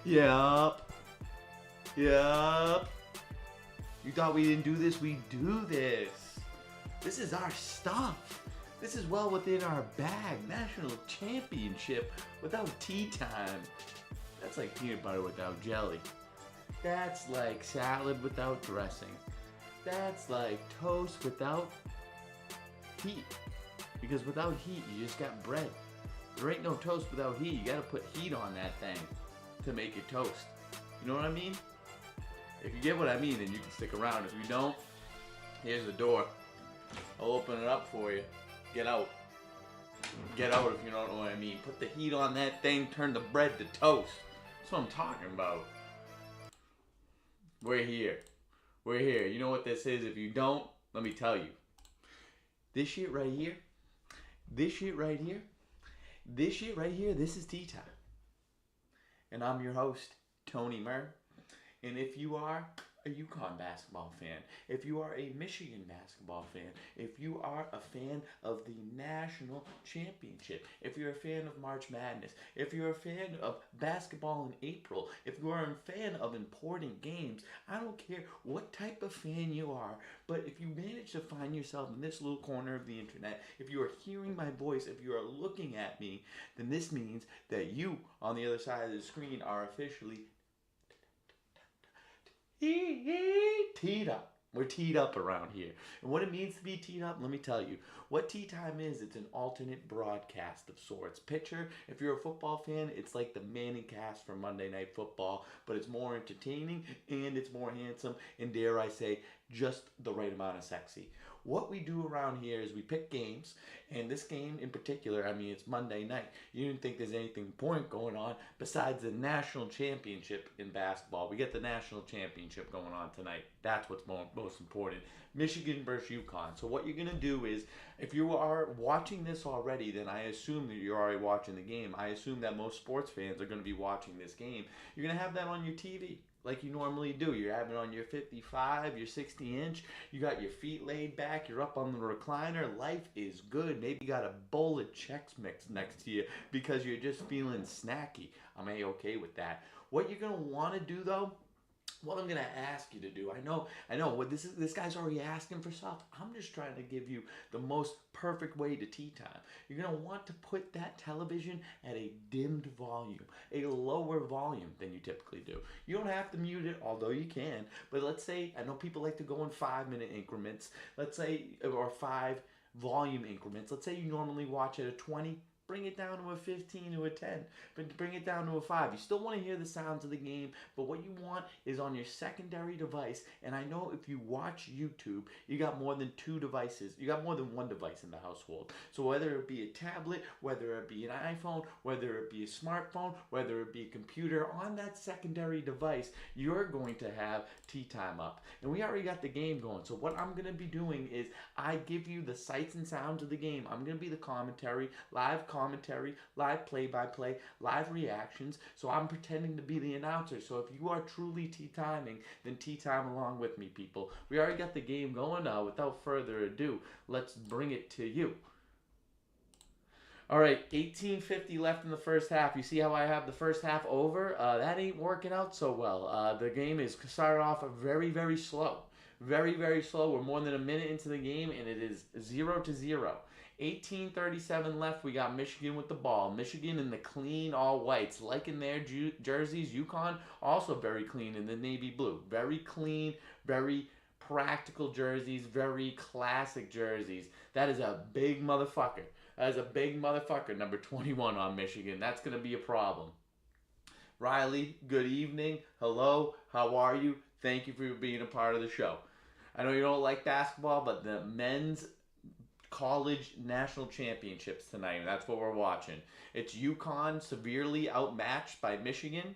Yup. Yup. You thought we didn't do this? We do this. This is our stuff. This is well within our bag. National championship without tea time. That's like peanut butter without jelly. That's like salad without dressing. That's like toast without heat. Because without heat, you just got bread. There ain't no toast without heat. You gotta put heat on that thing to make it toast. You know what I mean? If you get what I mean, then you can stick around. If you don't, here's the door. I'll open it up for you. Get out. Get out if you don't know what I mean. Put the heat on that thing, turn the bread to toast. That's what I'm talking about. We're here. We're here. You know what this is? If you don't, let me tell you. This shit right here, this shit right here, this shit right here, this is tea time. And I'm your host, Tony Murr. And if you are a UConn basketball fan, if you are a Michigan basketball fan, if you are a fan of the national championship, if you're a fan of March Madness, if you're a fan of basketball in April, if you are a fan of important games, I don't care what type of fan you are, but if you manage to find yourself in this little corner of the internet, if you are hearing my voice, if you are looking at me, then this means that you on the other side of the screen are officially teed up. We're teed up around here. And what it means to be teed up, let me tell you. What tea time is, it's an alternate broadcast of sorts. Picture, if you're a football fan, it's like the Manning cast for Monday Night Football, but it's more entertaining and it's more handsome and, dare I say, just the right amount of sexy. What we do around here is we pick games, and this game in particular, I mean, it's Monday night. You didn't think there's anything important going on besides the national championship in basketball. We get the national championship going on tonight. That's what's most important. Michigan versus UConn. So what you're going to do is, if you are watching this already, then I assume that you're already watching the game. I assume that most sports fans are going to be watching this game. You're going to have that on your TV like you normally do. You're having it on your 55, your 60-inch. You got your feet laid back. You're up on the recliner. Life is good. Maybe you got a bowl of Chex Mix next to you because you're just feeling snacky. I'm A-okay with that. What you're going to want to do, though, what I'm gonna ask you to do, I know. What this guy's already asking for stuff. I'm just trying to give you the most perfect way to tea time. You're gonna want to put that television at a dimmed volume, a lower volume than you typically do. You don't have to mute it, although you can. But let's say, I know people like to go in 5-minute increments. Let's say, or 5 volume increments. Let's say you normally watch at a 20. Bring it down to a 15 to a 10. But bring it down to a 5. You still want to hear the sounds of the game, but what you want is on your secondary device. And I know if you watch YouTube, you got more than 2 devices. You got more than 1 device in the household. So whether it be a tablet, whether it be an iPhone, whether it be a smartphone, whether it be a computer, on that secondary device, you're going to have tea time up. And we already got the game going. So what I'm going to be doing is I give you the sights and sounds of the game. I'm going to be the commentary, live play-by-play, live reactions. So I'm pretending to be the announcer. So if you are truly tea timing, then tea time along with me, people. We already got the game going now. Without further ado, let's bring it to you. All right, 18:50 left in the first half. You see how I have the first half over? That ain't working out so well. The game is started off very, very slow. Very, very slow. We're more than a minute into the game, and it is 0-0. 18:37 left. We got Michigan with the ball. Michigan in the clean all whites, like in their jerseys. UConn also very clean in the navy blue. Very clean, very practical jerseys, very classic jerseys. That is a big motherfucker. That is a big motherfucker, number 21 on Michigan. That's going to be a problem. Riley, good evening. Hello, how are you? Thank you for being a part of the show. I know you don't like basketball, but the men's college national championships tonight. That's what we're watching. It's UConn severely outmatched by Michigan,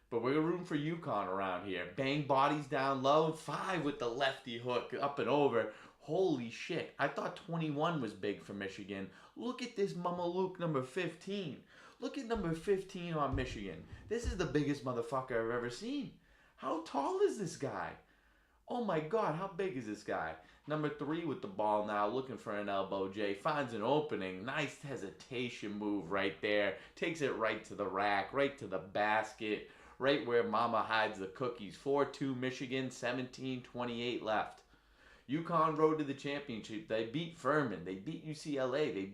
but we're rooting for UConn around here. Bang bodies down low. 5 with the lefty hook up and over. Holy shit. I thought 21 was big for Michigan. Look at this Mama Luke number 15. Look at number 15 on Michigan. This is the biggest motherfucker I've ever seen. How tall is this guy? Oh my God, how big is this guy? Number 3 with the ball now, looking for an elbow. Jay finds an opening. Nice hesitation move right there. Takes it right to the rack, right to the basket, right where Mama hides the cookies. 4-2 Michigan, 17:28 left. UConn rode to the championship. They beat Furman. They beat UCLA.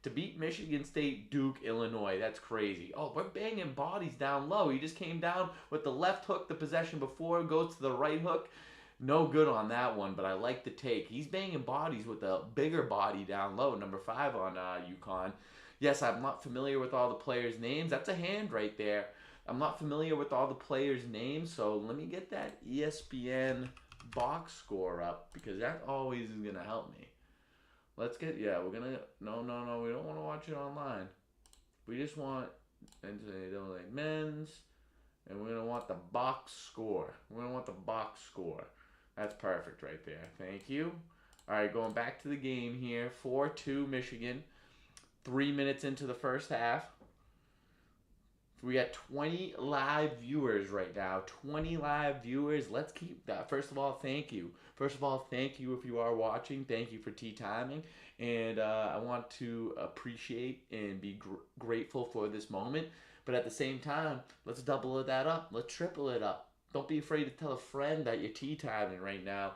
To beat Michigan State, Duke, Illinois, that's crazy. Oh, we're banging bodies down low. He just came down with the left hook the possession before, goes to the right hook. No good on that one, but I like the take. He's banging bodies with a bigger body down low, number 5 on UConn. Yes, I'm not familiar with all the players' names. That's a hand right there. I'm not familiar with all the players' names, so let me get that ESPN box score up because that always is gonna help me. Let's get we're gonna no we don't want to watch it online. We just want NCAA men's, and we're gonna want the box score. That's perfect right there. Thank you. All right, going back to the game here. 4-2 Michigan. 3 minutes into the first half. We got 20 live viewers right now. 20 live viewers. Let's keep that. First of all, thank you. If you are watching. Thank you for tea timing. And I want to appreciate and be grateful for this moment. But at the same time, let's double that up. Let's triple it up. Don't be afraid to tell a friend that you're tea timing right now.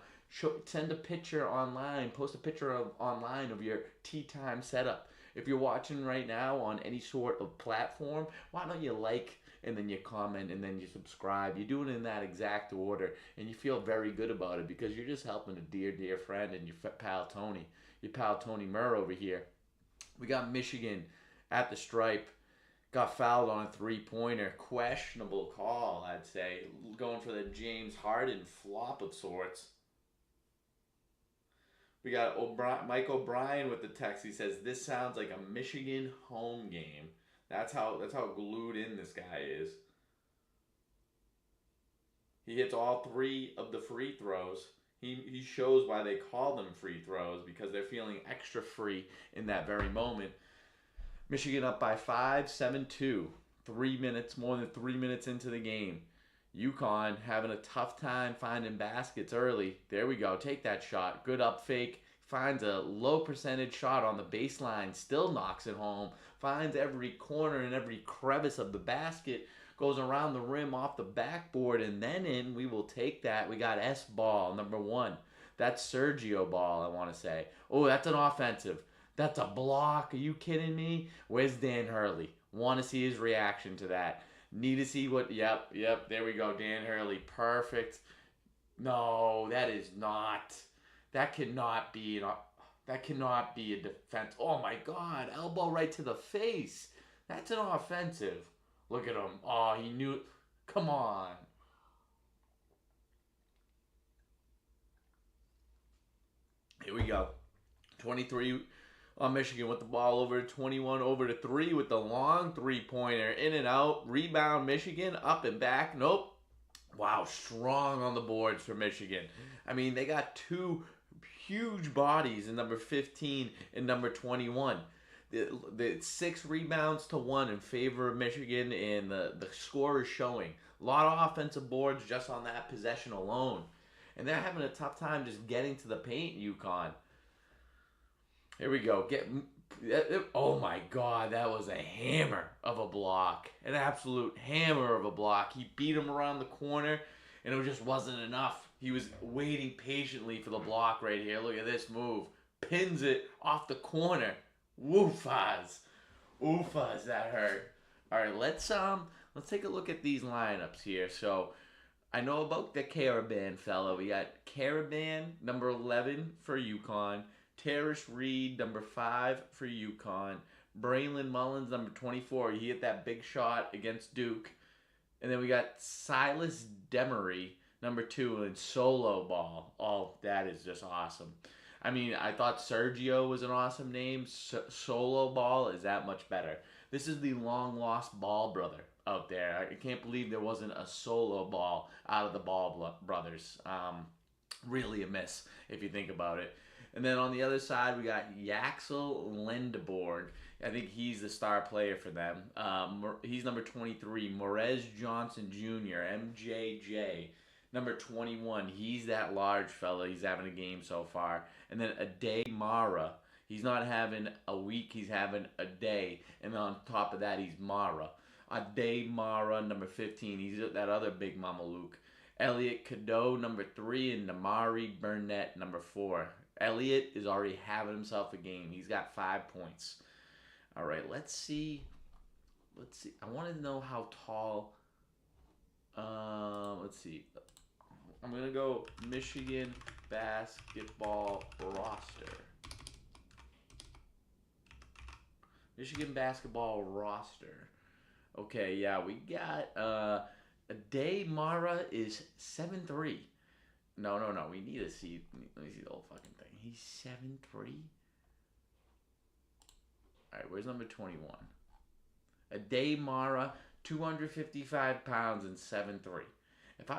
Send a picture online. Post a picture online of your tea time setup. If you're watching right now on any sort of platform, why don't you like and then you comment and then you subscribe? You do it in that exact order and you feel very good about it because you're just helping a dear friend and your pal Tony Murr over here. We got Michigan at the stripe. Got fouled on a three-pointer. Questionable call, I'd say. Going for the James Harden flop of sorts. We got Mike O'Brien with the text. He says, this sounds like a Michigan home game. That's how glued in this guy is. He hits all 3 of the free throws. He shows why they call them free throws, because they're feeling extra free in that very moment. Michigan up by 5, 7-2. More than 3 minutes into the game. UConn having a tough time finding baskets early. There we go. Take that shot. Good up fake. Finds a low percentage shot on the baseline. Still knocks it home. Finds every corner and every crevice of the basket. Goes around the rim off the backboard and then in. We will take that. We got S ball, number 1. That's Sergio ball, I want to say. Oh, that's an offensive. That's a block. Are you kidding me? Where's Dan Hurley? Want to see his reaction to that. Need to see what... Yep. There we go. Dan Hurley. Perfect. No, that is not... That cannot be a defense. Oh, my God. Elbow right to the face. That's an offensive. Look at him. Oh, he knew... Come on. Here we go. 23... Michigan with the ball over to 21, over to 3 with the long three-pointer. In and out. Rebound Michigan. Up and back. Nope. Wow, strong on the boards for Michigan. They got 2 huge bodies in number 15 and number 21. The 6 rebounds to 1 in favor of Michigan, and the score is showing. A lot of offensive boards just on that possession alone. And they're having a tough time just getting to the paint, UConn. Here we go. Oh my God, that was a hammer of a block. An absolute hammer of a block. He beat him around the corner, and it just wasn't enough. He was waiting patiently for the block right here. Look at this move. Pins it off the corner. Woofahs. That hurt. All right, let's take a look at these lineups here. So I know about the Caravan fella. We got Caravan, number 11 for UConn. Terrace Reed, number 5 for UConn. Braylon Mullins, number 24. He hit that big shot against Duke. And then we got Silas Demery, number 2, in solo ball. Oh, that is just awesome. I thought Sergio was an awesome name. Solo ball is that much better. This is the long-lost Ball brother out there. I can't believe there wasn't a solo ball out of the Ball brothers. Really a miss if you think about it. And then on the other side, we got Yaxel Lendeborg. I think he's the star player for them. He's number 23. Morez Johnson Jr., MJJ, number 21. He's that large fella. He's having a game so far. And then Ade Mara. He's not having a week. He's having a day. And on top of that, he's Mara. Ade Mara, number 15. He's that other big mama Luke. Elliot Cadeau, number 3, and Namari Burnett, number 4. Elliot is already having himself a game. He's got 5 points. All right, let's see. I wanted to know how tall. Let's see. I'm gonna go Michigan basketball roster. Michigan basketball roster. Okay, yeah, we got Ade Mara is 7'3". No. We need to see. Let me see the whole fucking thing. He's 7'3". All right, where's number 21? Ade Mara, 255 pounds and 7'3".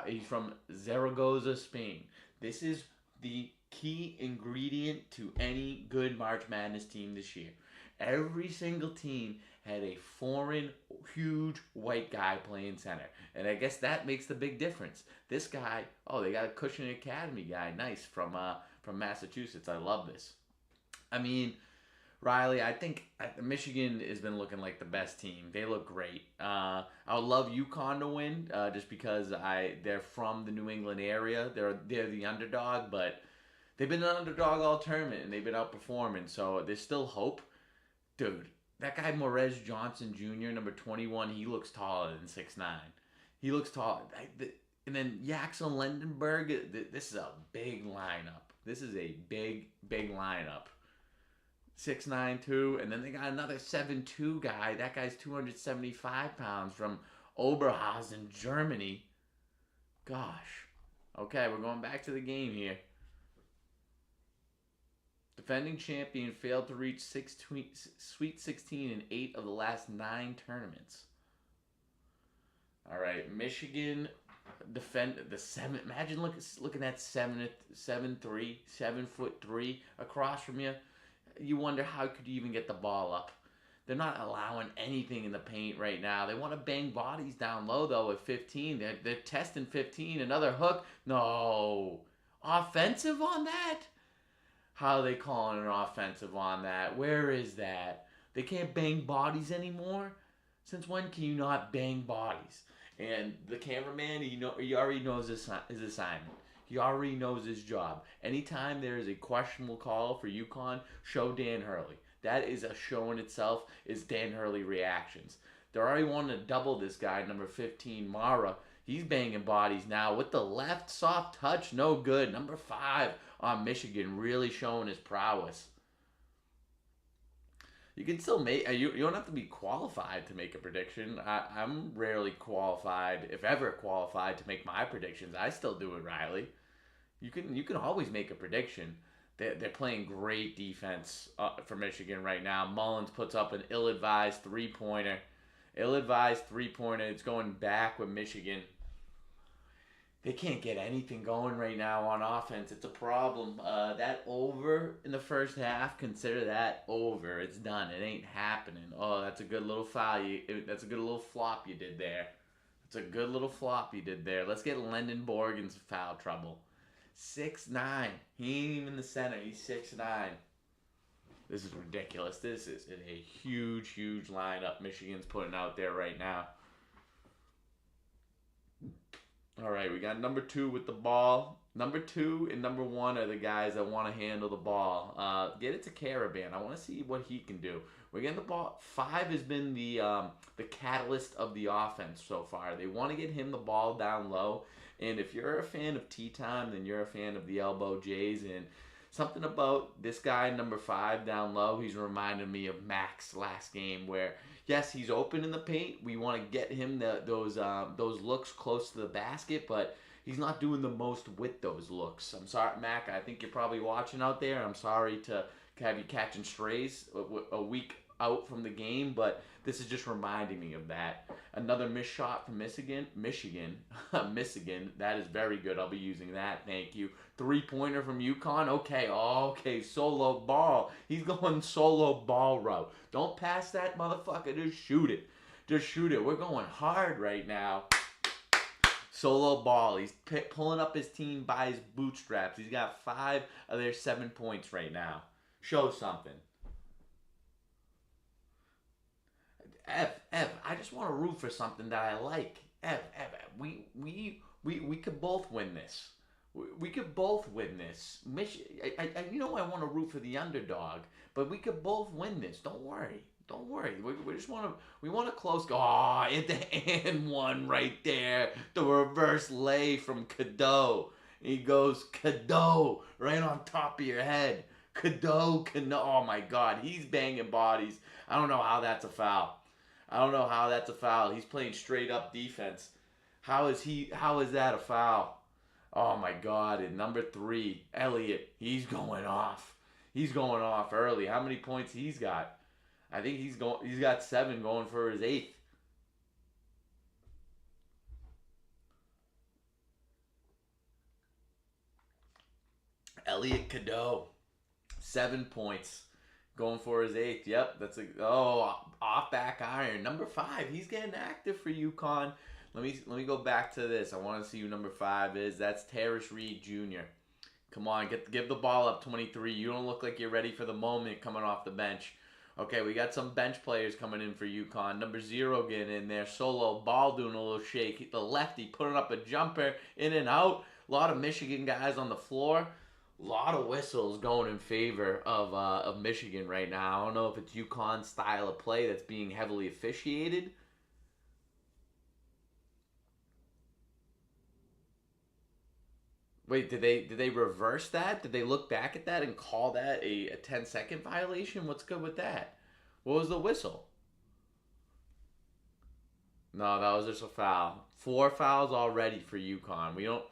He's from Zaragoza, Spain. This is the key ingredient to any good March Madness team this year. Every single team had a foreign, huge white guy playing center. And I guess that makes the big difference. This guy, they got a Cushing Academy guy. Nice, from Massachusetts. I love this. I mean, Riley, I think Michigan has been looking like the best team. They look great. I would love UConn to win, just because they're from the New England area. They're the underdog, but they've been an underdog all tournament and they've been outperforming. So there's still hope, dude. That guy Morez Johnson Jr., number 21, he looks taller than 6'9". He looks tall. And then Yaxel Lendenberg. This is a big lineup. This is a big lineup. 6'9" too, and then they got another 7'2" guy. That guy's 275 pounds from Oberhausen, Germany. Gosh. Okay, we're going back to the game here. Defending champion failed to reach Sweet 16 in 8 of the last 9 tournaments. All right, Michigan defend the 7. Imagine looking at 7'3", 7'3" across from you. You wonder how could you even get the ball up. They're not allowing anything in the paint right now. They want to bang bodies down low, though, at 15. They're testing 15. Another hook. No. Offensive on that? How are they calling an offensive on that? Where is that? They can't bang bodies anymore? Since when can you not bang bodies? And the cameraman, he already knows his assignment. He already knows his job. Anytime there is a questionable call for UConn, show Dan Hurley. That is a show in itself, is Dan Hurley reactions. They're already wanting to double this guy, number 15, Mara. He's banging bodies now with the left soft touch, no good. Number 5 on Michigan, really showing his prowess. You can still make. You don't have to be qualified to make a prediction. I'm rarely qualified, if ever qualified, to make my predictions. I still do it, Riley. You can always make a prediction. They're playing great defense for Michigan right now. Mullins puts up an ill-advised three-pointer. It's going back with Michigan. They can't get anything going right now on offense. It's a problem. That over in the first half, consider that over. It's done. It ain't happening. Oh, that's a good little foul. That's a good little flop you did there. Let's get Lendenborg in some foul trouble. 6'9". He ain't even the center. He's 6'9". This is ridiculous. This is a huge lineup Michigan's putting out there right now. All right, we got number 2 with the ball. Number 2 and number 1 are the guys that want to handle the ball. Get it to Caravan. I want to see what he can do. We're getting the ball. 5 has been the catalyst of the offense so far. They want to get him the ball down low. And if you're a fan of Tea Time, then you're a fan of the Elbow Jays. And something about this guy, number 5, down low, he's reminding me of Max last game where, yes, he's open in the paint. We want to get him those looks close to the basket, but he's not doing the most with those looks. I'm sorry, Mac. I think you're probably watching out there. I'm sorry to have you catching strays a week out from the game, but this is just reminding me of that. Another missed shot from Michigan. That is very good. I'll be using that. Thank you. 3-pointer from UConn. Okay. Solo ball. He's going solo ball route. Don't pass that motherfucker. Just shoot it. We're going hard right now. Solo ball. He's pulling up his team by his bootstraps. He's got 5 of their 7 points right now. Show something. Ev, I just want to root for something that I like. We could both win this. We could both win this. You know I want to root for the underdog, but we could both win this. Don't worry. Don't worry. We just want to. We want a close. Oh, and one right there. The reverse lay from Cadeau. He goes Cadeau right on top of your head. Cadeau. Oh my God, he's banging bodies. I don't know how that's a foul. I don't know how that's a foul. He's playing straight up defense. How is he? How is that a foul? Oh my God! And number 3, Elliott. He's going off. He's going off early. How many points he's got? I think he's going. He's got 7 going for his 8th. Elliott Cadeau, 7 points, going for his 8th. Yep, that's off back iron. Number 5, he's getting active for UConn. Let me go back to this. I want to see who number 5 is. That's Terrace Reed Jr. Come on, give the ball up, 23. You don't look like you're ready for the moment coming off the bench. Okay, we got some bench players coming in for UConn. Number 0 getting in there. Solo ball doing a little shake. The lefty putting up a jumper, in and out. A lot of Michigan guys on the floor. A lot of whistles going in favor of Michigan right now. I don't know if it's UConn's style of play that's being heavily officiated. Wait, did they reverse that? Did they look back at that and call that a 10-second violation? What's good with that? What was the whistle? No, that was just a foul. 4 fouls already for UConn.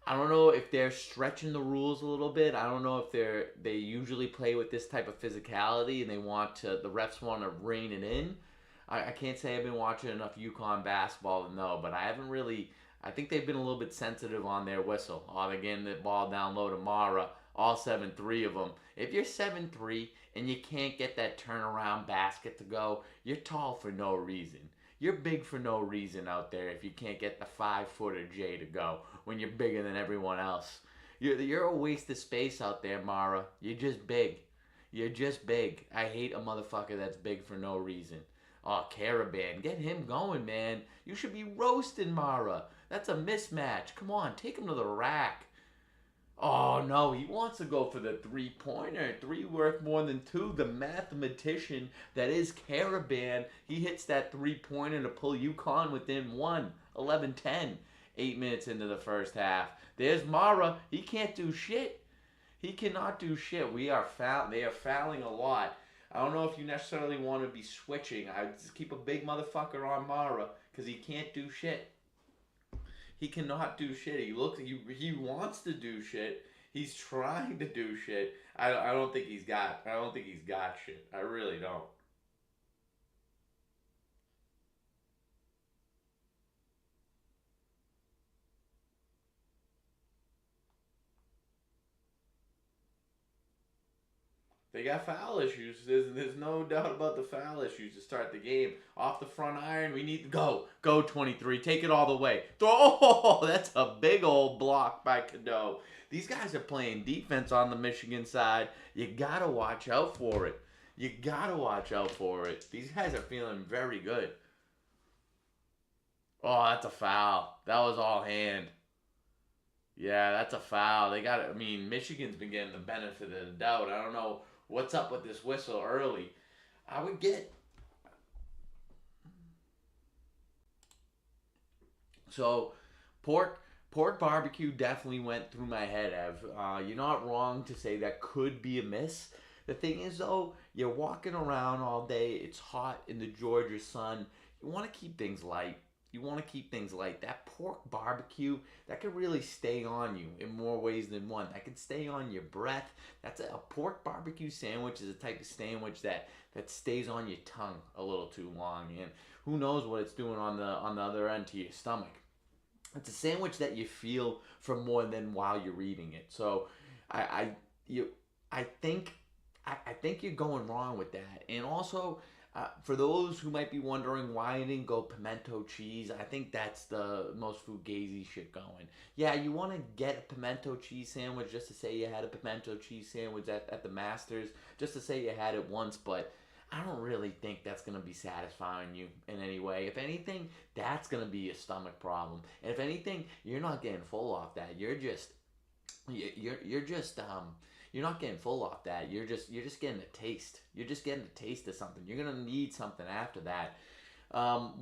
I don't know if they're stretching the rules a little bit. I don't know if they usually play with this type of physicality and the refs want to rein it in. I can't say I've been watching enough UConn basketball to know, but I haven't really. I think they've been a little bit sensitive on their whistle. Oh, they're getting the ball down low to Mara. All 7-3 of them. If you're 7-3 and you can't get that turnaround basket to go, you're tall for no reason. You're big for no reason out there if you can't get the 5-footer J to go when you're bigger than everyone else. You're a waste of space out there, Mara. You're just big. You're just big. I hate a motherfucker that's big for no reason. Oh, Caravan, get him going, man. You should be roasting Mara. That's a mismatch. Come on, take him to the rack. Oh, no, he wants to go for the 3-pointer. 3 worth more than 2. The mathematician that is Caravan, he hits that 3-pointer to pull UConn within 1. 11-10. 8 minutes into the first half. There's Mara. He can't do shit. He cannot do shit. They are fouling a lot. I don't know if you necessarily want to be switching. I would just keep a big motherfucker on Mara because he can't do shit. He cannot do shit. He wants to do shit. He's trying to do shit. I don't think he's got shit. I really don't. They got foul issues. There's no doubt about the foul issues to start the game. Off the front iron, we need to go. Go 23. Take it all the way. Oh, that's a big old block by Cadeau. These guys are playing defense on the Michigan side. You got to watch out for it. You got to watch out for it. These guys are feeling very good. Oh, that's a foul. That was all hand. Yeah, that's a foul. Michigan's been getting the benefit of the doubt. I don't know what's up with this whistle early. I would get. So, pork barbecue definitely went through my head, Ev. You're not wrong to say that could be a miss. The thing is, though, you're walking around all day. It's hot in the Georgia sun. You want to keep things light. That pork barbecue, that could really stay on you in more ways than one. That could stay on your breath. A pork barbecue sandwich is a type of sandwich that stays on your tongue a little too long, and who knows what it's doing on the other end to your stomach. It's a sandwich that you feel for more than while you're eating it. So, I think you're going wrong with that, and also. For those who might be wondering why I didn't go pimento cheese, I think that's the most fugazi shit going. Yeah, you want to get a pimento cheese sandwich just to say you had a pimento cheese sandwich at the Masters, just to say you had it once, but I don't really think that's going to be satisfying you in any way. If anything, that's going to be a stomach problem. And if anything, you're not getting full off that. You're just you're not getting full off that. You're just getting a taste. You're just getting a taste of something. You're going to need something after that.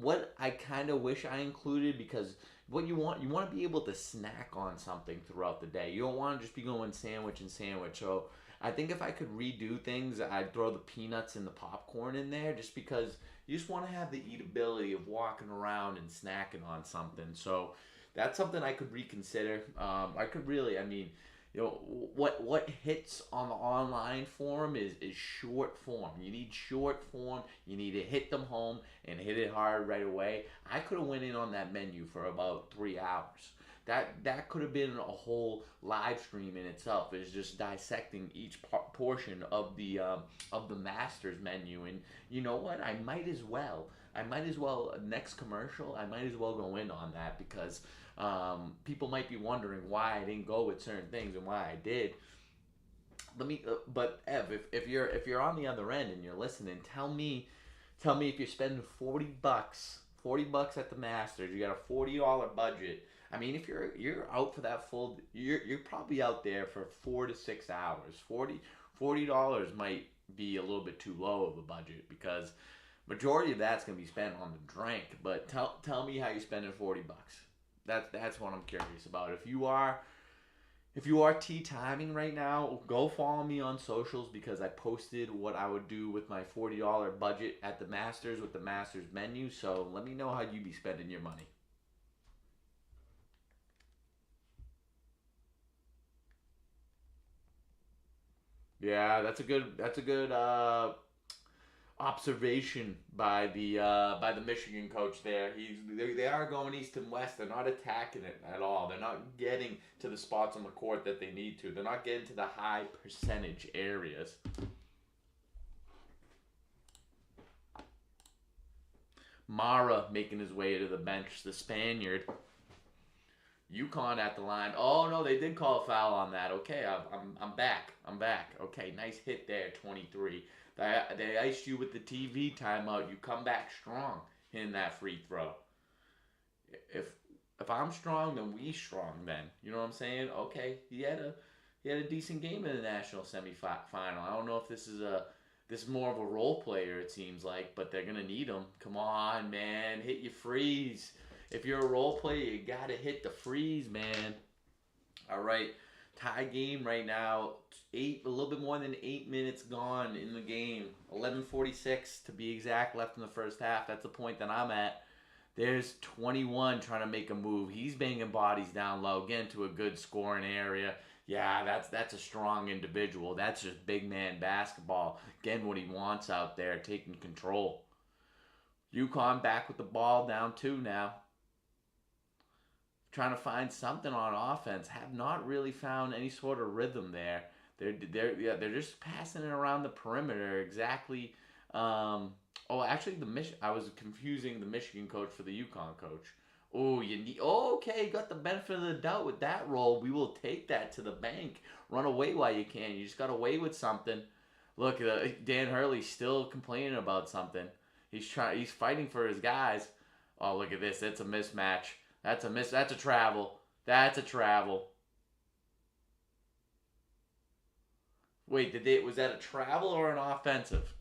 What I kind of wish I included, because what you want to be able to snack on something throughout the day. You don't want to just be going sandwich and sandwich. So I think if I could redo things, I'd throw the peanuts and the popcorn in there, just because you just want to have the eatability of walking around and snacking on something. So that's something I could reconsider. I could really, I mean, what hits on the online form is short form. You need short form. You need to hit them home and hit it hard right away. I could have went in on that menu for about 3 hours. That could have been a whole live stream in itself. Is just dissecting each portion of the Masters menu. And you know what? I might as well. Next commercial. I might as well go in on that, because people might be wondering why I didn't go with certain things and why I did. But Ev, if you're on the other end and you're listening, tell me if you're spending $40 at the Masters, you got a $40 budget. I mean, if you're out for that full, you're probably out there for 4 to 6 hours. $40 might be a little bit too low of a budget, because majority of that's gonna be spent on the drink. But tell me how you're spending $40. That's what I'm curious about. If you are tea timing right now, go follow me on socials, because I posted what I would do with my $40 budget at the Masters with the Masters menu. So let me know how you be spending your money. Yeah, that's a good observation by the Michigan coach there. They are going east and west. They're not attacking it at all. They're not getting to the spots on the court that they need to. They're not getting to the high percentage areas. Mara making his way to the bench, the Spaniard. UConn at the line. Oh no, they did call a foul on that. Okay, I'm back. I'm back. Okay, nice hit there, 23. They iced you with the TV timeout. You come back strong in that free throw. If if I'm strong, then we strong. Then you know what I'm saying? Okay, he had a decent game in the national semifinal. I don't know if this is more of a role player. It seems like, but they're gonna need him. Come on, man, hit your freeze. If you're a role player, you gotta hit the freeze, man. All right, tie game right now. A little bit more than 8 minutes gone in the game. 11:46 to be exact left in the first half. That's the point that I'm at. There's 21 trying to make a move. He's banging bodies down low, getting to a good scoring area. Yeah, that's a strong individual. That's just big man basketball. Getting what he wants out there, taking control. UConn back with the ball, down two now. Trying to find something on offense. Have not really found any sort of rhythm there. They're just passing it around the perimeter exactly. Actually, I was confusing the Michigan coach for the UConn coach. Okay, got the benefit of the doubt with that role. We will take that to the bank. Run away while you can. You just got away with something. Look, Dan Hurley's still complaining about something. He's fighting for his guys. Oh, look at this. That's a mismatch. That's a travel. That's a travel. Wait, was that a travel or an offensive?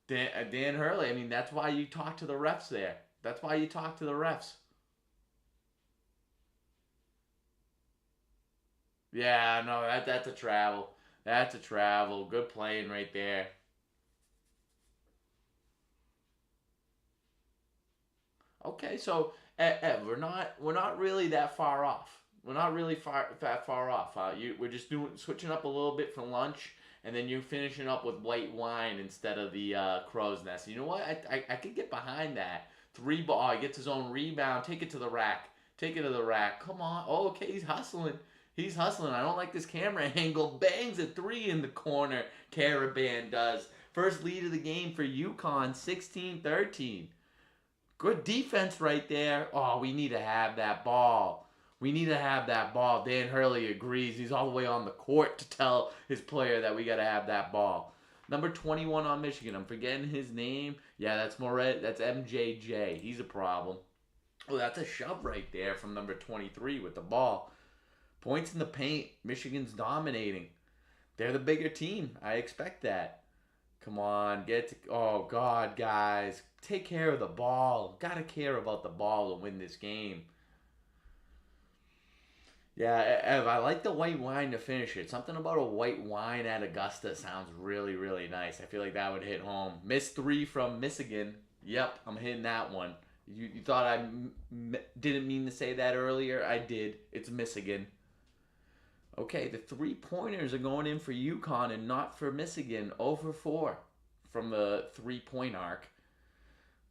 Dan Hurley. I mean, that's why you talk to the refs there. That's why you talk to the refs. Yeah, no, that's a travel. That's a travel. Good playing right there. Okay, so we're not really that far off. We're not really that far off. We're just switching up a little bit for lunch, and then you're finishing up with white wine instead of the crow's nest. You know what? I could get behind that. Three ball. He gets his own rebound. Take it to the rack. Take it to the rack. Come on. Oh, okay, he's hustling. He's hustling. I don't like this camera angle. Bangs a three in the corner. Caravan does. First lead of the game for UConn, 16-13. Good defense right there. Oh, we need to have that ball. We need to have that ball. Dan Hurley agrees. He's all the way on the court to tell his player that we got to have that ball. Number 21 on Michigan. I'm forgetting his name. Yeah, that's Moret. That's MJJ. He's a problem. Oh, that's a shove right there from number 23 with the ball. Points in the paint. Michigan's dominating. They're the bigger team. I expect that. Come on, get to. Oh, God, guys. Take care of the ball. Gotta care about the ball to win this game. Yeah, Ev, I like the white wine to finish it. Something about a white wine at Augusta sounds really, really nice. I feel like that would hit home. Miss three from Michigan. Yep, I'm hitting that one. You thought I didn't mean to say that earlier? I did. It's Michigan. Okay, the three-pointers are going in for UConn and not for Michigan. 0 for 4 from the three-point arc.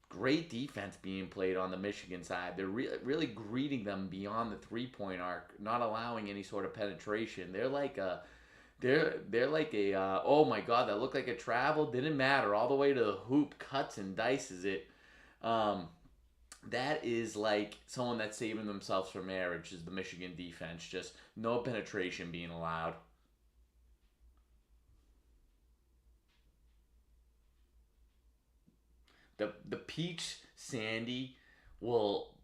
Great defense being played on the Michigan side. They're really greeting them beyond the three-point arc, not allowing any sort of penetration. They're like a oh my god, that looked like a travel. Didn't matter. All the way to the hoop, cuts and dices it. Um, that is like someone that's saving themselves for marriage is the Michigan defense. Just no penetration being allowed. The peach sandy will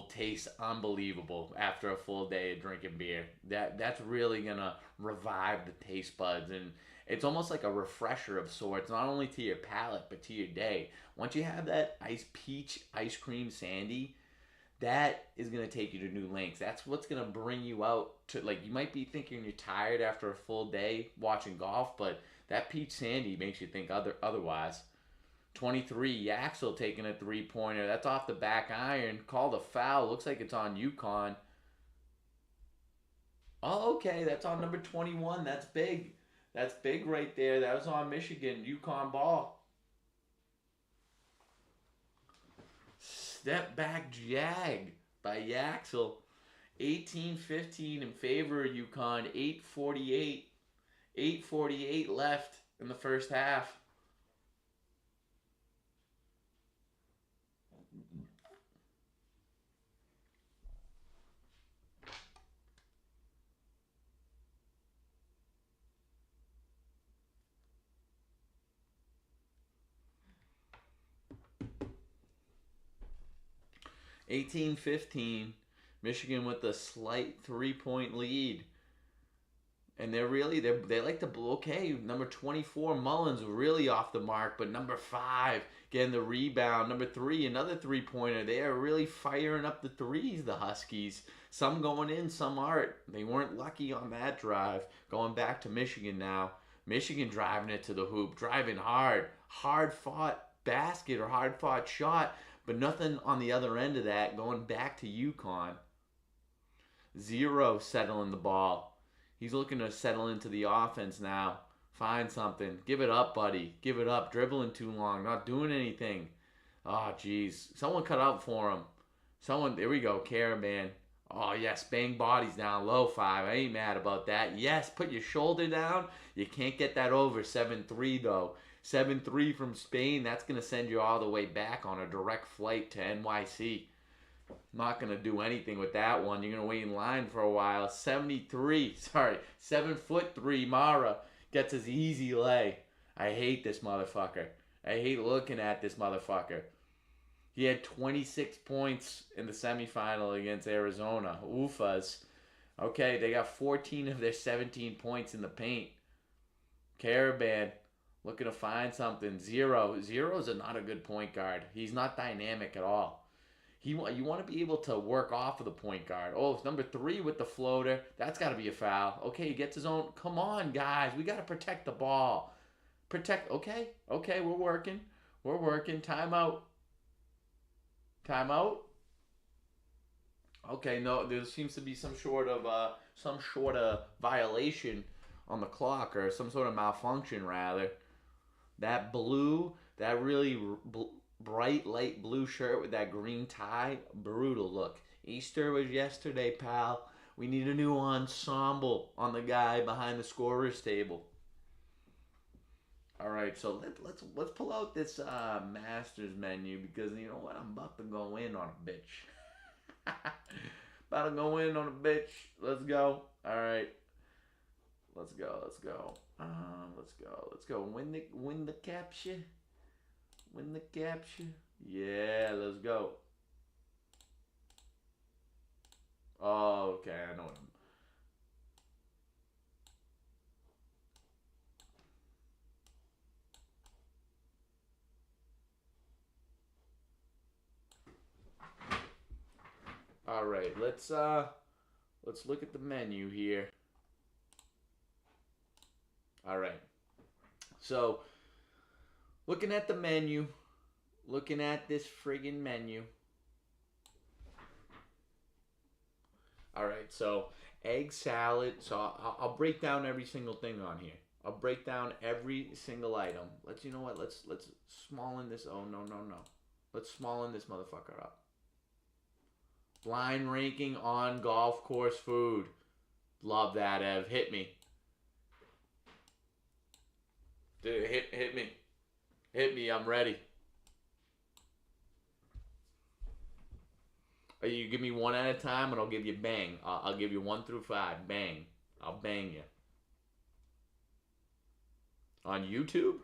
taste unbelievable after a full day of drinking beer. That's really gonna revive the taste buds, and it's almost like a refresher of sorts, not only to your palate but to your day. Once you have that ice cream sandy, that is gonna take you to new lengths. That's what's gonna bring you out to, like, you might be thinking you're tired after a full day watching golf, but that peach sandy makes you think otherwise. 23, Yaxel taking a three-pointer. That's off the back iron. Called a foul. Looks like it's on UConn. Oh, okay. That's on number 21. That's big. That's big right there. That was on Michigan. UConn ball. Step back jag by Yaxel. 18-15 in favor of UConn. 8:48. 8:48 left in the first half. 18-15. Michigan with a slight 3-point lead. And they like to okay. Number 24 Mullins really off the mark, but number 5 getting the rebound. Number 3 another 3-pointer. They are really firing up the threes. The Huskies. Some going in, some aren't. They weren't lucky on that drive. Going back to Michigan now. Michigan driving it to the hoop, driving hard fought basket or hard fought shot, but nothing on the other end of that. Going back to UConn. Zero settling the ball. He's looking to settle into the offense now. Find something. Give it up, buddy. Give it up. Dribbling too long. Not doing anything. Oh, jeez. Someone cut out for him. Someone. There we go. Caravan. Oh, yes. Bang bodies down. Low 5. I ain't mad about that. Yes. Put your shoulder down. You can't get that over. 7-3, though. 7-3 from Spain. That's going to send you all the way back on a direct flight to NYC. Not going to do anything with that one. You're going to wait in line for a while. 7'3", Mara gets his easy lay. I hate this motherfucker. I hate looking at this motherfucker. He had 26 points in the semifinal against Arizona. Oofas. Okay, they got 14 of their 17 points in the paint. Caravan looking to find something. Zero's not a good point guard. He's not dynamic at all. You want to be able to work off of the point guard. Oh, it's number 3 with the floater. That's got to be a foul. Okay, he gets his own. Come on, guys. We got to protect the ball. Okay, we're working. We're working. Timeout. Timeout. Okay, no, there seems to be some sort of violation on the clock, or some sort of malfunction rather. That blue, that really bright light blue shirt with that green tie, brutal look. Easter was yesterday, pal. We need a new ensemble on the guy behind the scorer's table. All right, so let's pull out this Masters menu, because you know what, I'm about to go in on a bitch. About to go in on a bitch. Let's go. All right. Let's go. Let's go. Let's go. Let's go. Win the capture. Win the capture. Yeah, let's go. Oh, okay. I know what All right. Let's look at the menu here. All right. So, looking at the menu, looking at this friggin' menu. All right, so egg salad. So I'll break down every single thing on here. I'll break down every single item. You know what? Let's smallen this. Oh no. Let's smallen this motherfucker up. Blind ranking on golf course food. Love that, Ev. Hit me. Dude, hit me. Hit me. I'm ready. You give me one at a time, and I'll give you bang. I'll give you 1 through 5. Bang. I'll bang you. On YouTube?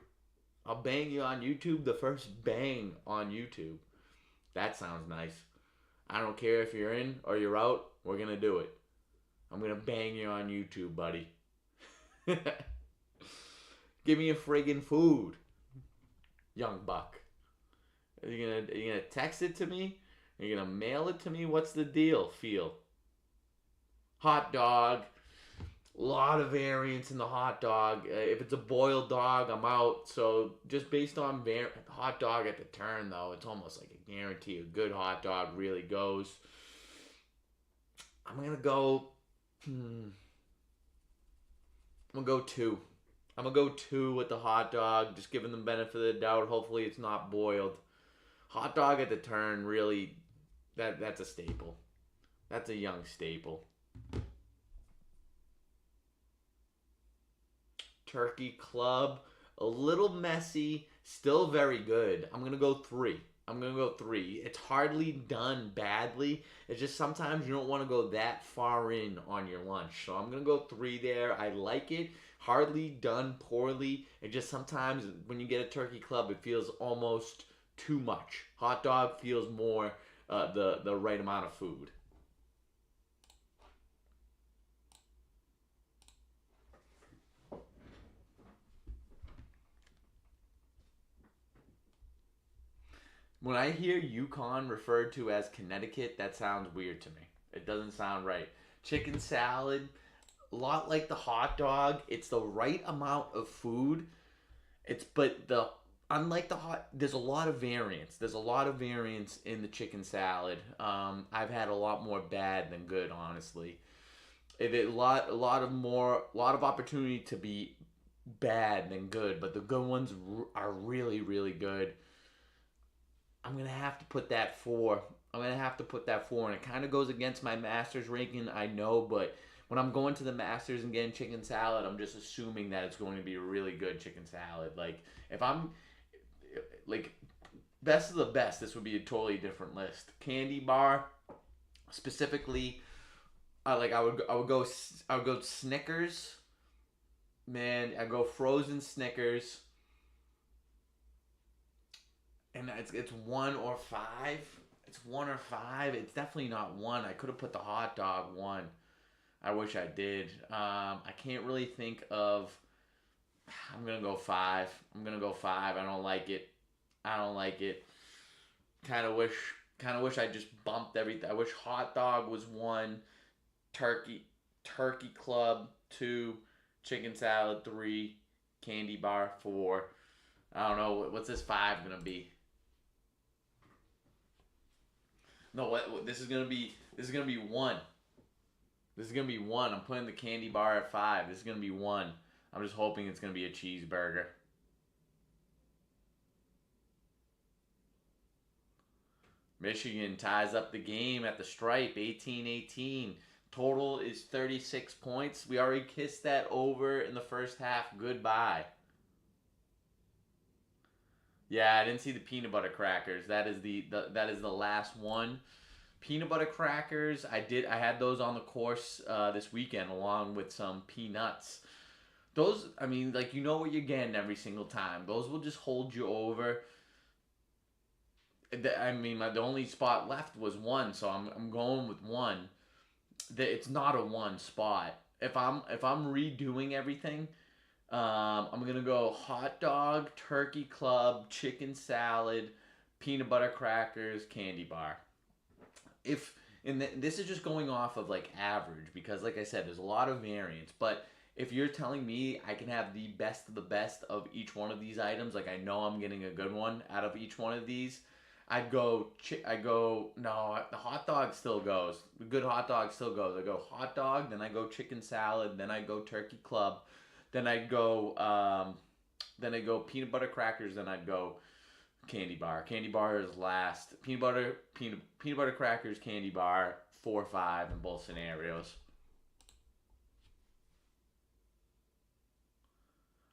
I'll bang you on YouTube. The first bang on YouTube. That sounds nice. I don't care if you're in or you're out. We're going to do it. I'm going to bang you on YouTube, buddy. Give me a friggin' food, young buck. Are you gonna text it to me? Are you gonna mail it to me? What's the deal? Feel. Hot dog. A lot of variants in the hot dog. If it's a boiled dog, I'm out. So just based on hot dog at the turn, though, it's almost like a guarantee. A good hot dog really goes. I'm gonna go. I'm gonna go 2. I'm gonna go 2 with the hot dog. Just giving them benefit of the doubt. Hopefully, it's not boiled. Hot dog at the turn, really. That's a staple. That's a young staple. Turkey club, a little messy, still very good. I'm gonna go 3. It's hardly done badly. It's just sometimes you don't want to go that far in on your lunch. So I'm gonna go 3 there. I like it. Hardly done poorly. It just sometimes when you get a turkey club, it feels almost too much. Hot dog feels more the right amount of food. When I hear UConn referred to as Connecticut, that sounds weird to me. It doesn't sound right. Chicken salad, a lot like the hot dog. It's the right amount of food. But the unlike the hot, there's a lot of variance. There's a lot of variance in the chicken salad. I've had a lot more bad than good, honestly. A lot of opportunity to be bad than good, but the good ones are really really good. I'm gonna have to put that 4. And it kind of goes against my Masters ranking, I know, but when I'm going to the Masters and getting chicken salad, I'm just assuming that it's going to be a really good chicken salad. Like if I'm like best of the best, this would be a totally different list. Candy bar, specifically, I would go Snickers. Man, I go frozen Snickers. And it's 1 or 5. It's 1 or 5. It's definitely not 1. I could have put the hot dog 1. I wish I did. I can't really think of. I'm gonna go 5. I don't like it. Kind of wish I just bumped everything. I wish hot dog was 1, turkey club 2, chicken salad 3, candy bar 4. I don't know what's this 5 gonna be. No, what this is gonna be. This is gonna be 1. This is gonna be 1. I'm putting the candy bar at 5. This is gonna be 1. I'm just hoping it's gonna be a cheeseburger. Michigan ties up the game at the stripe, 18-18. Total is 36 points. We already kissed that over in the first half. Goodbye. Yeah, I didn't see the peanut butter crackers. That is the last one. Peanut butter crackers, I had those on the course this weekend along with some peanuts. Those, I mean, like, you know what you're getting every single time. Those will just hold you over. I mean, the only spot left was one, so I'm going with one. It's not a one spot. If I'm redoing everything, I'm gonna go hot dog, turkey club, chicken salad, peanut butter crackers, candy bar. If this is just going off of like average because, like I said, there's a lot of variance. But if you're telling me I can have the best of the best of each one of these items, like I know I'm getting a good one out of each one of these, I'd go. I go. No, the hot dog still goes. The good hot dog still goes. I go hot dog, then I go chicken salad, then I go turkey club, then I go. Then I go peanut butter crackers, then I'd go candy bar. Candy bar is last. Peanut butter crackers, candy bar, 4 or 5 in both scenarios.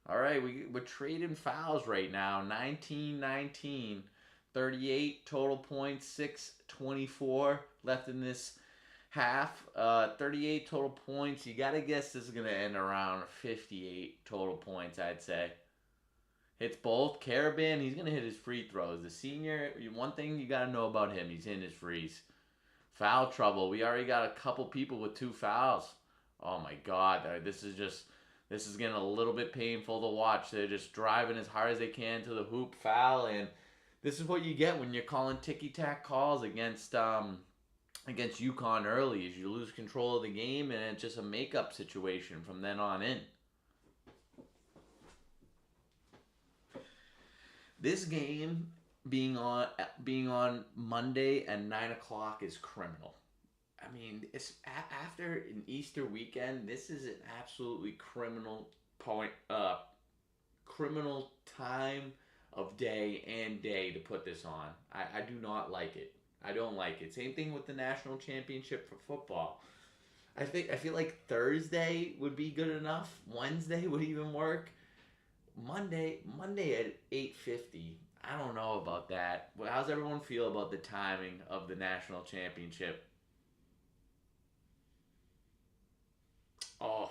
All right, we're trading fouls right now. 19-19. 38 total points, 6:24 left in this half. 38 total points. You got to guess this is going to end around 58 total points, I'd say. Hits both. Carabin, he's going to hit his free throws. The senior, one thing you got to know about him, he's hitting his frees. Foul trouble. We already got a couple people with 2 fouls. Oh my God. This is getting a little bit painful to watch. They're just driving as hard as they can to the hoop, foul, and this is what you get when you're calling ticky-tack calls against UConn early. Is you lose control of the game, and it's just a makeup situation from then on in. This game being on Monday at 9 o'clock is criminal. I mean, it's after an Easter weekend. This is an absolutely criminal time of day to put this on. I do not like it. I don't like it. Same thing with the national championship for football. I feel like Thursday would be good enough. Wednesday would even work. Monday at 8:50. I don't know about that. How's everyone feel about the timing of the national championship? Oh,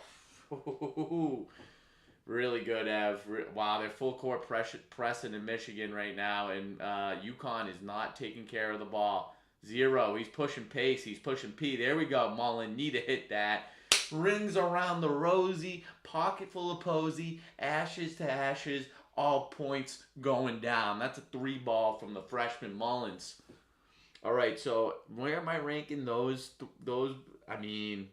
really good, Ev. Wow, they're full court pressing in Michigan right now, and UConn is not taking care of the ball. 0. He's pushing pace. He's pushing P. There we go. Mullen need to hit that. Rings around the rosy, pocket full of posy, ashes to ashes, all points going down. That's a 3 ball from the freshman Mullins. All right, so where am I ranking those? I mean,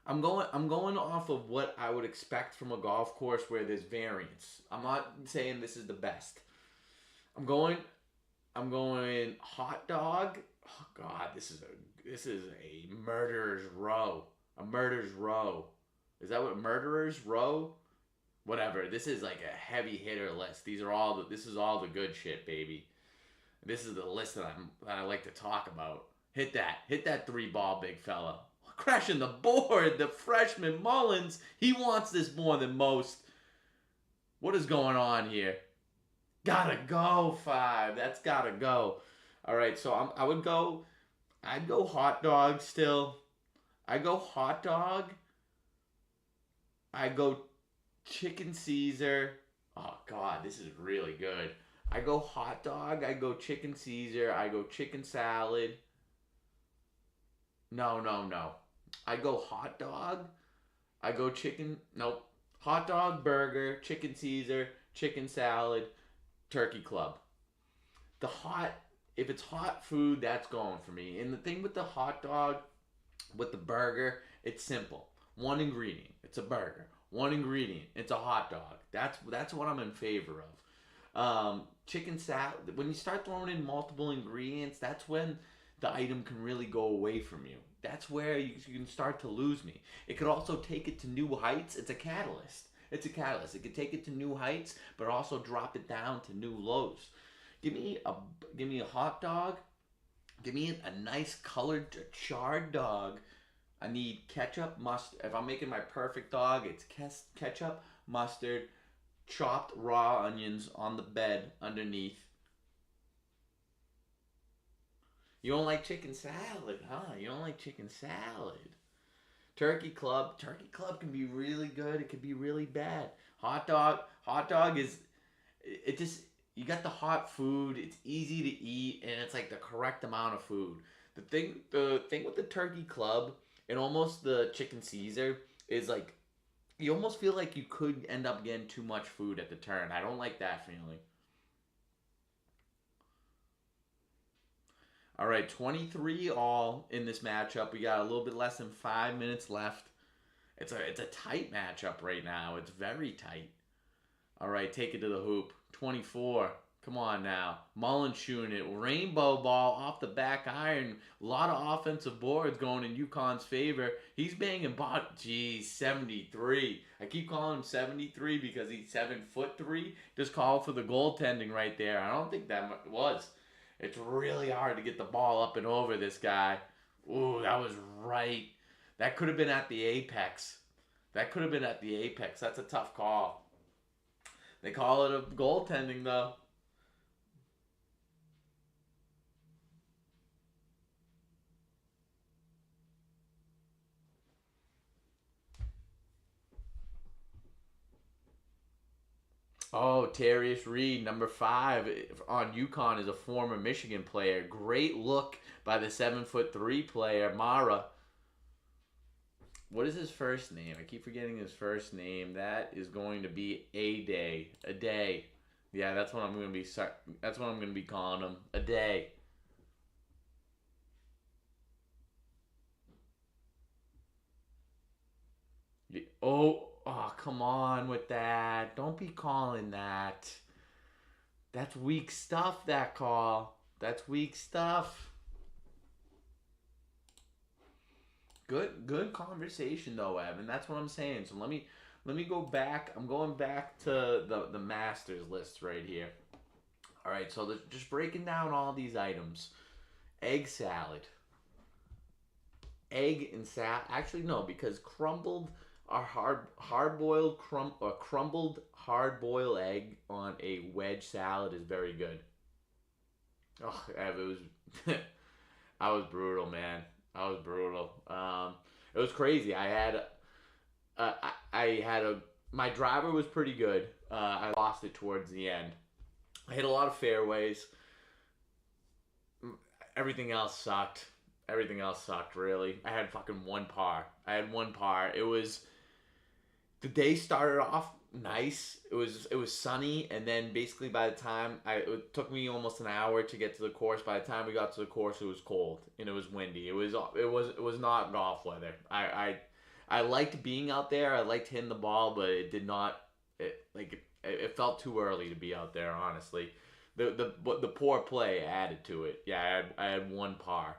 I'm going off of what I would expect from a golf course where there's variance. I'm not saying this is the best. I'm going hot dog. Oh God, this is a murderer's row. A murderer's row. Is that what murderer's row? Whatever. This is like a heavy hitter list. This is all the good shit, baby. This is the list that I like to talk about. Hit that 3 ball, big fella. Crashing the board, the freshman Mullins. He wants this more than most. What is going on here? Gotta go 5. That's gotta go. All right, so I'd go hot dog still. I go hot dog. I go chicken Caesar. Oh God, this is really good. I go hot dog. I go chicken Caesar. I go chicken salad. No. I go hot dog. I go chicken. Nope. Hot dog, burger, chicken Caesar, chicken salad, turkey club. If it's hot food, that's going for me. And the thing with the hot dog, with the burger, it's simple. One ingredient. It's a burger. One ingredient. It's a hot dog. That's what I'm in favor of. Chicken salad. When you start throwing in multiple ingredients, that's when the item can really go away from you. That's where you can start to lose me. It could also take it to new heights. It's a catalyst. It could take it to new heights, but also drop it down to new lows. Give me a hot dog. Give me a nice colored charred dog. I need ketchup, mustard. If I'm making my perfect dog, it's ketchup, mustard, chopped raw onions on the bed underneath. You don't like chicken salad, huh? You don't like chicken salad. Turkey club can be really good. It can be really bad. Hot dog is it just you got the hot food. It's easy to eat, and it's like the correct amount of food. The thing with the turkey club and almost the chicken Caesar is like you almost feel like you could end up getting too much food at the turn. I don't like that feeling. All right, 23 all in this matchup. We got a little bit less than 5 minutes left. It's a tight matchup right now. It's very tight. All right, take it to the hoop. 24. Come on now. Mullen shooting it. Rainbow ball off the back iron. A lot of offensive boards going in UConn's favor. He's banging bot. Geez, 73. I keep calling him 73 because he's 7 foot 3. Just call for the goaltending right there. I don't think that was. It's really hard to get the ball up and over this guy. Ooh, that was right. That could have been at the apex. That could have been at the apex. That's a tough call. They call it a goaltending though. Oh, Terrius Reed, number 5 on UConn, is a former Michigan player. Great look by the 7 foot 3 player Mara. What is his first name? I keep forgetting his first name. That is going to be A Day. A Day. Yeah, that's what I'm going to be. That's what I'm going to be calling him. A Day. Oh, come on with that. Don't be calling that. That's weak stuff, that call. That's weak stuff. Good conversation though, Evan. That's what I'm saying. So let me go back. I'm going back to the masters list right here. All right, so just breaking down all these items. Egg salad. Egg and salad. Actually, no, because crumbled or hard boiled crumbled hard boiled egg on a wedge salad is very good. Oh, it was I was brutal, man. I was brutal. It was crazy. I had a my driver was pretty good. I lost it towards the end. I hit a lot of fairways. Everything else sucked. Everything else sucked really. I had fucking one par. I had one par. It was the day started off nice. It was sunny, and then basically by the time it took me almost an hour to get to the course. By the time we got to the course, it was cold and it was windy. It was not golf weather. I liked being out there. I liked hitting the ball, but it did not. It felt too early to be out there. Honestly, the poor play added to it. Yeah, I had one par.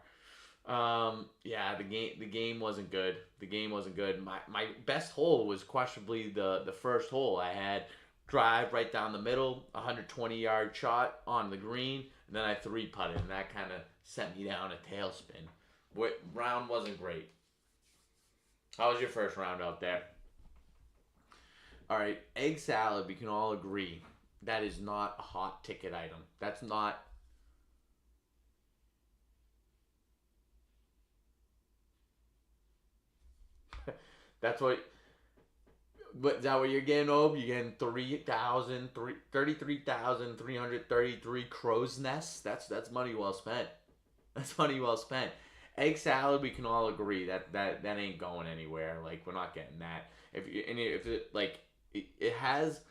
Yeah, the game wasn't good. The game wasn't good. My best hole was questionably the first hole. I had drive right down the middle, 120-yard shot on the green, and then I three putted, and that kind of sent me down a tailspin. What round wasn't great. How was your first round out there? All right, egg salad. We can all agree that is not a hot ticket item. That's not. That's what. But is that what you're getting, Ob? You're getting 33,333 crow's nests. That's money well spent. That's money well spent. Egg salad, we can all agree that ain't going anywhere. Like we're not getting that. If it like it has,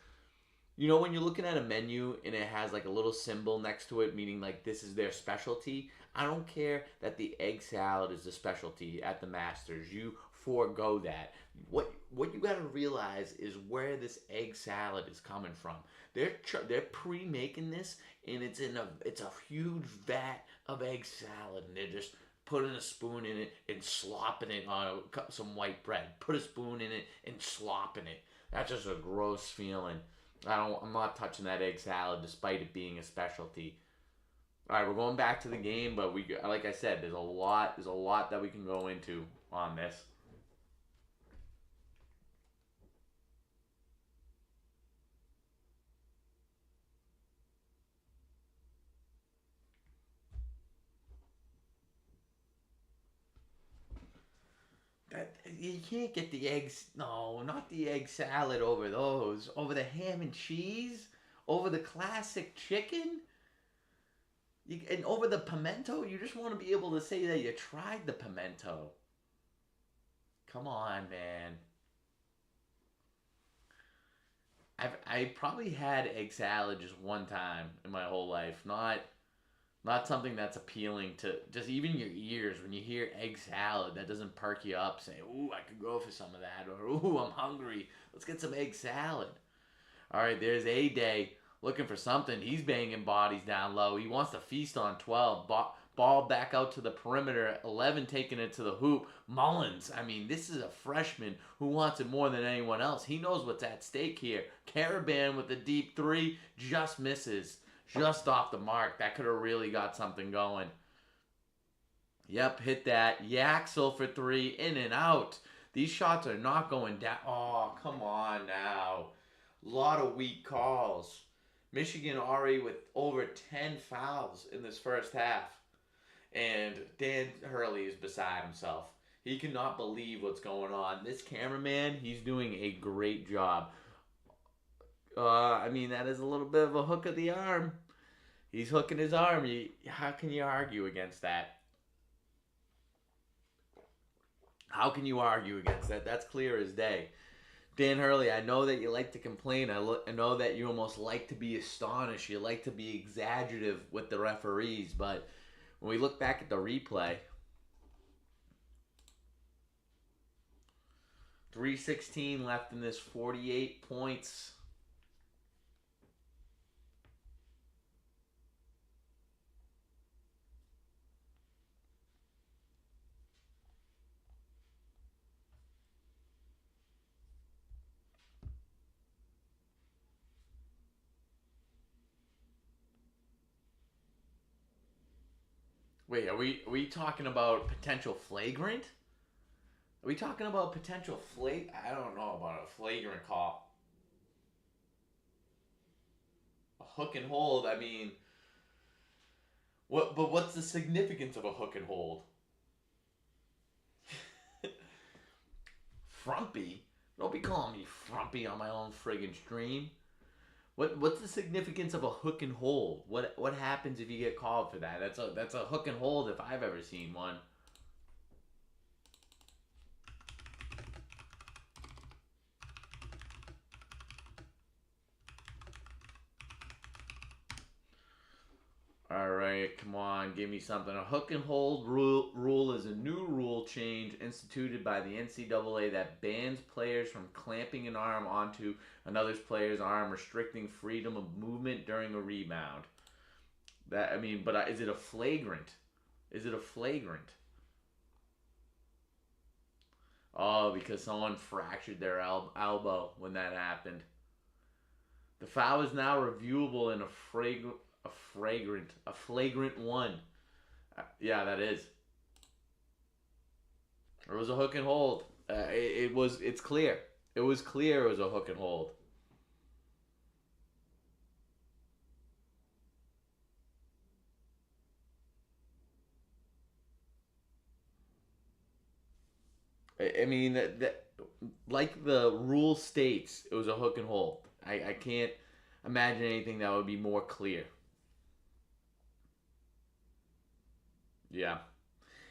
when you're looking at a menu and it has like a little symbol next to it, meaning like this is their specialty. I don't care that the egg salad is the specialty at the Masters. You forego that. What you got to realize is where this egg salad is coming from. They're pre-making this, and it's a huge vat of egg salad, and they're just putting a spoon in it and slopping it on some white bread. Put a spoon in it and slopping it. That's just a gross feeling. I'm not touching that egg salad despite it being a specialty. All right, we're going back to the game, but like I said, there's a lot that we can go into on this. You can't get the eggs. No, not the egg salad over those. Over the ham and cheese. Over the classic chicken. And over the pimento. You just want to be able to say that you tried the pimento. Come on, man. I probably had egg salad just one time in my whole life. Not something that's appealing to just even your ears when you hear egg salad. That doesn't perk you up. Say, "Ooh, I could go for some of that," or "Ooh, I'm hungry. Let's get some egg salad." All right, there's A Day looking for something. He's banging bodies down low. He wants to feast on 12. Ball back out to the perimeter. 11 taking it to the hoop. Mullins, I mean, this is a freshman who wants it more than anyone else. He knows what's at stake here. Caravan with the deep three just misses. Just off the mark. That could have really got something going. Yep, hit that. Yaxel for three. In and out. These shots are not going down. Oh, come on now. A lot of weak calls. Michigan already with over 10 fouls in this first half. And Dan Hurley is beside himself. He cannot believe what's going on. This cameraman, he's doing a great job. I mean, that is a little bit of a hook of the arm. He's hooking his arm. How can you argue against that? How can you argue against that? That's clear as day. Dan Hurley, I know that you like to complain. I know that you almost like to be astonished. You like to be exaggerative with the referees. But when we look back at the replay, 3:16 left in this, 48 points. Wait, are we talking about potential flagrant? Are we talking about potential I don't know about a flagrant call. A hook and hold. I mean, what? But what's the significance of a hook and hold? Frumpy. Don't be calling me frumpy on my own friggin' stream. What's the significance of a hook and hold? What happens if you get called for that? That's a hook and hold if I've ever seen one. All right, come on, give me something. A hook and hold rule is a new rule change instituted by the NCAA that bans players from clamping an arm onto another player's arm, restricting freedom of movement during a rebound. But is it a flagrant? Is it a flagrant? Oh, because someone fractured their elbow when that happened. The foul is now reviewable in a flagrant one. Yeah, that is. It was a hook and hold. It's clear. It was clear it was a hook and hold. I mean, like the rule states, it was a hook and hold. I can't imagine anything that would be more clear. Yeah.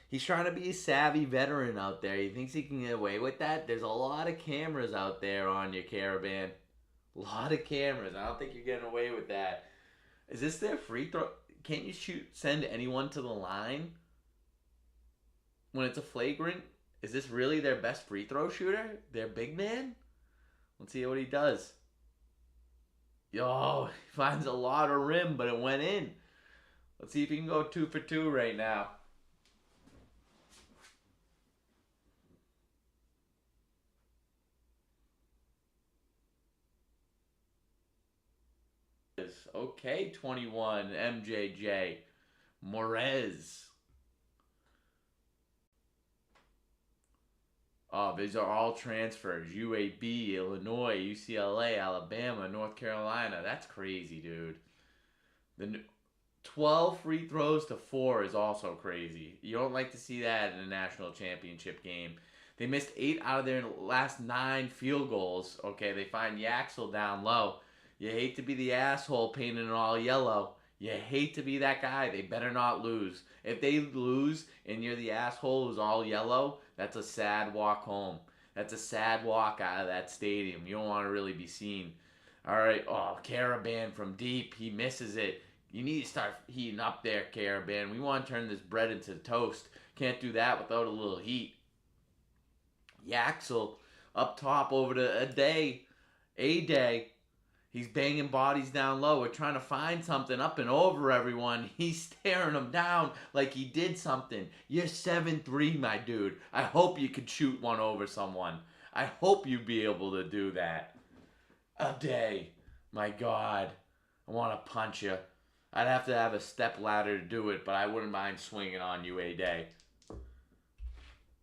He's trying to be a savvy veteran out there. He thinks he can get away with that. There's a lot of cameras out there on your caravan. A lot of cameras. I don't think you're getting away with that. Is this their free throw? Can't you send anyone to the line when it's a flagrant? Is this really their best free throw shooter? Their big man? Let's see what he does. Yo, he finds a lot of rim, but it went in. Let's see if he can go 2 for 2 right now. Okay, 21, MJJ. Morez. Oh, these are all transfers. UAB, Illinois, UCLA, Alabama, North Carolina. That's crazy, dude. The 12 free throws to 4 is also crazy. You don't like to see that in a national championship game. They missed 8 out of their last 9 field goals. Okay, they find Yaxel down low. You hate to be the asshole painting it all yellow. You hate to be that guy. They better not lose. If they lose and you're the asshole who's all yellow, that's a sad walk home. That's a sad walk out of that stadium. You don't want to really be seen. All right. Oh, Caravan from deep. He misses it. You need to start heating up there, Caravan. We want to turn this bread into toast. Can't do that without a little heat. Yaxel up top over to A-Day. He's banging bodies down low. We're trying to find something up and over everyone. He's staring them down like he did something. You're 7'3", my dude. I hope you could shoot one over someone. I hope you'd be able to do that. A-Day. My God. I want to punch you. I'd have to have a step ladder to do it, but I wouldn't mind swinging on you, A-Day.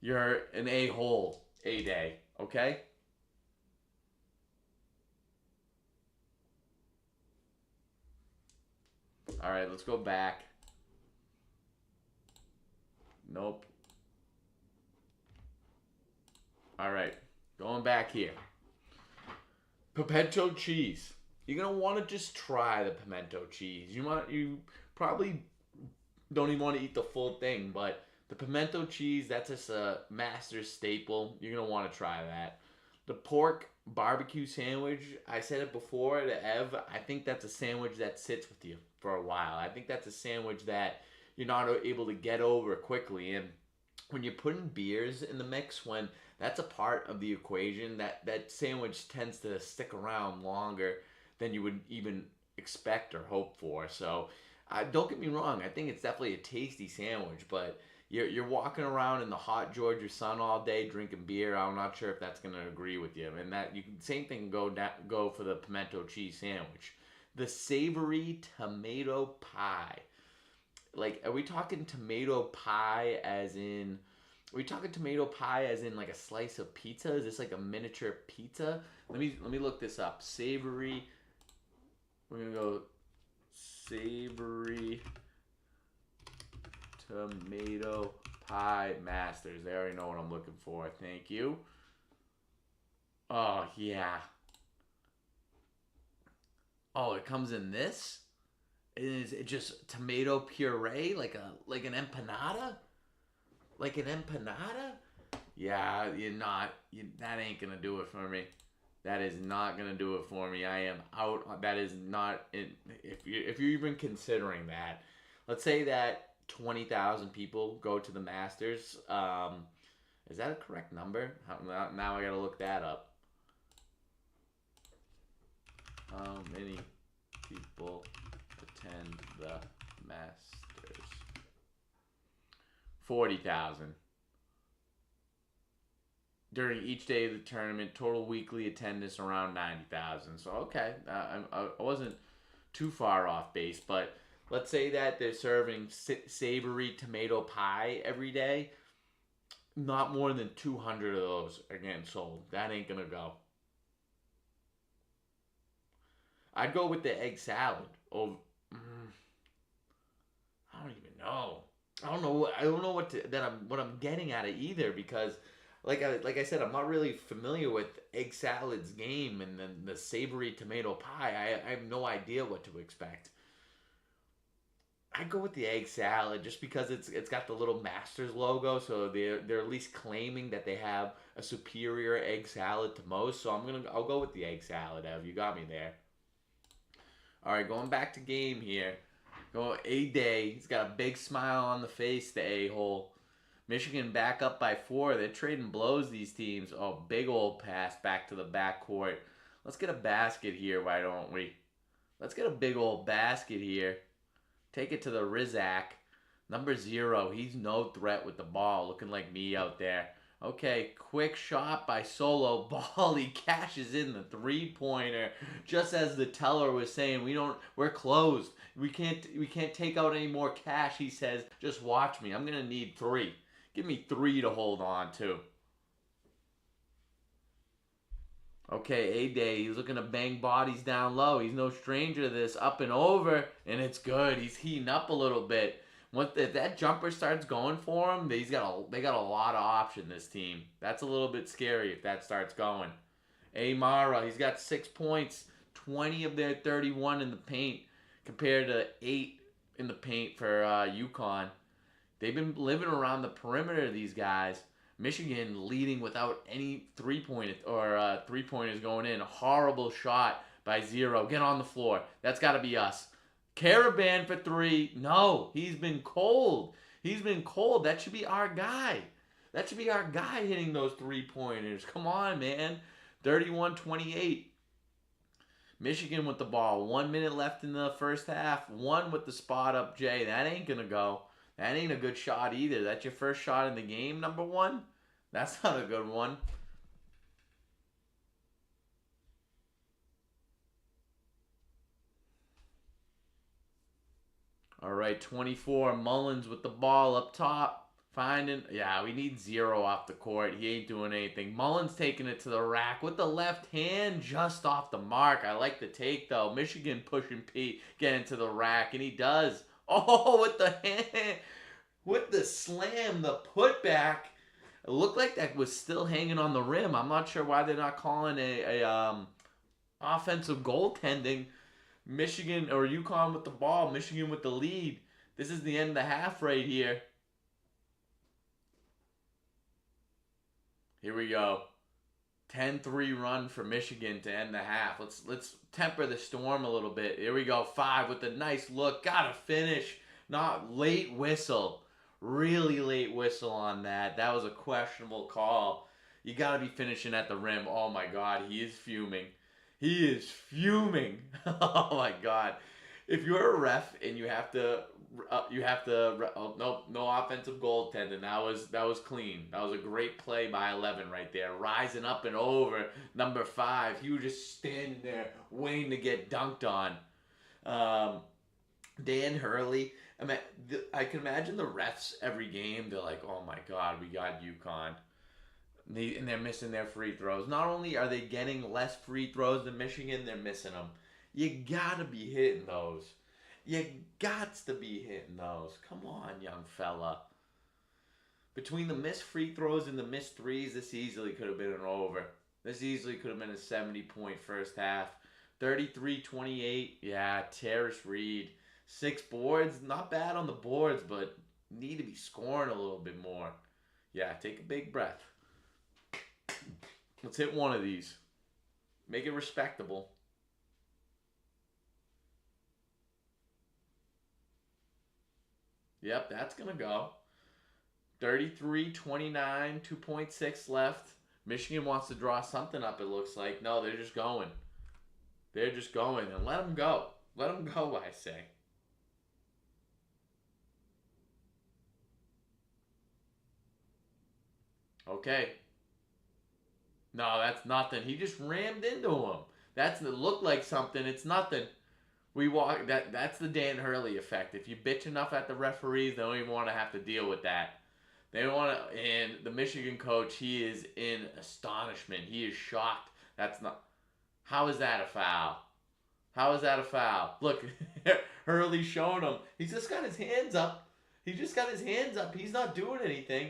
You're an a-hole, A-Day. Okay? All right, let's go back. Nope. All right, going back here. Pimento cheese. You're gonna want to just try the pimento cheese. You probably don't even want to eat the full thing, but the pimento cheese, that's just a master staple. You're gonna want to try that. The pork barbecue sandwich, I said it before to Ev, I think that's a sandwich that sits with you for a while. I think that's a sandwich that you're not able to get over quickly. And when you're putting beers in the mix, when that's a part of the equation, that sandwich tends to stick around longer than you would even expect or hope for. So don't get me wrong, I think it's definitely a tasty sandwich, but you're walking around in the hot Georgia sun all day drinking beer. I'm not sure if that's going to agree with you. And that you can same thing go for the pimento cheese sandwich. The savory tomato pie. Like, are we talking tomato pie as in? Are we talking tomato pie as in like a slice of pizza? Is this like a miniature pizza? Let me look this up. Savory. We're gonna go savory tomato pie masters. They already know what I'm looking for. Thank you. Oh yeah. Oh, it comes in this? Is it just tomato puree like an empanada? Like an empanada? Yeah, that ain't gonna do it for me. That is not gonna do it for me. I am out. That is not if you're even considering that. Let's say that 20,000 people go to the Masters. Is that a correct number? Now I gotta look that up. How many people attend the Masters? 40,000. During each day of the tournament, total weekly attendance around 90,000. So, okay, I wasn't too far off base, but let's say that they're serving savory tomato pie every day. Not more than 200 of those are getting sold. That ain't going to go. I'd go with the egg salad. I don't even know. I don't know what I'm getting at it either, because like I said, I'm not really familiar with egg salad's game, and then the savory tomato pie. I have no idea what to expect. I'd go with the egg salad just because it's got the little Masters logo, so they're at least claiming that they have a superior egg salad to most. So I'll go with the egg salad. Ev, you got me there. All right, going back to game here. Go A-Day. He's got a big smile on the face, the a-hole. Michigan back up by 4. They're trading blows, these teams. Oh, big old pass back to the backcourt. Let's get a basket here, why don't we? Let's get a big old basket here. Take it to the Rizak. Number 0. He's no threat with the ball. Looking like me out there. Okay, quick shot by Solo Ball. He cashes in the three-pointer. Just as the teller was saying, we're closed. We can't take out any more cash, he says. Just watch me. I'm gonna need 3. Give me 3 to hold on to. Okay, A-Day, he's looking to bang bodies down low. He's no stranger to this. Up and over, and it's good. He's heating up a little bit. If that jumper starts going for him, they got a lot of option. This team. That's a little bit scary if that starts going. Amara, he's got 6 points, 20 of their 31 in the paint, compared to 8 in the paint for UConn. They've been living around the perimeter. These guys. Michigan leading without any 3-pointers going in. A horrible shot by Zero. Get on the floor. That's got to be us. Caravan for 3. No, he's been cold. He's been cold. That should be our guy. That should be our guy hitting those 3-pointers. Come on, man. 31-28. Michigan with the ball. 1 minute left in the first half. One with the spot up, Jay. That ain't going to go. That ain't a good shot either. That's your first shot in the game, number 1? That's not a good one. All right, 24. Mullins with the ball up top. Yeah, we need Zero off the court. He ain't doing anything. Mullins taking it to the rack with the left hand just off the mark. I like the take, though. Michigan pushing Pete, getting to the rack, and he does. Oh, with the hand. With the slam, the putback. It looked like that was still hanging on the rim. I'm not sure why they're not calling a offensive goaltending. Michigan or UConn with the ball. Michigan with the lead. This is the end of the half right here. Here we go. 10-3 run for Michigan to end the half. Let's temper the storm a little bit. Here we go. 5 with a nice look. Gotta finish. Not late whistle. Really late whistle on that. That was a questionable call. You got to be finishing at the rim. Oh, my God. He is fuming. He is fuming. Oh, my God. If you're a ref and you have to no offensive goaltending. That was clean. That was a great play by 11 right there. Rising up and over number 5. He was just standing there waiting to get dunked on. Dan Hurley. I can imagine the refs every game. They're like, oh my God, we got UConn. And they're missing their free throws. Not only are they getting less free throws than Michigan, they're missing them. You gotta be hitting those. You gots to be hitting those. Come on, young fella. Between the missed free throws and the missed threes, this easily could have been an over. This easily could have been a 70-point first half. 33-28. Yeah, Terrace Reed. 6 boards, not bad on the boards, but need to be scoring a little bit more. Yeah, take a big breath. Let's hit one of these. Make it respectable. Yep, that's going to go. 33-29, 2.6 left. Michigan wants to draw something up, it looks like. No, they're just going. They're just going. And let them go. Let them go, I say. Okay. No, that's nothing. He just rammed into him. It looked like something. It's nothing. That's the Dan Hurley effect. If you bitch enough at the referees, they don't even want to have to deal with that. They don't want to. And the Michigan coach, he is in astonishment. He is shocked. That's not. How is that a foul? How is that a foul? Look, Hurley's showing him. He's just got his hands up. He's not doing anything.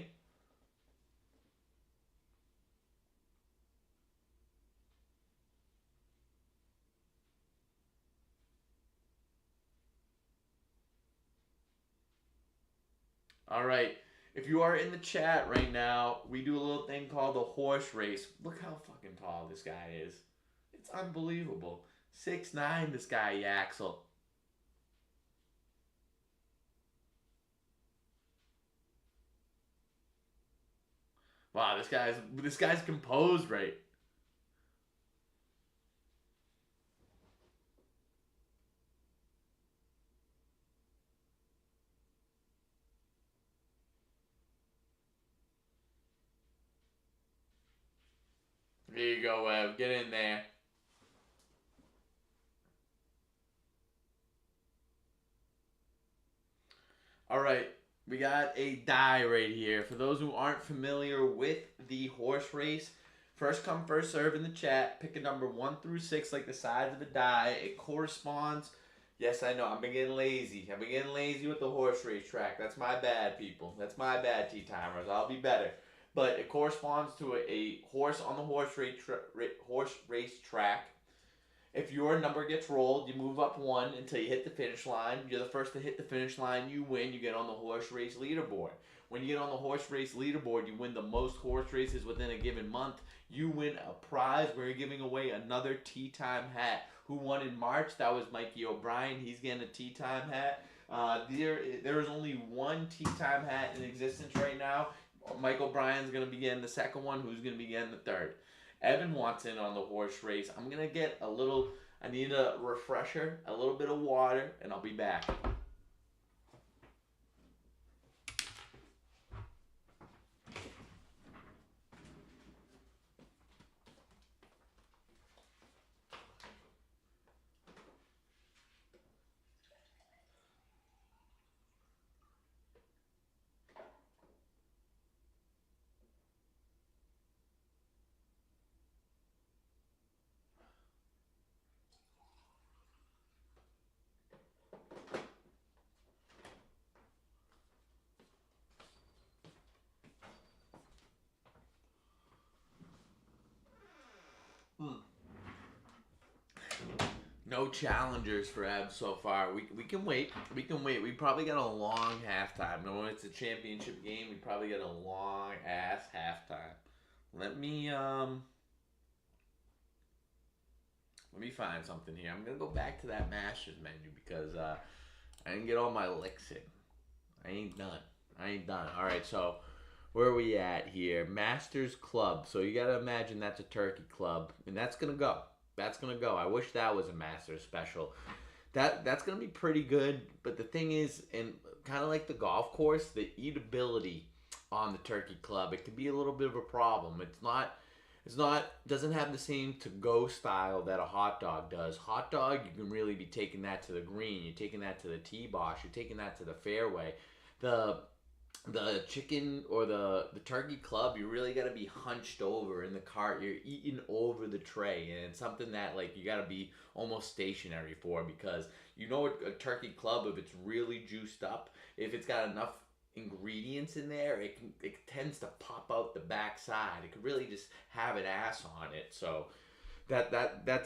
All right. If you are in the chat right now, we do a little thing called the horse race. Look how fucking tall this guy is. It's unbelievable. 6'9", this guy, Yaxel. Wow, this guy's composed, right? There you go, Ev. Get in there. All right. We got a die right here. For those who aren't familiar with the horse race, first come, first serve in the chat. Pick a number 1 through 6 like the size of a die. It corresponds. Yes, I know. I've been getting lazy. I've been getting lazy with the horse race track. That's my bad, people. That's my bad, tea timers. I'll be better. But it corresponds to a horse on the horse race track. If your number gets rolled, you move up one until you hit the finish line. You're the first to hit the finish line, you win. You get on the horse race leaderboard. When you get on the horse race leaderboard, you win the most horse races within a given month. You win a prize. We're giving away another Tea Time hat. Who won in March? That was Mikey O'Brien. He's getting a Tea Time hat. There is only one Tea Time hat in existence right now. Mike O'Brien's going to be getting the second one. Who's going to be getting the third? Evan wants in on the horse race. I'm going to get a little, I need a refresher, a little bit of water, and I'll be back. Hmm. No challengers for Abs so far. We can wait. We can wait. We probably got a long halftime. No, when it's a championship game, we probably get a long ass halftime. Let me um let me find something here. I'm gonna go back to that Masters menu because I didn't get all my licks in. I ain't done. I ain't done. All right, so where are we at here? Masters Club. So you gotta imagine that's a turkey club, and that's gonna go. That's gonna go. I wish that was a Masters special. That's gonna be pretty good. But the thing is, and kind of like the golf course, the eatability on the turkey club, it can be a little bit of a problem. It's not doesn't have the same to go style that a hot dog does. Hot dog, you can really be taking that to the green. You're taking that to the tee box. You're taking that to the fairway. The the chicken or the turkey club, you really got to be hunched over in the cart. You're eating over the tray, and it's something that like you got to be almost stationary for, because you know a turkey club, if it's really juiced up, if it's got enough ingredients in there, it tends to pop out the backside. It could really just have an ass on it. So that's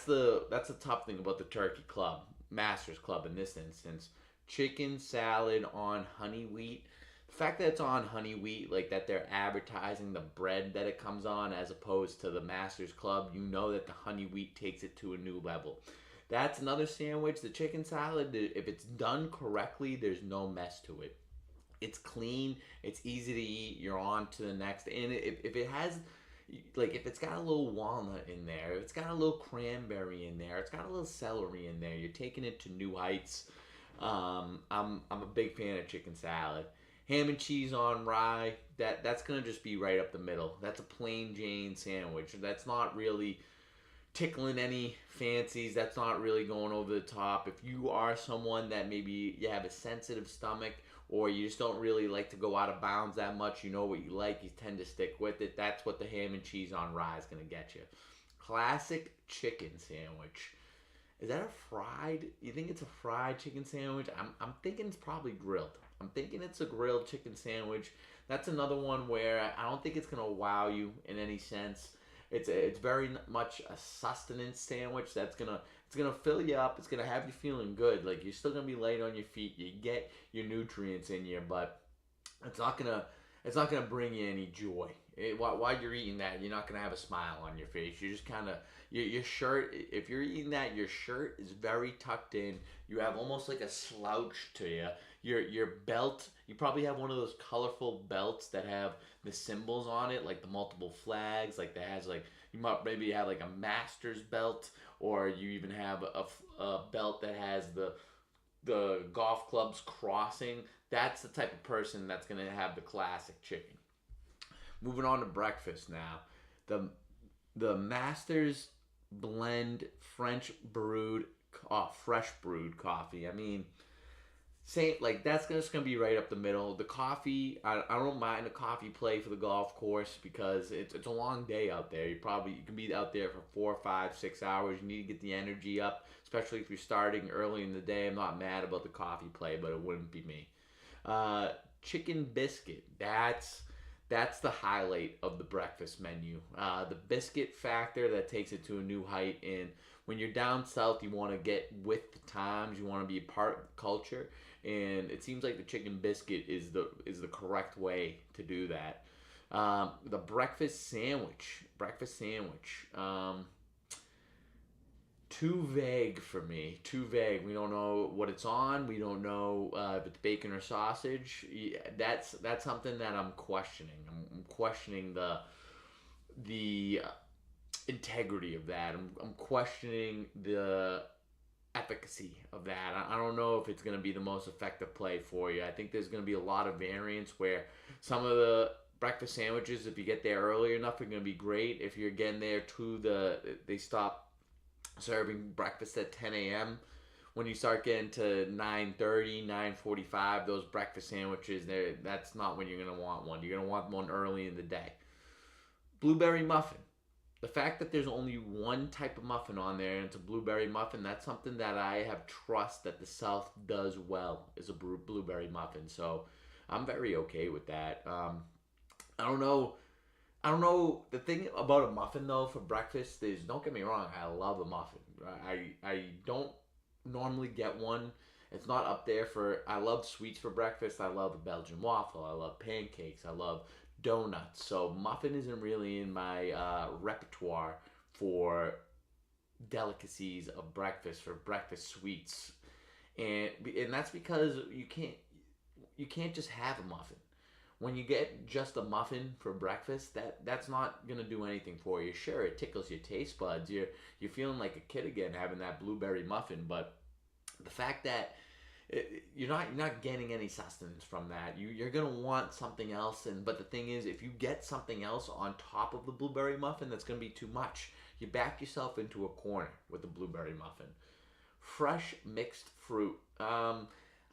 the tough thing about the turkey club, Masters Club in this instance. Chicken salad on honey wheat. The fact that it's on honey wheat, like that they're advertising the bread that it comes on as opposed to the Masters Club, you know that the honey wheat takes it to a new level. That's another sandwich. The chicken salad, if it's done correctly, there's no mess to it. It's clean, it's easy to eat, you're on to the next. And if it has, like, if it's got a little walnut in there, if it's got a little cranberry in there, it's got a little celery in there, you're taking it to new heights. I'm a big fan of chicken salad. Ham and cheese on rye, that's gonna just be right up the middle. That's a plain Jane sandwich. That's not really tickling any fancies. That's not really going over the top. If you are someone that maybe you have a sensitive stomach, or you just don't really like to go out of bounds that much, you know what you like, you tend to stick with it, that's what the ham and cheese on rye is going to get you. Classic chicken sandwich. Is that a fried? You think it's a fried chicken sandwich? I'm thinking it's probably grilled. I'm thinking it's a grilled chicken sandwich. That's another one where I don't think it's gonna wow you in any sense. It's very much a sustenance sandwich it's gonna fill you up. It's gonna have you feeling good. Like you're still gonna be light on your feet. You get your nutrients in you, but it's not gonna it's not gonna bring you any joy. While you're eating that, you're not gonna have a smile on your face. You're just kind of your shirt. If you're eating that, your shirt is very tucked in. You have almost like a slouch to you. Your belt. You probably have one of those colorful belts that have the symbols on it, like the multiple flags. Like that has like you might maybe have like a master's belt, or you even have a belt that has the golf clubs crossing. That's the type of person that's gonna have the classic chicken. Moving on to breakfast now. The the Masters blend French brewed fresh brewed coffee. I mean, Same, like that's just gonna be right up the middle. The coffee, I don't mind the coffee play for the golf course because it's a long day out there. You can be out there for 4, 5, 6 hours. You need to get the energy up, especially if you're starting early in the day. I'm not mad about the coffee play, but it wouldn't be me. Uh, Chicken biscuit. That's the highlight of the breakfast menu. The biscuit factor that takes it to a new height. And when you're down south, you want to get with the times. You want to be a part of the culture. And it seems like the chicken biscuit is the correct way to do that. The breakfast sandwich. Breakfast sandwich. Too vague for me. Too vague. We don't know what it's on. We don't know if it's bacon or sausage. Yeah, that's something that I'm questioning. I'm questioning the integrity of that. I'm questioning the efficacy of that. I don't know if it's going to be the most effective play for you. I think there's going to be a lot of variance where some of the breakfast sandwiches, if you get there early enough, are going to be great. If you're getting there they stop serving breakfast at 10 a.m. When you start getting to 9:30, 9:45, those breakfast sandwiches, that's not when you're going to want one. You're going to want one early in the day. Blueberry muffin. The fact that there's only one type of muffin on there and it's a blueberry muffin, that's something that I have trust that the South does well, is a blueberry muffin. So I'm very okay with that. I don't know. I don't know. The thing about a muffin though for breakfast is, don't get me wrong, I love a muffin. I don't normally get one. It's not up there for. I love sweets for breakfast. I love a Belgian waffle. I love pancakes. I love donuts. So muffin isn't really in my repertoire for delicacies of breakfast, for breakfast sweets, and that's because you can't just have a muffin. When you get just a muffin for breakfast, that's not gonna do anything for you. Sure, it tickles your taste buds. You're feeling like a kid again having that blueberry muffin, but the fact that you're not getting any sustenance from that. You're gonna want something else, but the thing is, if you get something else on top of the blueberry muffin, that's gonna be too much. You back yourself into a corner with the blueberry muffin. Fresh mixed fruit.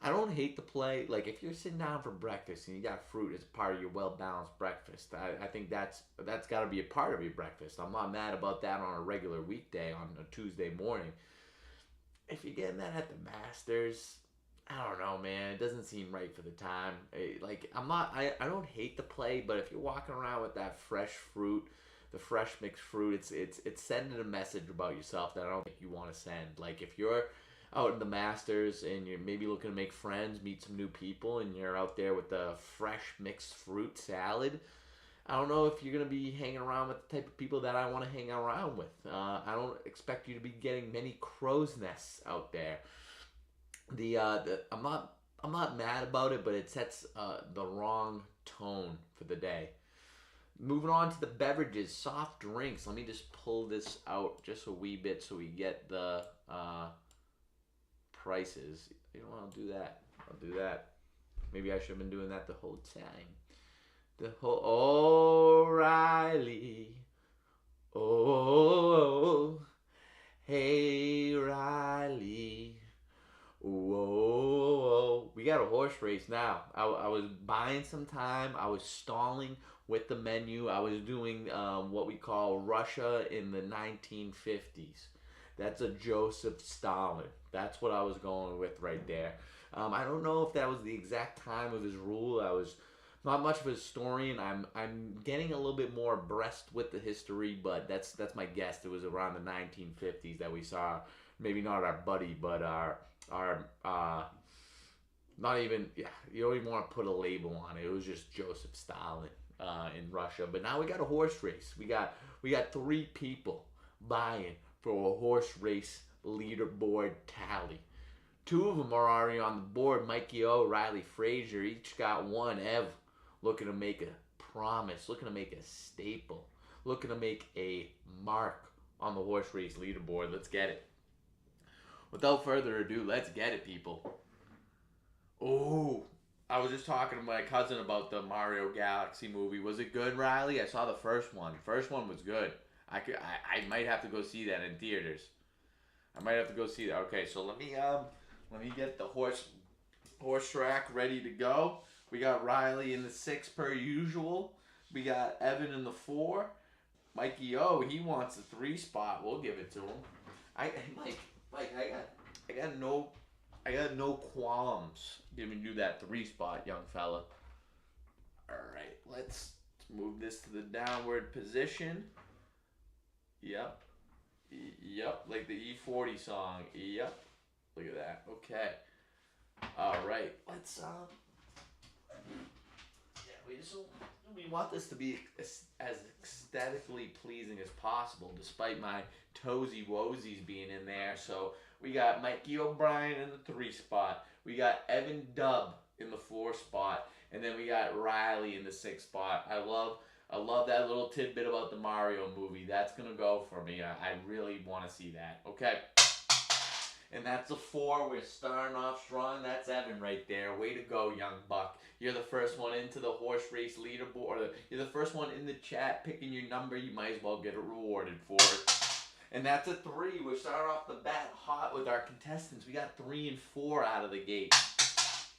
I don't hate the play. Like if you're sitting down for breakfast and you got fruit as part of your well balanced breakfast, I think that's got to be a part of your breakfast. I'm not mad about that on a regular weekday on a Tuesday morning. If you're getting that at the Masters, I don't know, man. It doesn't seem right for the time. Like I'm not. I don't hate the play, but if you're walking around with that fresh fruit, the fresh mixed fruit, it's sending a message about yourself that I don't think you want to send. Like if you're out in the Masters and you're maybe looking to make friends, meet some new people, and you're out there with the fresh mixed fruit salad, I don't know if you're going to be hanging around with the type of people that I want to hang around with. I don't expect you to be getting many crow's nests out there. I'm not mad about it, but it sets the wrong tone for the day. Moving on to the beverages, soft drinks. Let me just pull this out just a wee bit so we get the prices. You know what? I'll do that. I'll do that. Maybe I should have been doing that the whole time. The whole O'Reilly. Oh, hey Riley. Whoa, we got a horse race now. I was buying some time. I was stalling with the menu. I was doing what we call Russia in the 1950s. That's a Joseph Stalin. That's what I was going with right there. I don't know if that was the exact time of his rule. I was not much of a historian. I'm getting a little bit more abreast with the history, but that's my guess. It was around the 1950s that we saw, maybe not our buddy, but our not even, yeah, you don't even want to put a label on it. It was just Joseph Stalin in Russia. But now we got a horse race. We got 3 people vying for a horse race leaderboard tally. 2 of them are already on the board. Mikey O, Riley Frazier, each got one. Ev looking to make a promise, looking to make a staple, looking to make a mark on the horse race leaderboard. Let's get it. Without further ado, let's get it, people. Oh, I was just talking to my cousin about the Mario Galaxy movie. Was it good, Riley? I saw the first one. First one was good. I might have to go see that in theaters. I might have to go see that. Okay, so let me get the horse Horse track ready to go. We got Riley in the 6 per usual. We got Evan in the 4. Mikey O, he wants the 3 spot. We'll give it to him. Mike, I got no qualms giving you that 3 spot, young fella. All right, let's move this to the downward position. Yep, like the E40 song. Yep, look at that. Okay. All right, let's we want this to be as aesthetically pleasing as possible, despite my toesy woesies being in there. So we got Mikey O'Brien in the 3 spot. We got Evan Dubb in the 4 spot, and then we got Riley in the 6 spot. I love that little tidbit about the Mario movie. That's gonna go for me. I really want to see that. Okay. And that's a 4. We're starting off strong. That's Evan right there. Way to go, young buck. You're the first one into the horse race leaderboard. You're the first one in the chat picking your number. You might as well get rewarded for it. And that's a 3. We're starting off the bat hot with our contestants. We got 3 and 4 out of the gate.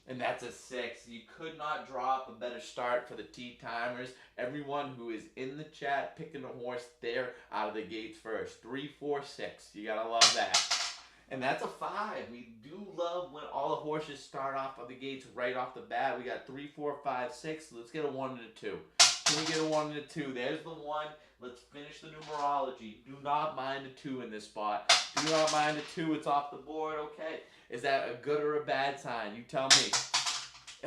And that's a 6. You could not draw up a better start for the tea timers. Everyone who is in the chat picking a horse, they're out of the gates first. 3, 4, 6. You gotta love that. And that's a 5. We do love when all the horses start off of the gates right off the bat. We got 3, 4, 5, 6. Let's get a 1 and a 2. Can we get a 1 and a 2? There's the 1. Let's finish the numerology. Do not mind a 2 in this spot. Do not mind a 2. It's off the board. Okay. Is that a good or a bad sign? You tell me.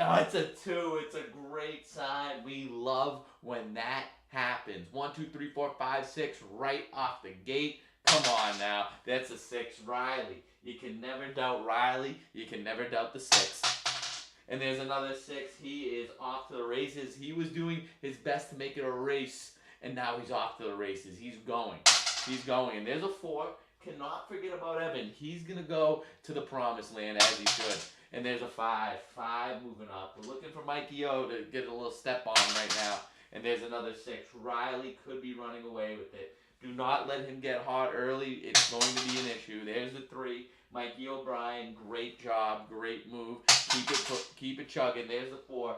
Oh, it's a 2. It's a great sign. We love when that happens. 1, 2, 3, 4, 5, 6 right off the gate. Come on now. That's a 6. Riley. You can never doubt Riley. You can never doubt the 6. And there's another 6. He is off to the races. He was doing his best to make it a race. And now he's off to the races. He's going. He's going. And there's a 4. Cannot forget about Evan. He's going to go to the promised land as he should. And there's a 5. 5 moving up. We're looking for Mikey O to get a little step on right now. And there's another 6. Riley could be running away with it. Do not let him get hot early. It's going to be an issue. There's the 3. Mikey O'Brien, great job, great move. Keep it chugging. There's the 4.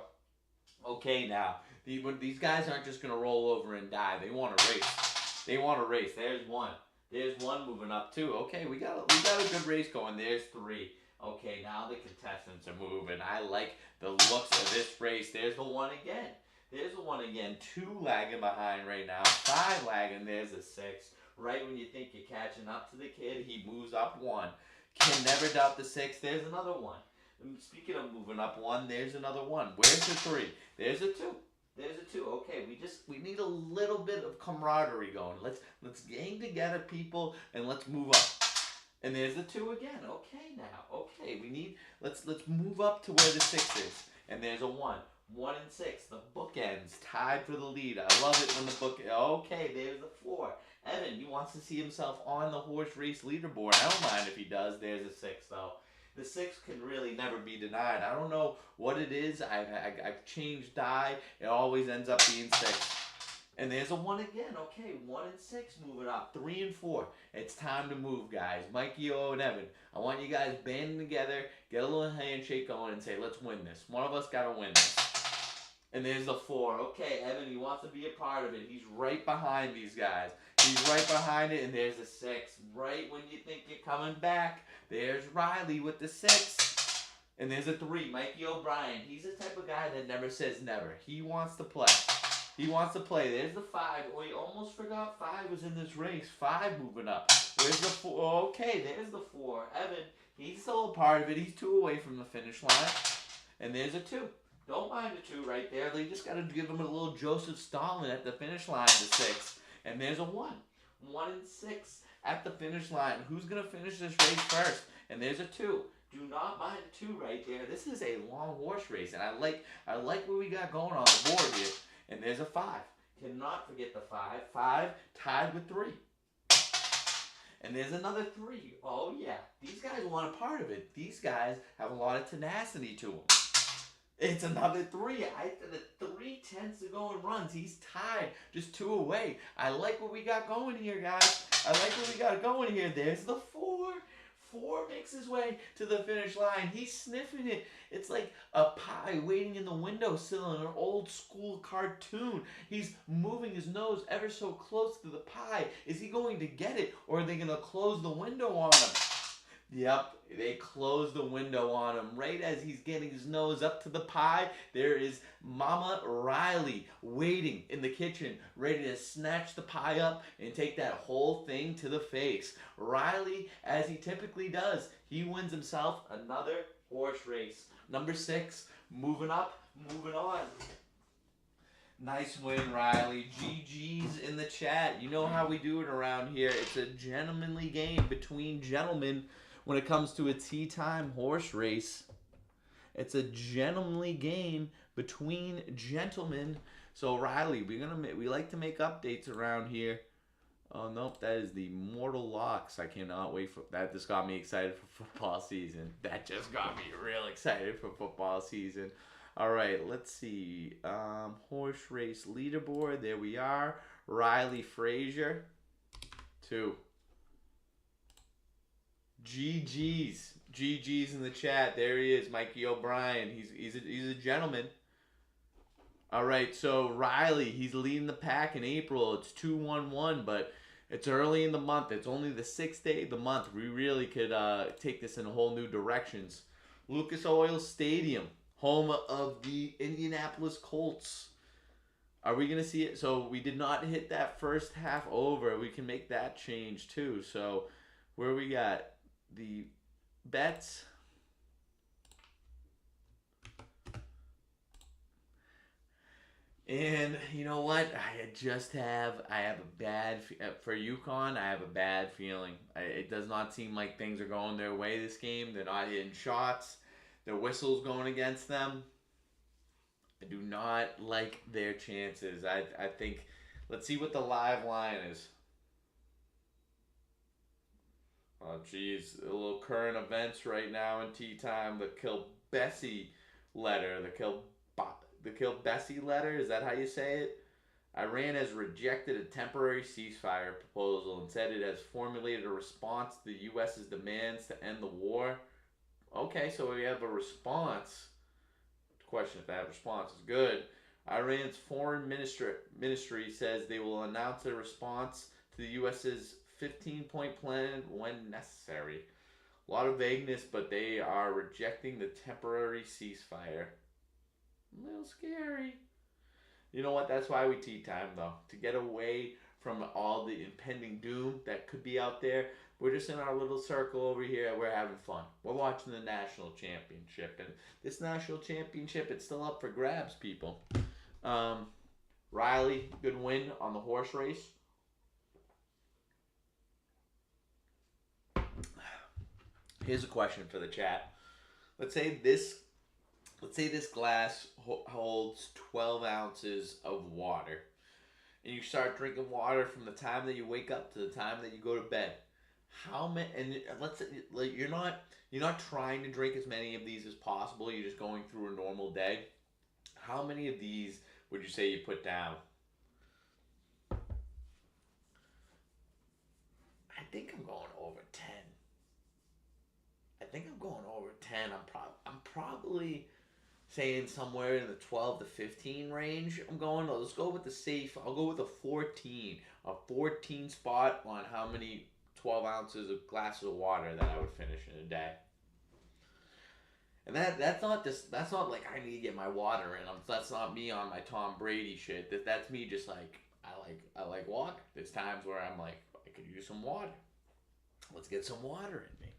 Okay, now these guys aren't just gonna roll over and die. They want to race. They want to race. There's 1. There's 1 moving up too. Okay, we got a good race going. There's 3. Okay, now the contestants are moving. I like the looks of this race. There's the 1 again. There's the 1 again. 2 lagging behind right now. 5 lagging. There's a 6. Right when you think you're catching up to the kid, he moves up 1. Can never doubt the 6. There's another 1. And speaking of moving up 1, there's another 1. Where's the 3? There's a 2. There's a 2. Okay, we need a little bit of camaraderie going. Let's gang together, people, and let's move up. And there's the 2 again. Okay, now. Okay, let's move up to where the 6 is. And there's a 1. 1 and 6. The bookends tied for the lead. I love it when the book. Okay, there's the 4. Evan, he wants to see himself on the horse race leaderboard. I don't mind if he does. There's a 6 though. The 6 can really never be denied. I don't know what it is. I've changed die. It always ends up being 6. And there's a 1 again. Okay, 1 and 6 moving up. 3 and 4. It's time to move, guys. Mikey O and Evan. I want you guys banding together, get a little handshake going, and say, let's win this. One of us got to win this. And there's the 4. Okay, Evan, he wants to be a part of it. He's right behind these guys. He's right behind it, and there's a 6. Right when you think you're coming back, there's Riley with the 6. And there's a 3. Mikey O'Brien. He's the type of guy that never says never. He wants to play. He wants to play. There's the 5. Oh, we almost forgot 5 was in this race. 5 moving up. Where's the 4? Okay, there's the 4. Evan, he's still a part of it. He's 2 away from the finish line. And there's a 2. Don't mind the 2 right there. They just got to give him a little Joseph Stalin at the finish line, the 6. And there's a 1. 1 and 6 at the finish line. Who's going to finish this race first? And there's a 2. Do not mind the 2 right there. This is a long horse race, and I like what we got going on the board here. And there's a 5. Cannot forget the 5. 5 tied with 3. And there's another 3. Oh, yeah. These guys want a part of it. These guys have a lot of tenacity to them. It's another 3. The 3 tends to go and runs. He's tied, just 2 away. I like what we got going here, guys. I like what we got going here. There's the 4. 4 makes his way to the finish line. He's sniffing it. It's like a pie waiting in the windowsill in an old school cartoon. He's moving his nose ever so close to the pie. Is he going to get it, or are they going to close the window on him? Yep, they close the window on him. Right as he's getting his nose up to the pie, there is Mama Riley waiting in the kitchen, ready to snatch the pie up and take that whole thing to the face. Riley, as he typically does, he wins himself another horse race. Number 6, moving up, moving on. Nice win, Riley. GG's in the chat. You know how we do it around here. It's a gentlemanly game between gentlemen when it comes to a tea time horse race. It's a gentlemanly game between gentlemen. So Riley, we like to make updates around here. Oh nope, that is the Mortal Locks. I cannot wait for that. Just got me excited for football season. That just got me real excited for football season. All right, let's see. Horse race leaderboard. There we are. Riley Frazier, 2. GG's in the chat. There he is, Mikey O'Brien. He's a gentleman. All right, so Riley, he's leading the pack in April. It's 2-1-1, but it's early in the month. It's only the 6th day of the month. We really could take this in a whole new directions. Lucas Oil Stadium, home of the Indianapolis Colts. Are we going to see it? So we did not hit that first half over. We can make that change too. So where we got the bets. And you know what? I have a bad, for UConn, I have a bad feeling. It does not seem like things are going their way this game. They're not hitting shots. Their whistle's going against them. I do not like their chances. I think, let's see what the live line is. Oh, geez. A little current events right now in tea time. The Kilbessie letter. The Kilbessie letter, is that how you say it? Iran has rejected a temporary ceasefire proposal and said it has formulated a response to the U.S.'s demands to end the war. Okay, so we have a response. Question if that response is good. Iran's foreign ministry says they will announce a response to the U.S.'s 15-point plan when necessary. A lot of vagueness, but they are rejecting the temporary ceasefire. A little scary. You know what? That's why we tea time, though. To get away from all the impending doom that could be out there. We're just in our little circle over here. We're having fun. We're watching the national championship. And this national championship, it's still up for grabs, people. Riley, good win on the horse race. Here's a question for the chat. Let's say this glass holds 12 ounces of water. And you start drinking water from the time that you wake up to the time that you go to bed. How many? And let's say you're not trying to drink as many of these as possible. You're just going through a normal day. How many of these would you say you put down? I think I'm going over 10. I think I'm going over 10. I'm probably saying somewhere in the 12 to 15 range. Let's go with the safe. I'll go with a 14. A 14 spot on how many 12 ounces of glasses of water that I would finish in a day. And that's not like I need to get my water in. That's not me on my Tom Brady shit. That's me just like I like water. There's times where I'm like, I could use some water. Let's get some water in me.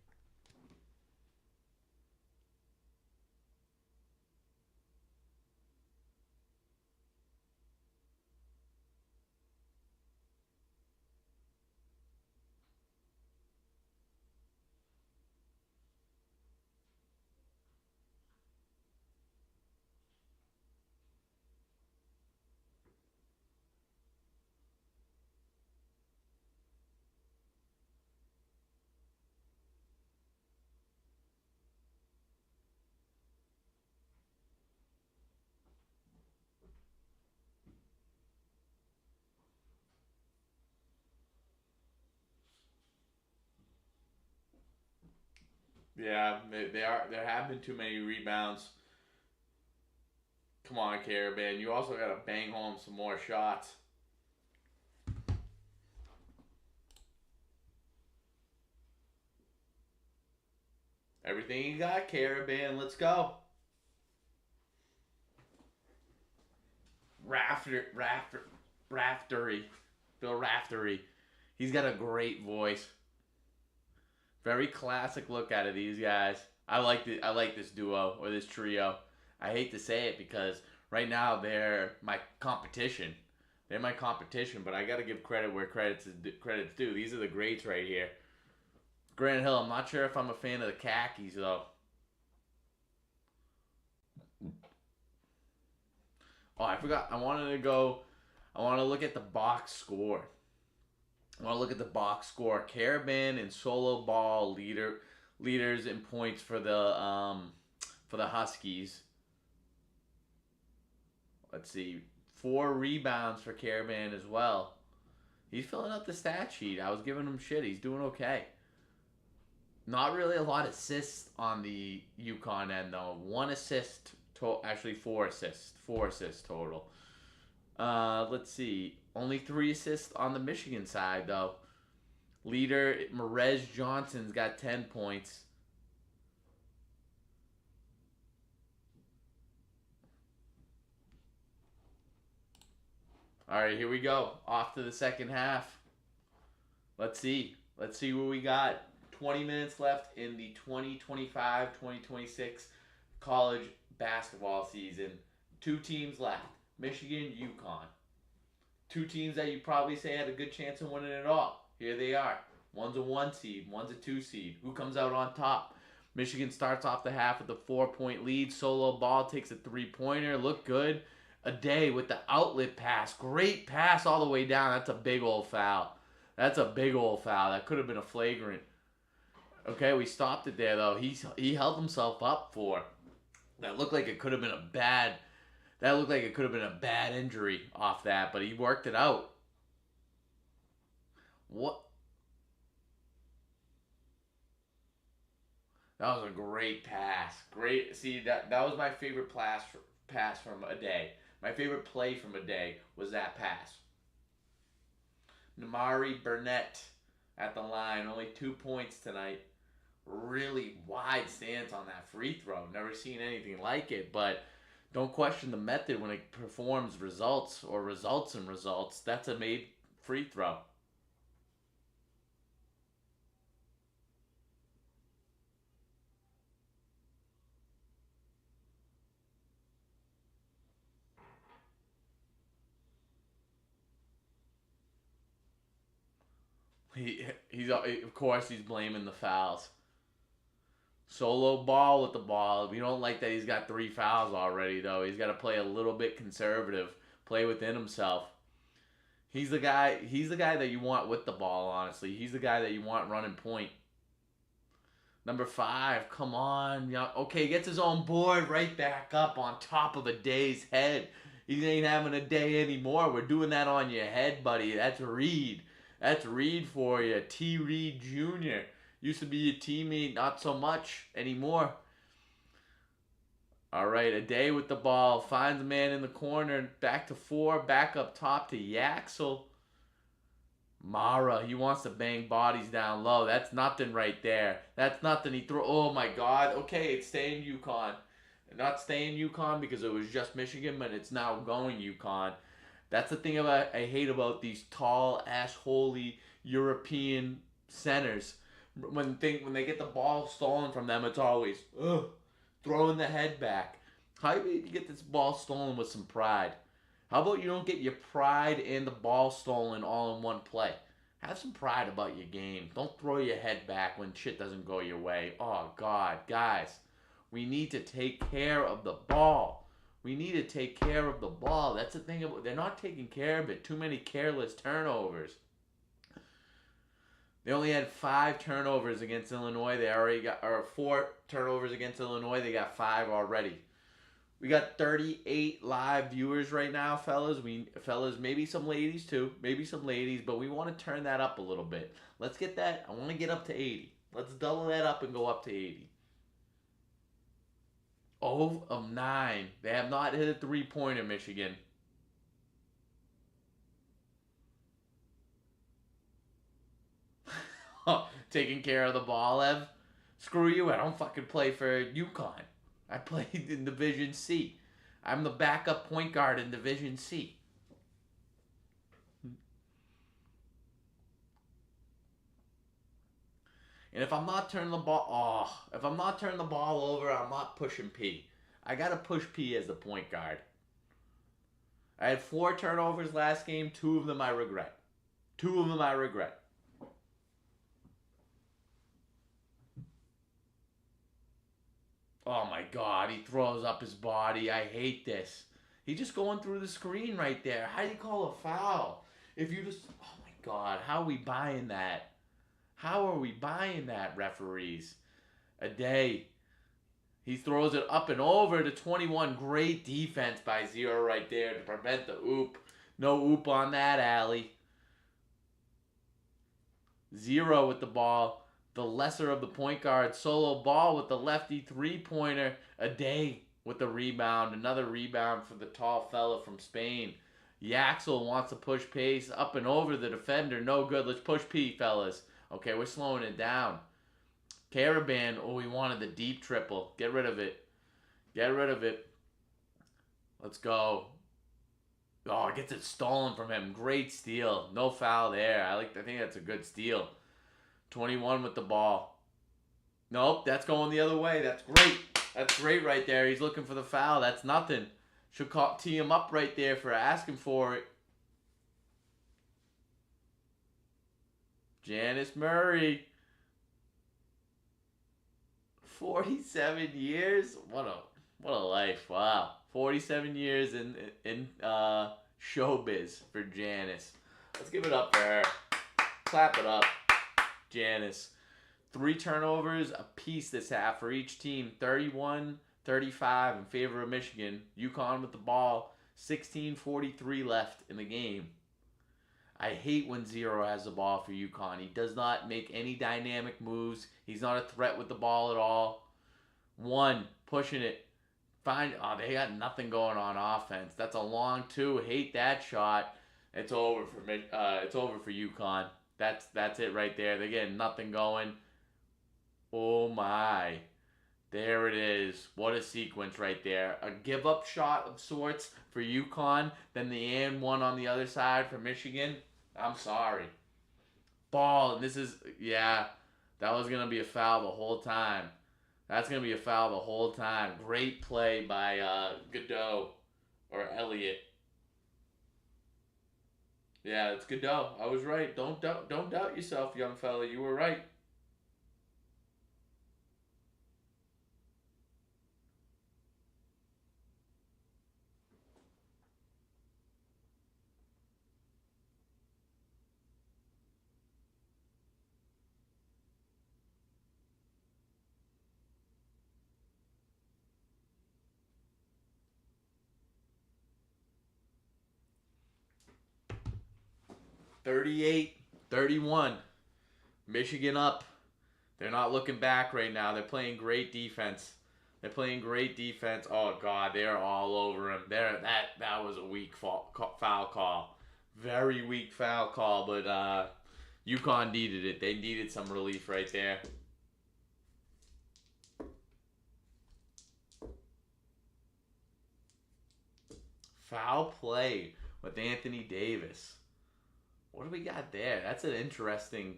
Yeah, they are. There have been too many rebounds. Come on, Caravan. You also got to bang home some more shots. Everything you got, Caravan. Let's go. Raftery. Bill Raftery. He's got a great voice. Very classic look out of these guys. I like this duo or this trio. I hate to say it because right now they're my competition. They're my competition, but I got to give credit where credit's due. These are the greats right here. Grant Hill. I'm not sure if I'm a fan of the khakis though. Oh, I forgot. I want to look at the box score. I want to look at the box score. Caravan and solo ball leaders in points for the Huskies. Let's see, 4 rebounds for Caravan as well. He's filling up the stat sheet. I was giving him shit. He's doing okay. Not really a lot of assists on the UConn end though. 1 assist, actually 4 assists. 4 assists total. Let's see. Only 3 assists on the Michigan side, though. Leader, Merez Johnson's got 10 points. All right, here we go. Off to the second half. Let's see. Let's see what we got. 20 minutes left in the 2025-2026 college basketball season. 2 teams left. Michigan, UConn. 2 teams that you probably say had a good chance of winning it all. Here they are. One's a 1 seed, one's a 2 seed. Who comes out on top? Michigan starts off the half with a 4-point lead. Solo ball takes a 3-pointer. Look good. A day with the outlet pass. Great pass all the way down. That's a big old foul. That's a big old foul. That could have been a flagrant. Okay, we stopped it there, though. He held himself up for. That looked like it could have been a bad... That looked like it could have been a bad injury off that, but he worked it out. What? That was a great pass. Great. See, that was my favorite pass from a day. My favorite play from a day was that pass. Namari Burnett at the line. Only 2 points tonight. Really wide stance on that free throw. Never seen anything like it, but... Don't question the method when it performs results or results in results. That's a made free throw. He's of course he's blaming the fouls. Solo ball with the ball. We don't like that he's got 3 fouls already, though. He's got to play a little bit conservative, play within himself. He's the guy that you want with the ball, honestly. He's the guy that you want running point. Number 5, come on. Yeah, okay, gets his own board right back up on top of a day's head. He ain't having a day anymore. We're doing that on your head, buddy. That's Reed. That's Reed for you. T. Reed Jr. Used to be your teammate, not so much anymore. All right, a day with the ball. Finds a man in the corner. Back to 4. Back up top to Yaxel. Mara, he wants to bang bodies down low. That's nothing right there. That's nothing. He throw. Oh, my God. Okay, it's staying UConn. Not staying UConn because it was just Michigan, but it's now going UConn. That's the thing I hate about these tall, ass-holy European centers. When they get the ball stolen from them, it's always throwing the head back. How do you get this ball stolen with some pride? How about you don't get your pride and the ball stolen all in one play? Have some pride about your game. Don't throw your head back when shit doesn't go your way. Oh, God, guys. We need to take care of the ball. We need to take care of the ball. That's the thing. They're not taking care of it. Too many careless turnovers. They only had 5 turnovers against Illinois. They already got, or 4 turnovers against Illinois. They got 5 already. We got 38 live viewers right now, fellas. Fellas, maybe some ladies too. Maybe some ladies, but we want to turn that up a little bit. Let's get that. I want to get up to 80. Let's double that up and go up to 80. 0 of 9. They have not hit a three-pointer, Michigan. Taking care of the ball, Ev. Screw you, I don't fucking play for UConn. I played in Division C. I'm the backup point guard in Division C. And if I'm not turning the ball, if I'm not turning the ball over, I'm not pushing P. I gotta push P as the point guard. I had 4 turnovers last game. 2 of them I regret. 2 of them I regret. Oh my God, he throws up his body. I hate this. He's just going through the screen right there. How do you call a foul? If you just, oh my God, how are we buying that? How are we buying that, referees? A day. He throws it up and over to 21. Great defense by Zero right there to prevent the oop. No oop on that, Allie. Zero with the ball. The lesser of the point guard. Solo ball with the lefty three-pointer. A day with the rebound. Another rebound for the tall fella from Spain. Yaxel wants to push pace up and over the defender. No good. Let's push P, fellas. Okay, we're slowing it down. Caravan, oh, we wanted the deep triple. Get rid of it. Get rid of it. Let's go. Oh, it gets it stolen from him. Great steal. No foul there. I think that's a good steal. 21 with the ball. Nope, that's going the other way. That's great. That's great right there. He's looking for the foul. That's nothing. Should tee him up right there for asking for it. Janice Murray. 47 years? What a life. Wow. 47 years in showbiz for Janice. Let's give it up for her. Clap it up. Janice. 3 turnovers apiece this half for each team. 31-35 in favor of Michigan. UConn with the ball. 16:43 left in the game. I hate when Zero has the ball for UConn. He does not make any dynamic moves. He's not a threat with the ball at all. 1, pushing it. They got nothing going on offense. That's a long 2. Hate that shot. It's over for UConn. That's it right there. They're getting nothing going. Oh my. There it is. What a sequence right there. A give-up shot of sorts for UConn. Then the and one on the other side for Michigan. I'm sorry. Ball. And this is, yeah, that was going to be a foul the whole time. That's going to be a foul the whole time. Great play by Godot or Elliott. Yeah, it's Godot. I was right. Don't doubt yourself, young fella. You were right. $38, $31. Michigan up. They're not looking back right now. They're playing great defense. Oh God, they're all over him. That was a weak foul call. Very weak foul call, but UConn needed it. They needed some relief right there. Foul play with Anthony Davis. What do we got there? That's an interesting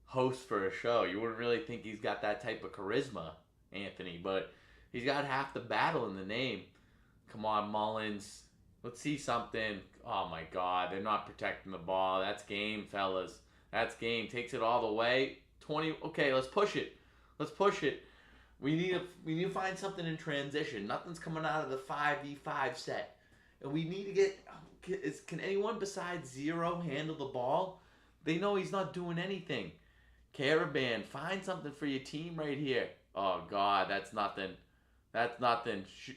host for a show. You wouldn't really think he's got that type of charisma, Anthony, but he's got half the battle in the name. Come on, Mullins. Let's see something. Oh my God, they're not protecting the ball. That's game, fellas. That's game. Takes it all the way. 20. Okay, let's push it. We need to find something in transition. Nothing's coming out of the 5v5 set. And we need to get... Can anyone besides Zero handle the ball? They know he's not doing anything. Caravan, find something for your team right here. Oh, God, that's nothing.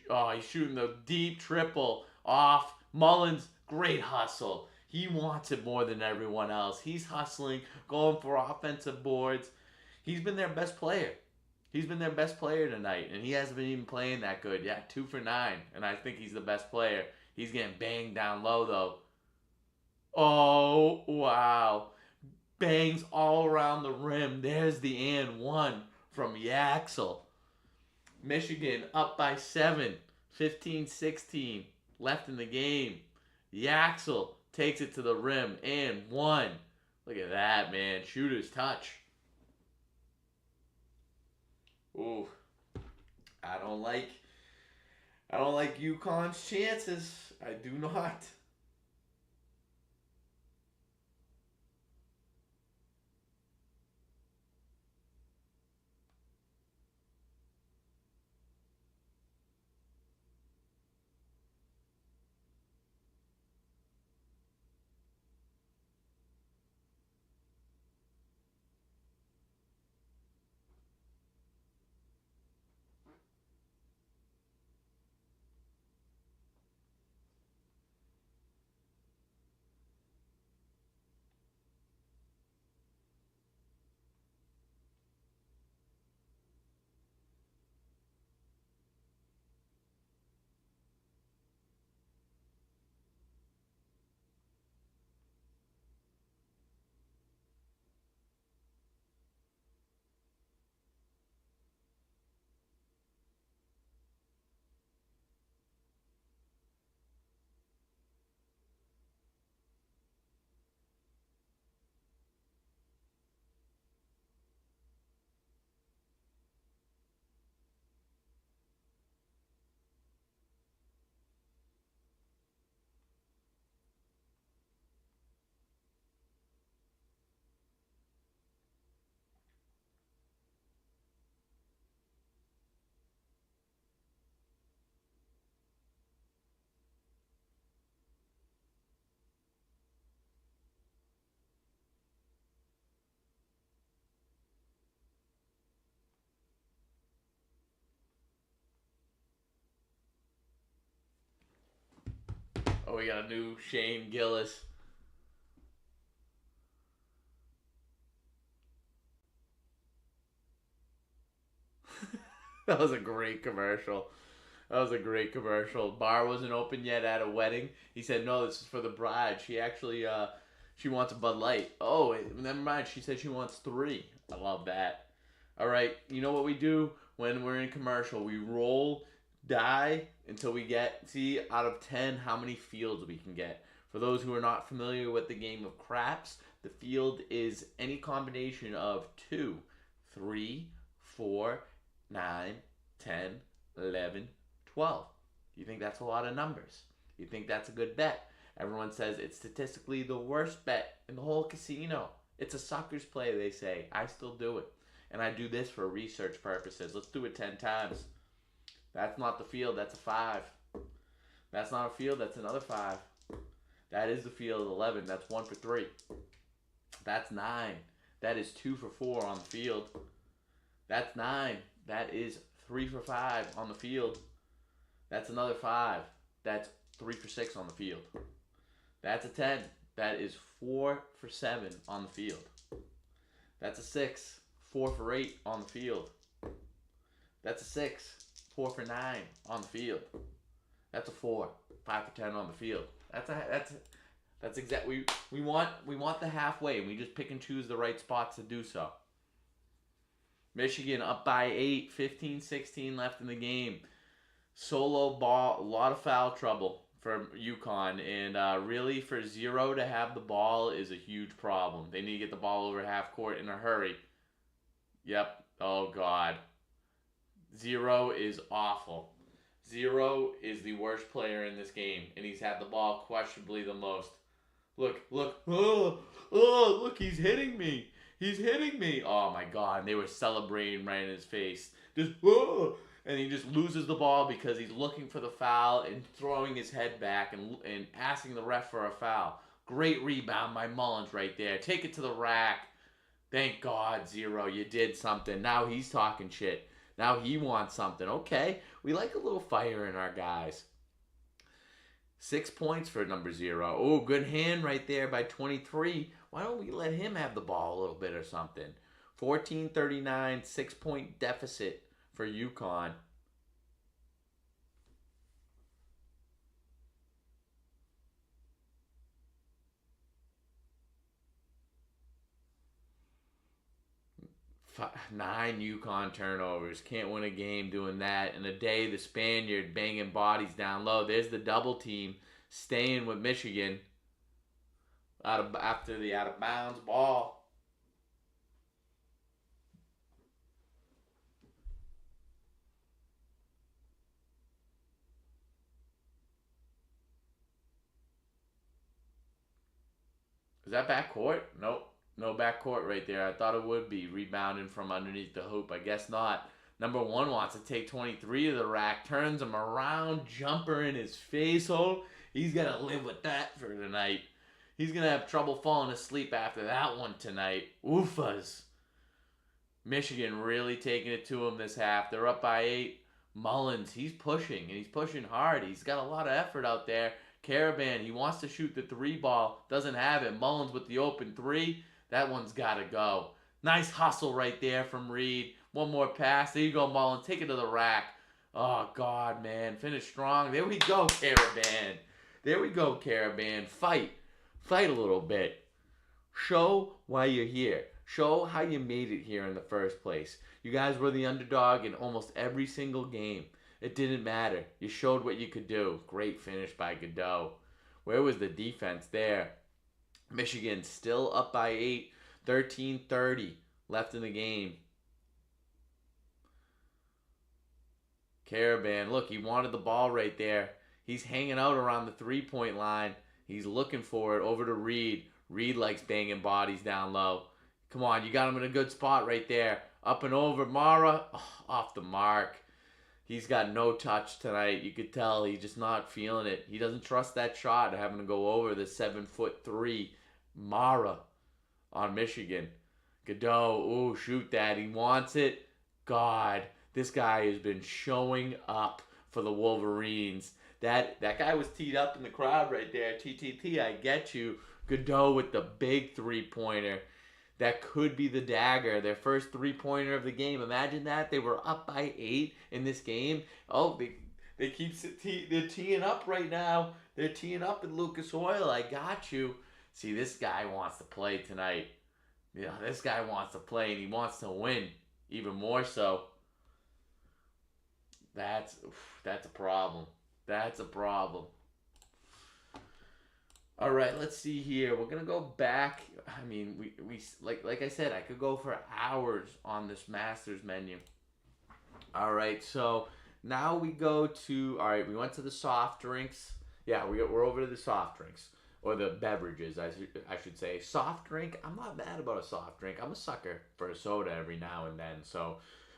Oh, he's shooting the deep triple off. Mullins, great hustle. He wants it more than everyone else. He's hustling, going for offensive boards. He's been their best player. He's been their best player tonight, and he hasn't been even playing that good. Yeah, 2 for 9, and I think he's the best player. He's getting banged down low, though. Oh, wow. Bangs all around the rim. There's the and one from Yaxel. Michigan up by 7, 15-16, left in the game. Yaxel takes it to the rim and one. Look at that, man. Shooter's touch. Ooh, I don't like UConn's chances. I do not. Oh, we got a new Shane Gillis. That was a great commercial. That was a great commercial. Bar wasn't open yet at a wedding. He said, "No, this is for the bride. She actually, she wants a Bud Light." Oh, wait, never mind. She said she wants 3. I love that. All right, you know what we do when we're in commercial? We roll die until we see out of 10 how many fields we can get. For those who are not familiar with the game of craps, the field is any combination of 2, 3, 4, 9, 10, 11, 12. You think that's a lot of numbers? You think that's a good bet? Everyone says it's statistically the worst bet in the whole casino. It's a sucker's play, they say. I still do it. And I do this for research purposes. Let's do it 10 times. That's not the field, that's a 5. That's not a field, that's another 5. That is the field, 11. That's 1 for 3. That's 9. That is 2 for 4 on the field. That's 9. That is 3 for 5 on the field. That's another 5. That's 3 for 6 on the field. That's a 10. That is 4 for 7 on the field. That's a 6. 4 for 8 on the field. That's a 6. 4 for 9 on the field. That's a 4. 5 for 10 on the field. That's exactly we want the halfway, and we just pick and choose the right spots to do so. Michigan up by 8, 15-16 left in the game. Solo ball, a lot of foul trouble for UConn, and really for Zero to have the ball is a huge problem. They need to get the ball over half court in a hurry. Yep. Oh, God. Zero is awful. Zero is the worst player in this game, and he's had the ball questionably the most. Look. Oh, look, he's hitting me. He's hitting me. Oh, my God. And they were celebrating right in his face. Just, oh. And he just loses the ball because he's looking for the foul and throwing his head back and asking the ref for a foul. Great rebound by Mullins right there. Take it to the rack. Thank God, Zero, you did something. Now he's talking shit. Now he wants something. Okay, we like a little fire in our guys. 6 points for number 0. Oh, good hand right there by 23. Why don't we let him have the ball a little bit or something? 14-39, 6-point deficit for UConn. Nine UConn turnovers. Can't win a game doing that. And a day the Spaniard banging bodies down low. There's the double team staying with Michigan after the out of bounds ball. Is that backcourt? Nope. No backcourt right there. I thought it would be rebounding from underneath the hoop. I guess not. Number one wants to take 23 to the rack, turns him around, jumper in his face hole. He's going to live with that for tonight. He's going to have trouble falling asleep after that one tonight. Oofas. Michigan really taking it to him this half. They're up by 8. Mullins, he's pushing, and he's pushing hard. He's got a lot of effort out there. Caravan, he wants to shoot the 3 ball. Doesn't have it. Mullins with the open 3. That one's got to go. Nice hustle right there from Reed. One more pass. There you go, Mullins. Take it to the rack. Oh, God, man. Finish strong. There we go, Caravan. There we go, Caravan. Fight. Fight a little bit. Show why you're here. Show how you made it here in the first place. You guys were the underdog in almost every single game. It didn't matter. You showed what you could do. Great finish by Godot. Where was the defense there? Michigan still up by 8. 13-30 left in the game. Caravan, look, he wanted the ball right there. He's hanging out around the 3-point line. He's looking for it over to Reed. Reed likes banging bodies down low. Come on, you got him in a good spot right there. Up and over. Mara, off the mark. He's got no touch tonight. You could tell he's just not feeling it. He doesn't trust that shot, having to go over the 7'3" Mara on Michigan. Godot, ooh, shoot that. He wants it. God, this guy has been showing up for the Wolverines. That guy was teed up in the crowd right there. TTT, I get you. Godot with the big 3-pointer. That could be the dagger. Their first 3-pointer of the game. Imagine that. They were up by 8 in this game. Oh, they're teeing up right now. They're teeing up in Lucas Oil. I got you. See, this guy wants to play tonight. Yeah, this guy wants to play, and he wants to win. Even more so. That's a problem. That's a problem. All right, let's see here. We're gonna go back. I mean, we like I said, I could go for hours on this Masters menu. All right, so now we go to. All right, we went to the soft drinks. Yeah, we're over to the soft drinks or the beverages, I should say. Soft drink. I'm not mad about a soft drink. I'm a sucker for a soda every now and then, so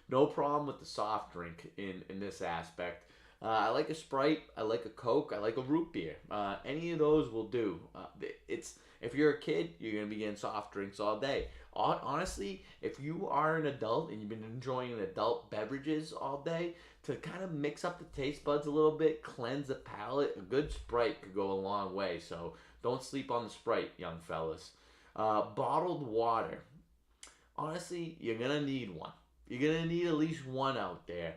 no problem with the soft drink in this aspect. I like a Sprite. I like a Coke. I like a root beer. Any of those will do. If you're a kid, you're gonna be getting soft drinks all day. Honestly, if you are an adult and you've been enjoying adult beverages all day, to kind of mix up the taste buds a little bit, cleanse the palate, a good Sprite could go a long way. So don't sleep on the Sprite, young fellas. Bottled water. Honestly, you're gonna need one. You're gonna need at least one out there.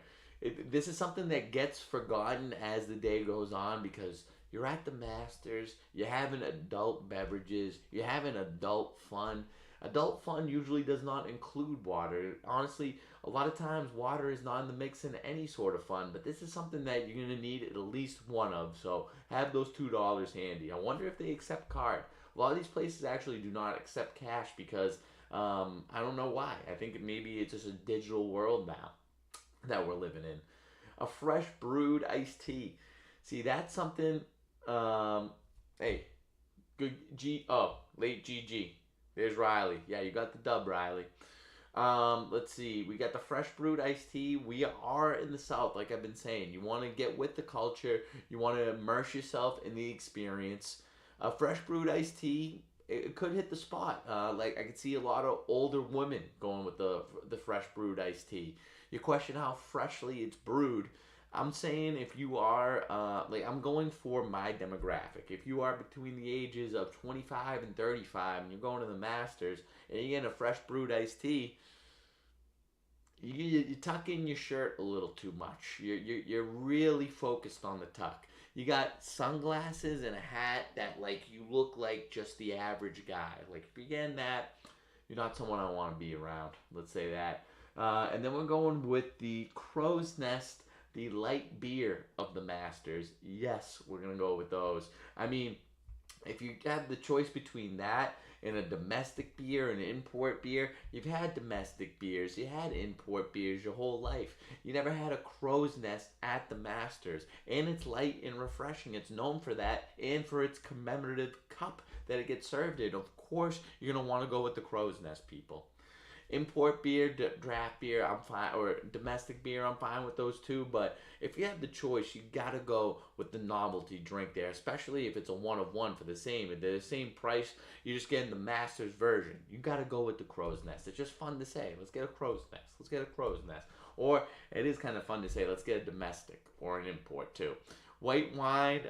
This is something that gets forgotten as the day goes on because you're at the Masters, you're having adult beverages, you're having adult fun. Adult fun usually does not include water. Honestly, a lot of times water is not in the mix in any sort of fun, but this is something that you're going to need at least one of, so have those $2 handy. I wonder if they accept card. A lot of these places actually do not accept cash because I don't know why. I think maybe it's just a digital world now that we're living in. A fresh brewed iced tea. See, that's something. Hey, good late GG. There's Riley. Yeah, you got the dub, Riley. Let's see. We got the fresh brewed iced tea. We are in the South, like I've been saying. You want to get with the culture. You want to immerse yourself in the experience. A fresh brewed iced tea. It could hit the spot. Like I could see a lot of older women going with the fresh brewed iced tea. You question how freshly it's brewed. I'm saying if you are, I'm going for my demographic. If you are between the ages of 25 and 35 and you're going to the Masters and you're getting a fresh brewed iced tea, you tuck in your shirt a little too much. You're really focused on the tuck. You got sunglasses and a hat that like you look like just the average guy. Like if you're getting that, you're not someone I want to be around. Let's say that. And then we're going with the Crow's Nest, the light beer of the Masters. Yes, we're gonna go with those. I mean, if you have the choice between that and a domestic beer and an import beer, you've had domestic beers, you had import beers your whole life. You never had a crow's nest at the Masters. And it's light and refreshing. It's known for that and for its commemorative cup that it gets served in. Of course, you're going to want to go with the crow's nest, people. Import beer, draft beer, I'm fine, or domestic beer, I'm fine with those too. But if you have the choice, you gotta go with the novelty drink there, especially if it's a one of one for the same. If they're the same price, you're just getting the Masters version. You gotta go with the crow's nest. It's just fun to say. Let's get a crow's nest. Let's get a crow's nest. Or it is kind of fun to say, let's get a domestic or an import too. White wine,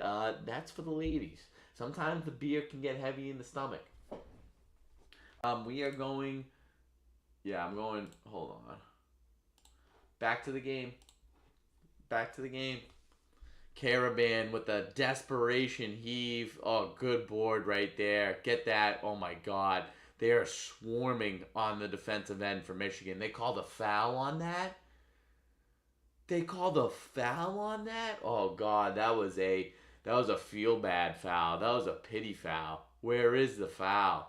that's for the ladies. Sometimes the beer can get heavy in the stomach. We are going. Yeah, I'm going. Hold on. Back to the game. Back to the game. Caravan with a desperation heave. Oh, good board right there. Get that. Oh my God. They are swarming on the defensive end for Michigan. They called a foul on that. They called a foul on that. Oh God, that was a feel bad foul. That was a pity foul. Where is the foul?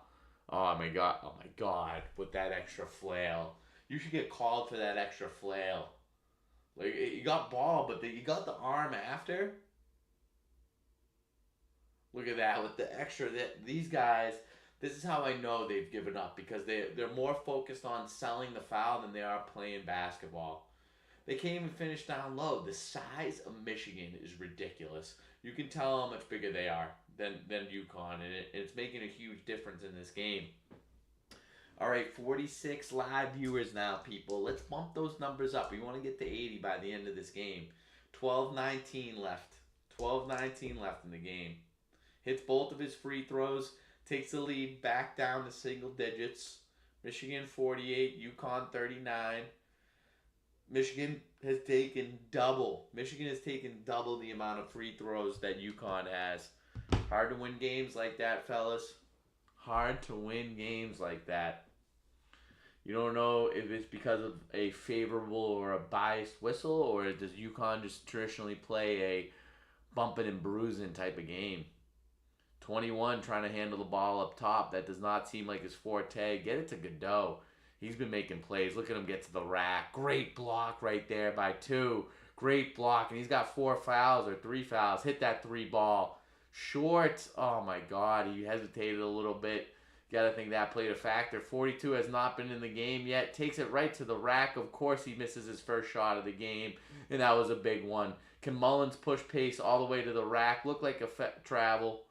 Oh my God. Oh my God. With that extra flail. You should get called for that extra flail. Like you got ball, but you got the arm after. Look at that with the extra. That these guys. This is how I know they've given up because they're more focused on selling the foul than they are playing basketball. They can't even finish down low. The size of Michigan is ridiculous. You can tell how much bigger they are than UConn, and it's making a huge difference in this game. All right, 46 live viewers now, people. Let's bump those numbers up. We want to get to 80 by the end of this game. 12-19 left. 12-19 left in the game. Hits both of his free throws. Takes the lead back down to single digits. Michigan 48, UConn 39. Michigan has taken double. Michigan has taken double the amount of free throws that UConn has. Hard to win games like that, fellas. Hard to win games like that. You don't know if it's because of a favorable or a biased whistle, or does UConn just traditionally play a bumping and bruising type of game? 21 trying to handle the ball up top. That does not seem like his forte. Get it to Godot. He's been making plays. Look at him get to the rack. Great block right there by two. Great block. And he's got 4 fouls or 3 fouls. Hit that 3 ball. Short. Oh my God. He hesitated a little bit. Gotta think that played a factor. 42 has not been in the game yet. Takes it right to the rack. Of course he misses his first shot of the game. And that was a big one. Can Mullins push pace all the way to the rack? Looked like a travel.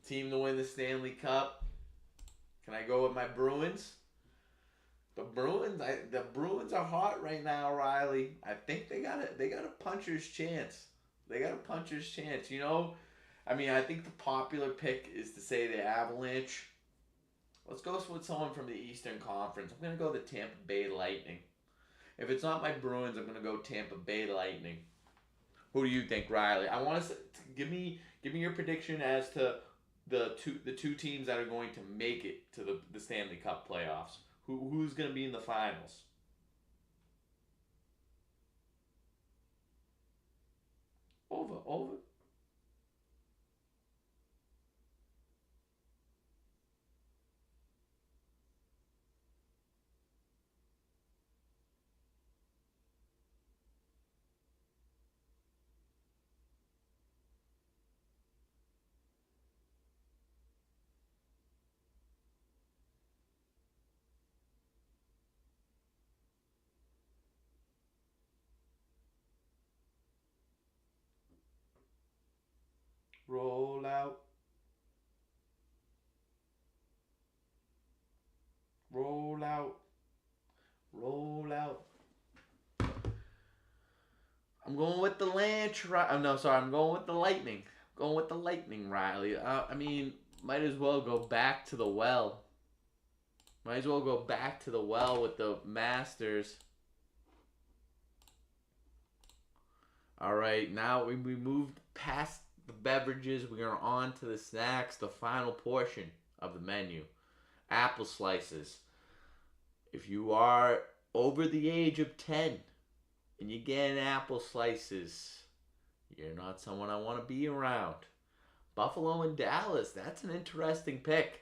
Team to win the Stanley Cup. Can I go with my Bruins? The Bruins are hot right now, Riley. I think they got a puncher's chance. They got a puncher's chance. I think the popular pick is to say the Avalanche. Let's go with someone from the Eastern Conference. I'm gonna go the Tampa Bay Lightning. If it's not my Bruins, I'm gonna go Tampa Bay Lightning. Who do you think, Riley? I want to give me your prediction as to the two teams that are going to make it to the Stanley Cup playoffs. Who's going to be in the finals? Over. I'm going with the no, sorry. I'm going with the Lightning. Going with the Lightning, Riley. I mean, might as well go back to the well. Might as well go back to the well with the Masters. All right, now we moved past the beverages. We are on to the snacks, the final portion of the menu. Apple slices. If you are over the age of 10 and you get apple slices, you're not someone I want to be around. Buffalo and Dallas, that's an interesting pick.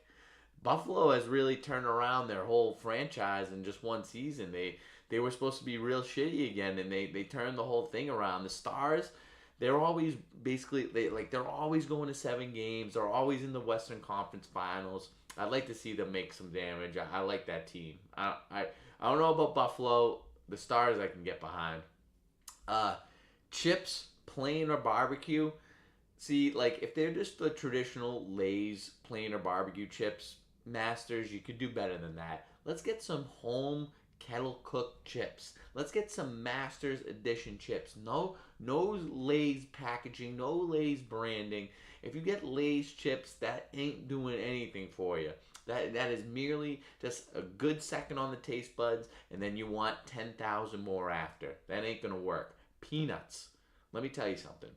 Buffalo has really turned around their whole franchise in just one season. They were supposed to be real shitty again, and they turned the whole thing around. The Stars, they're always basically they're always going to 7 games. They're always in the Western Conference Finals. I'd like to see them make some damage. I like that team. I don't know about Buffalo. The Stars I can get behind. Chips, plain or barbecue. See, like if they're just the traditional Lay's plain or barbecue chips, Masters, you could do better than that. Let's get some home kettle cooked chips. Let's get some Masters edition chips. No Lay's packaging, no Lay's branding. If you get Lay's chips, that ain't doing anything for you. That is merely just a good second on the taste buds, and then you want 10,000 more after. That ain't gonna work. Peanuts. Let me tell you something.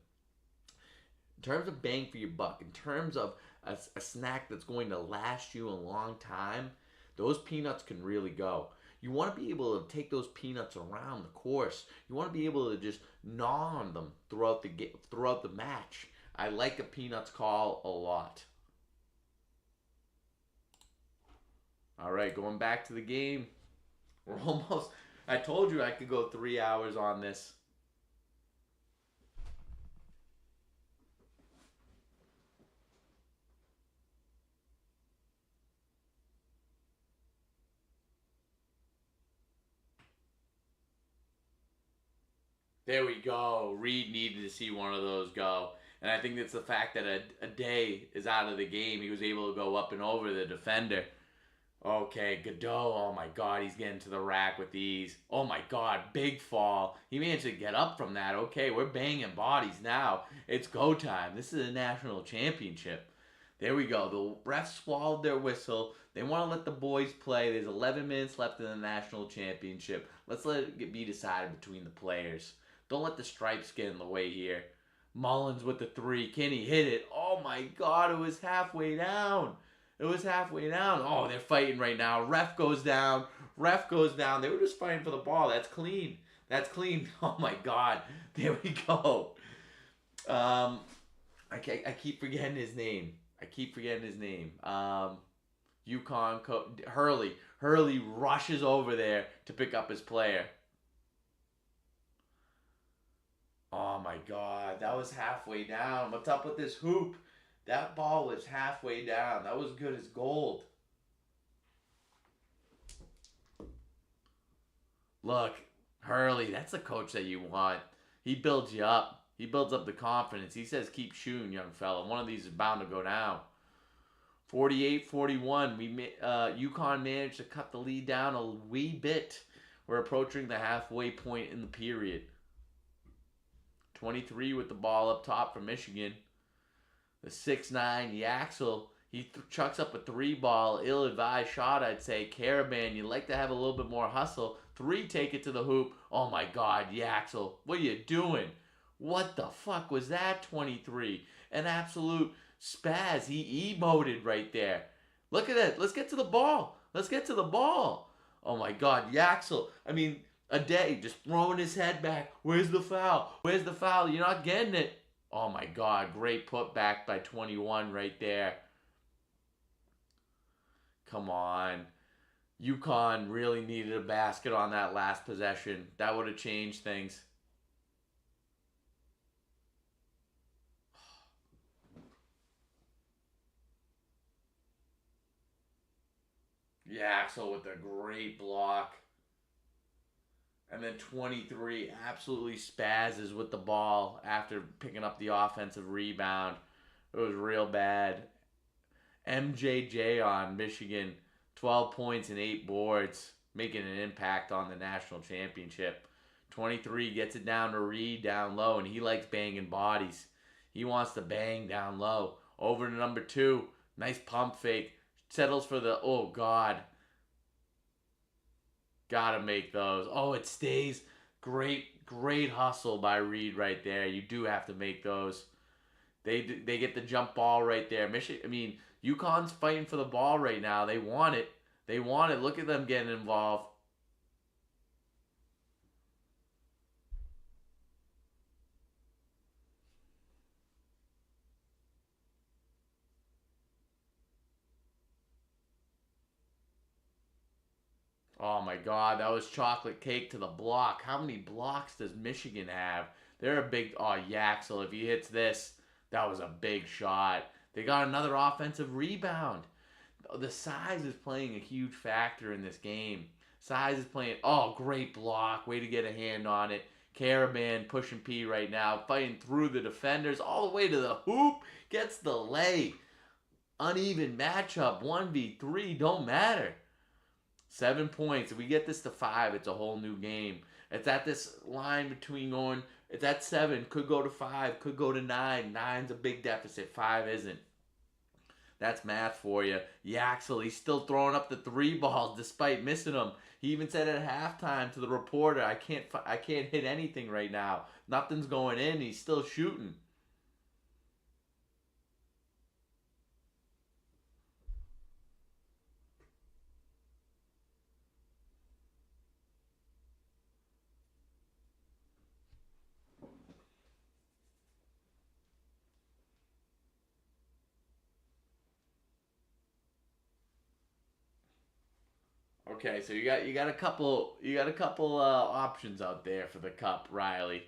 In terms of bang for your buck, in terms of a snack that's going to last you a long time, those peanuts can really go. You want to be able to take those peanuts around the course. You want to be able to just gnaw on them throughout the match. I like a peanuts call a lot. All right, going back to the game. We're almost. I told you I could go 3 hours on this. There we go. Reed needed to see one of those go. And I think it's the fact that a day is out of the game. He was able to go up and over the defender. Okay, Godot. Oh my God, he's getting to the rack with ease. Oh my God, big fall. He managed to get up from that. Okay, we're banging bodies now. It's go time. This is a national championship. There we go. The refs swallowed their whistle. They want to let the boys play. There's 11 minutes left in the national championship. Let's let it be decided between the players. Don't let the stripes get in the way here. Mullins with the 3. Can he hit it? Oh my God, it was halfway down. It was halfway down. Oh, they're fighting right now. Ref goes down. Ref goes down. They were just fighting for the ball. That's clean. That's clean. Oh my God. There we go. I keep forgetting his name. UConn Hurley. Hurley rushes over there to pick up his player. Oh my God, that was halfway down. What's up with this hoop? That ball was halfway down. That was good as gold. Look, Hurley, that's the coach that you want. He builds you up. He builds up the confidence. He says, keep shooting, young fella. One of these is bound to go down. 48-41. UConn managed to cut the lead down a wee bit. We're approaching the halfway point in the period. 23 with the ball up top for Michigan. The 6'9", Yaxel, he chucks up a 3-ball, ill-advised shot, I'd say. Caravan, you'd like to have a little bit more hustle. 3, take it to the hoop. Oh my God, Yaxel, what are you doing? What the fuck was that, 23? An absolute spaz. He emoted right there. Look at that. Let's get to the ball. Oh my God, Yaxel. I mean, a day just throwing his head back. Where's the foul? You're not getting it. Oh my God, great putback by 21 right there. Come on. UConn really needed a basket on that last possession. That would have changed things. Yaxel with a great block. And then 23 absolutely spazzes with the ball after picking up the offensive rebound. It was real bad. MJJ on Michigan, 12 points and 8 boards, making an impact on the national championship. 23 gets it down to Reed down low, and he likes banging bodies. He wants to bang down low. Over to number 2. Nice pump fake. Settles for the, oh, God. Gotta make those. Oh, it stays. Great hustle by Reed right there. You do have to make those. They get the jump ball right there. UConn's fighting for the ball right now. They want it. They want it. Look at them getting involved. Oh my God, that was chocolate cake to the block. How many blocks does Michigan have? They're a big. Oh, Yaxel, if he hits this, that was a big shot. They got another offensive rebound. The size is playing a huge factor in this game. Size is playing. Oh, great block. Way to get a hand on it. Caravan pushing P right now, fighting through the defenders all the way to the hoop. Gets the lay. Uneven matchup. 1v3. Don't matter. 7 points. If we get this to 5, it's a whole new game. It's at this line between going. It's at 7. Could go to 5. Could go to 9. 9's a big deficit. 5 isn't. That's math for you. Yaxel, he's still throwing up the 3 balls despite missing them. He even said at halftime to the reporter, I can't hit anything right now. Nothing's going in. He's still shooting. Okay, so you got a couple options out there for the cup, Riley.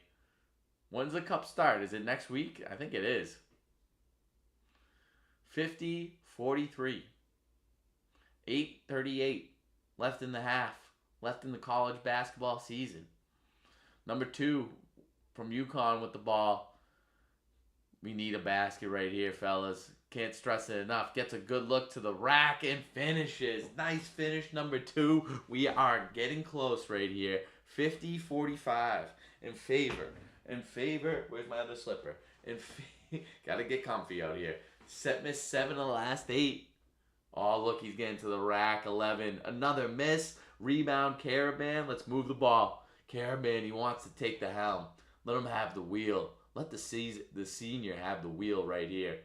When's the cup start? Is it next week? I think it is. 50-43. 8:38 left in the half. Left in the college basketball season. Number 2 from UConn with the ball. We need a basket right here, fellas. Can't stress it enough. Gets a good look to the rack and finishes. Nice finish, number 2. We are getting close right here. 50-45 in favor. In favor. Where's my other slipper? Gotta get comfy out here. Miss 7 of the last 8. Oh, look, he's getting to the rack. 11. Another miss. Rebound, Caravan. Let's move the ball. Caravan, he wants to take the helm. Let him have the wheel. Let the senior have the wheel right here.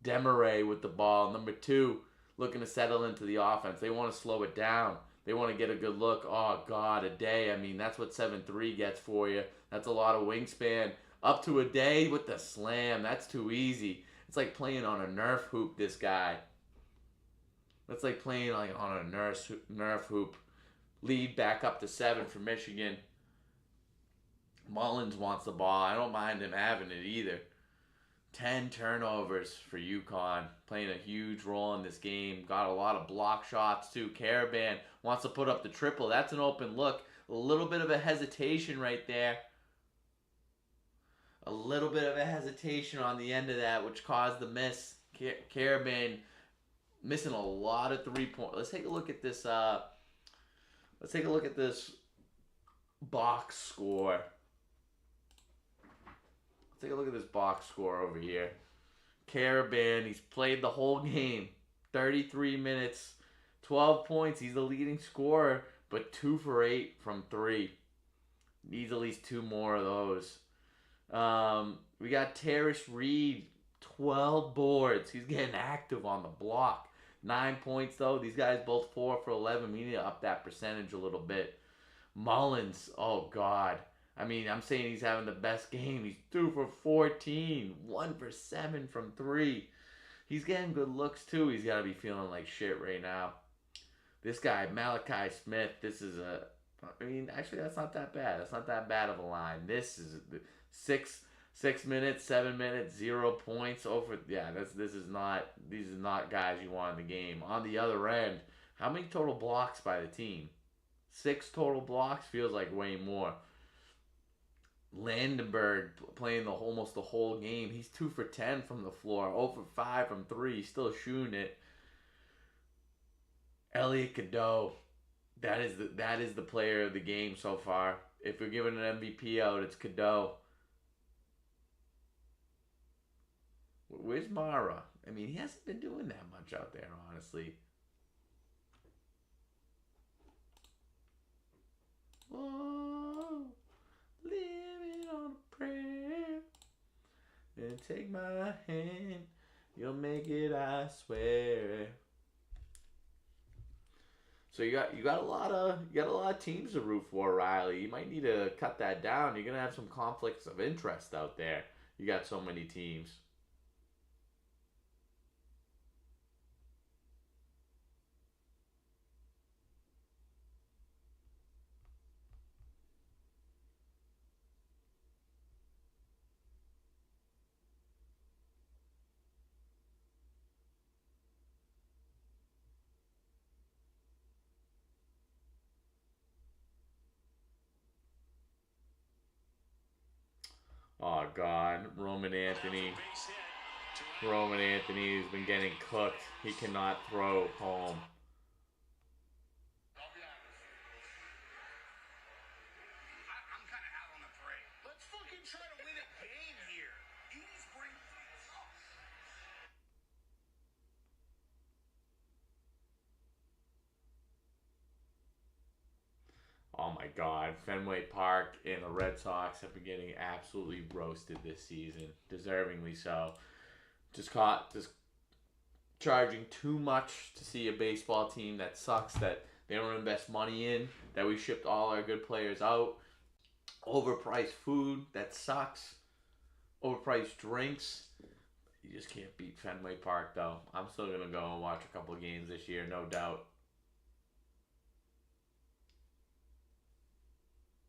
Demaray with the ball. Number 2 looking to settle into the offense. They want to slow it down. They want to get a good look. Oh, God, a day. That's what 7-3 gets for you. That's a lot of wingspan. Up to a day with the slam. That's too easy. It's like playing on a Nerf hoop, this guy. That's like playing on a Nerf hoop. Lead back up to 7 for Michigan. Mullins wants the ball. I don't mind him having it either. 10 turnovers for UConn. Playing a huge role in this game. Got a lot of block shots too. Caravan wants to put up the triple. That's an open look. A little bit of a hesitation right there. A little bit of a hesitation on the end of that, which caused the miss. Caravan missing a lot of 3-point. Let's take a look at this. Let's take a look at this box score. Let's take a look at this box score over here. Caravan, he's played the whole game. 33 minutes, 12 points. He's the leading scorer, but 2 for 8 from 3. Needs at least 2 more of those. We got Terrace Reed, 12 boards. He's getting active on the block. 9 points, though. These guys both 4 for 11. We need to up that percentage a little bit. Mullins, oh, God. I'm saying he's having the best game. He's 2 for 14. 1 for 7 from 3. He's getting good looks, too. He's got to be feeling like shit right now. This guy, Malachi Smith, this is actually, that's not that bad. That's not that bad of a line. This is 6 minutes, 7 minutes, 0 points. These are not guys you want in the game. On the other end, how many total blocks by the team? 6 total blocks feels like way more. Landenberg playing almost the whole game. He's 2 for 10 from the floor, 0 for 5 from 3. He's still shooting it. Elliot Cadeau, that is the player of the game so far. If we're giving an MVP out, it's Cadeau. Where's Mara? I mean, he hasn't been doing that much out there, honestly. Whoa, living on a prayer. And take my hand, you'll make it, I swear. So you got a lot of teams to root for, Riley. You might need to cut that down. You're gonna have some conflicts of interest out there. You got so many teams. Oh God, Roman Anthony. Roman Anthony has been getting cooked. He cannot throw home. Oh my God, Fenway Park and the Red Sox have been getting absolutely roasted this season, deservingly so. Just charging too much to see a baseball team that sucks, that they don't invest money in, that we shipped all our good players out. Overpriced food that sucks. Overpriced drinks. You just can't beat Fenway Park though. I'm still gonna go and watch a couple of games this year, no doubt.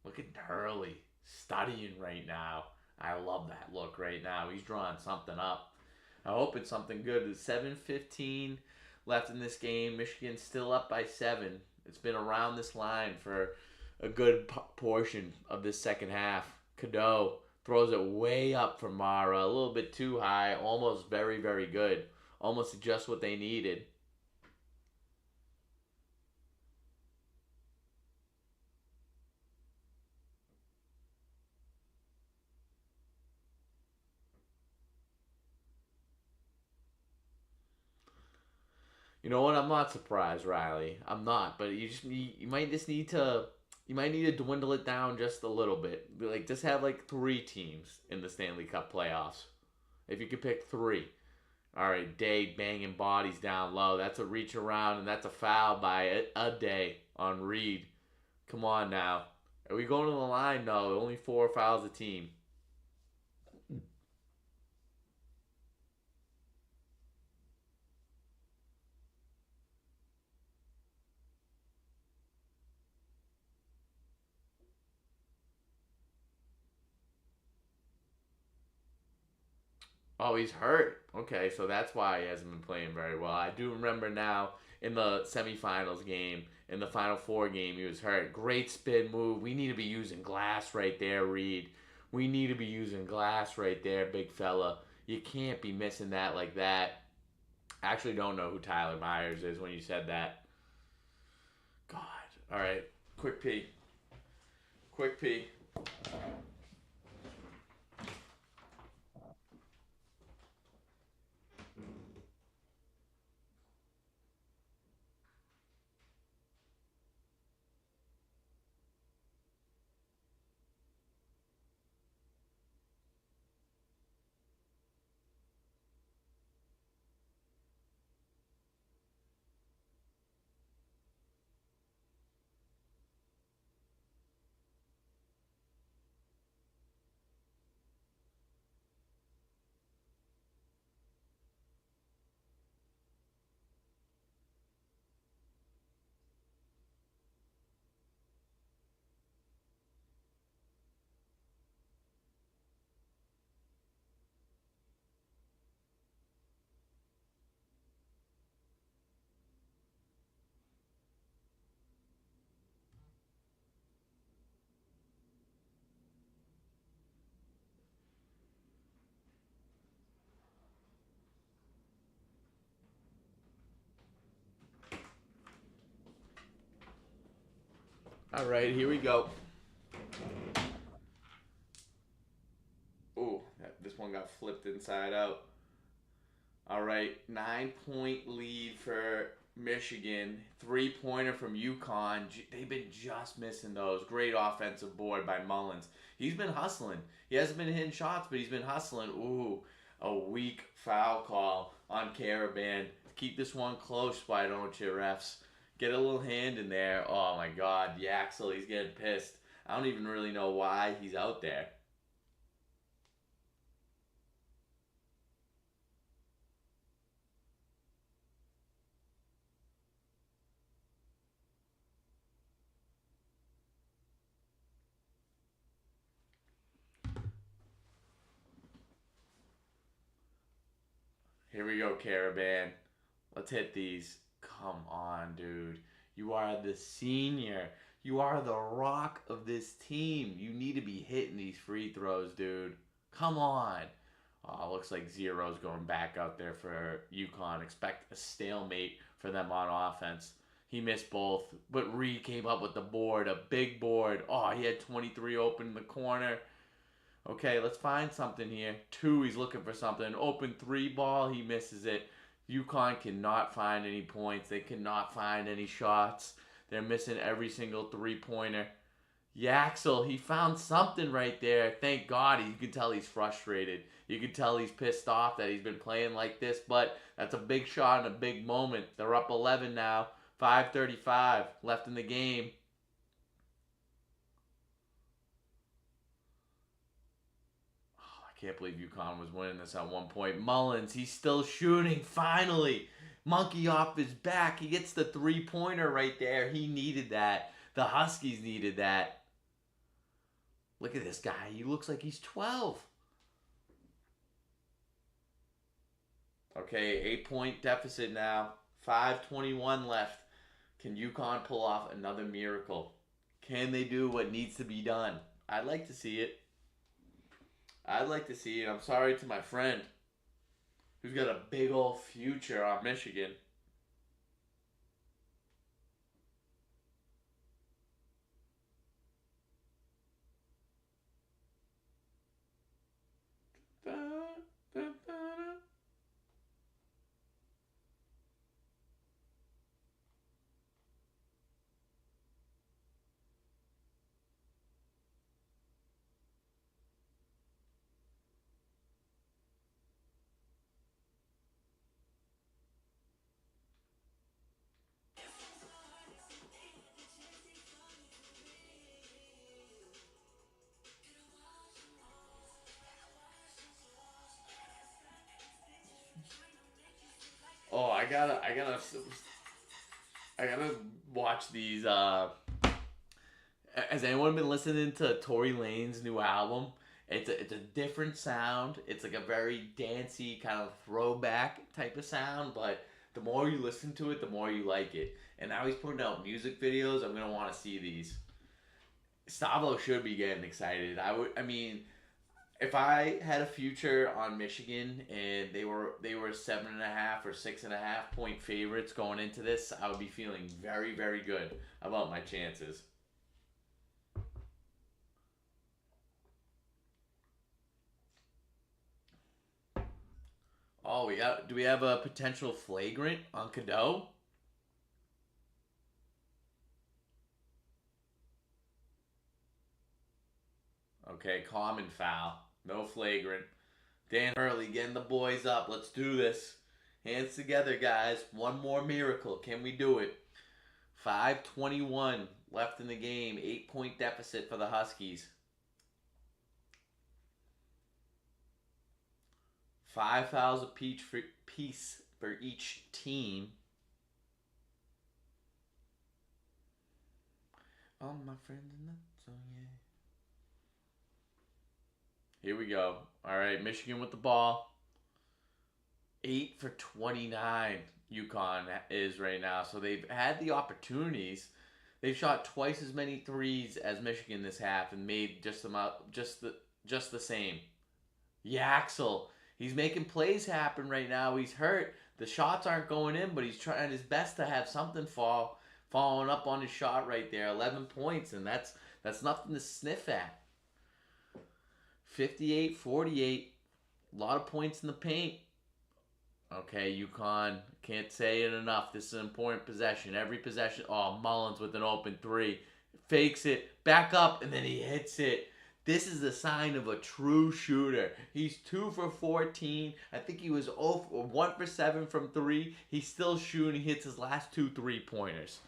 Look at Hurley studying right now. I love that look right now. He's drawing something up. I hope it's something good. It's 7:15 left in this game. Michigan's still up by 7. It's been around this line for a good portion of this second half. Cadeau throws it way up for Mara, a little bit too high, almost very, very good. Almost just what they needed. You know what? I'm not surprised, Riley. I'm not, but you might need to dwindle it down just a little bit. Like just have like 3 teams in the Stanley Cup playoffs. If you could pick 3. All right, Day banging bodies down low. That's a reach around and that's a foul by a Day on Reed. Come on now. Are we going to the line? No, only 4 fouls a team. Oh, he's hurt. Okay, so that's why he hasn't been playing very well. I do remember now in the semifinals game, in the Final Four game, he was hurt. Great spin move. We need to be using glass right there, Reed. We need to be using glass right there, big fella. You can't be missing that like that. I actually don't know who Tyler Myers is when you said that. God. All right. Quick pee. Quick pee. All right, here we go. got flipped inside out. All right, 9-point lead for Michigan. 3-pointer from UConn. They've been just missing those. Great offensive board by Mullins. He's been hustling. He hasn't been hitting shots, but he's been hustling. Ooh, a weak foul call on Caravan. Keep this one close, why don't you, refs? Get a little hand in there. Oh my God, Yaxel, he's getting pissed. I don't even really know why he's out there. Here we go, Caravan. Let's hit these. Come on, dude. You are the senior. You are the rock of this team. You need to be hitting these free throws, dude. Come on. Oh, looks like Zero's going back out there for UConn. Expect a stalemate for them on offense. He missed both, but Reed came up with the board, a big board. Oh, he had 23 open in the corner. Okay, let's find something here. 2, he's looking for something. Open 3 ball, he misses it. UConn cannot find any points. They cannot find any shots. They're missing every single 3-pointer. Yaxel, he found something right there. Thank God. You can tell he's frustrated. You can tell he's pissed off that he's been playing like this, but that's a big shot and a big moment. They're up 11 now. 5:35 left in the game. Can't believe UConn was winning this at one point. Mullins, he's still shooting. Finally, monkey off his back. He gets the 3-pointer right there. He needed that. The Huskies needed that. Look at this guy. He looks like he's 12. Okay, 8-point deficit now. 5:21 left. Can UConn pull off another miracle? Can they do what needs to be done? I'd like to see it. I'd like to see it. I'm sorry to my friend who's got a big old future on Michigan. Oh, I gotta watch these. Has anyone been listening to Tory Lane's new album? It's a different sound. It's like a very dancey kind of throwback type of sound, but the more you listen to it, the more you like it. And now he's putting out music videos. I'm gonna want to see these. Stavo should be getting excited. I mean, if I had a future on Michigan and they were 7.5 or 6.5 point favorites going into this, I would be feeling very, very good about my chances. Oh, do we have a potential flagrant on Cadeau? Okay, common foul. No flagrant. Dan Hurley getting the boys up. Let's do this. Hands together, guys. One more miracle. Can we do it? 5:21 left in the game. 8-point deficit for the Huskies. 5 fouls piece for each team. All my friends in the zone, yeah. Here we go. All right, Michigan with the ball. 8 for 29 UConn is right now. So they've had the opportunities. They've shot twice as many threes as Michigan this half and made just the same. Yaxel, he's making plays happen right now. He's hurt. The shots aren't going in, but he's trying his best to have something following up on his shot right there. 11 points, and that's nothing to sniff at. 58-48. A lot of points in the paint. Okay, UConn. Can't say it enough. This is an important possession. Every possession. Oh, Mullins with an open three. Fakes it. Back up. And then he hits it. This is the sign of a true shooter. He's 2 for 14. I think he was 1 for 7 from 3. He's still shooting. He hits his last 2 3-pointers.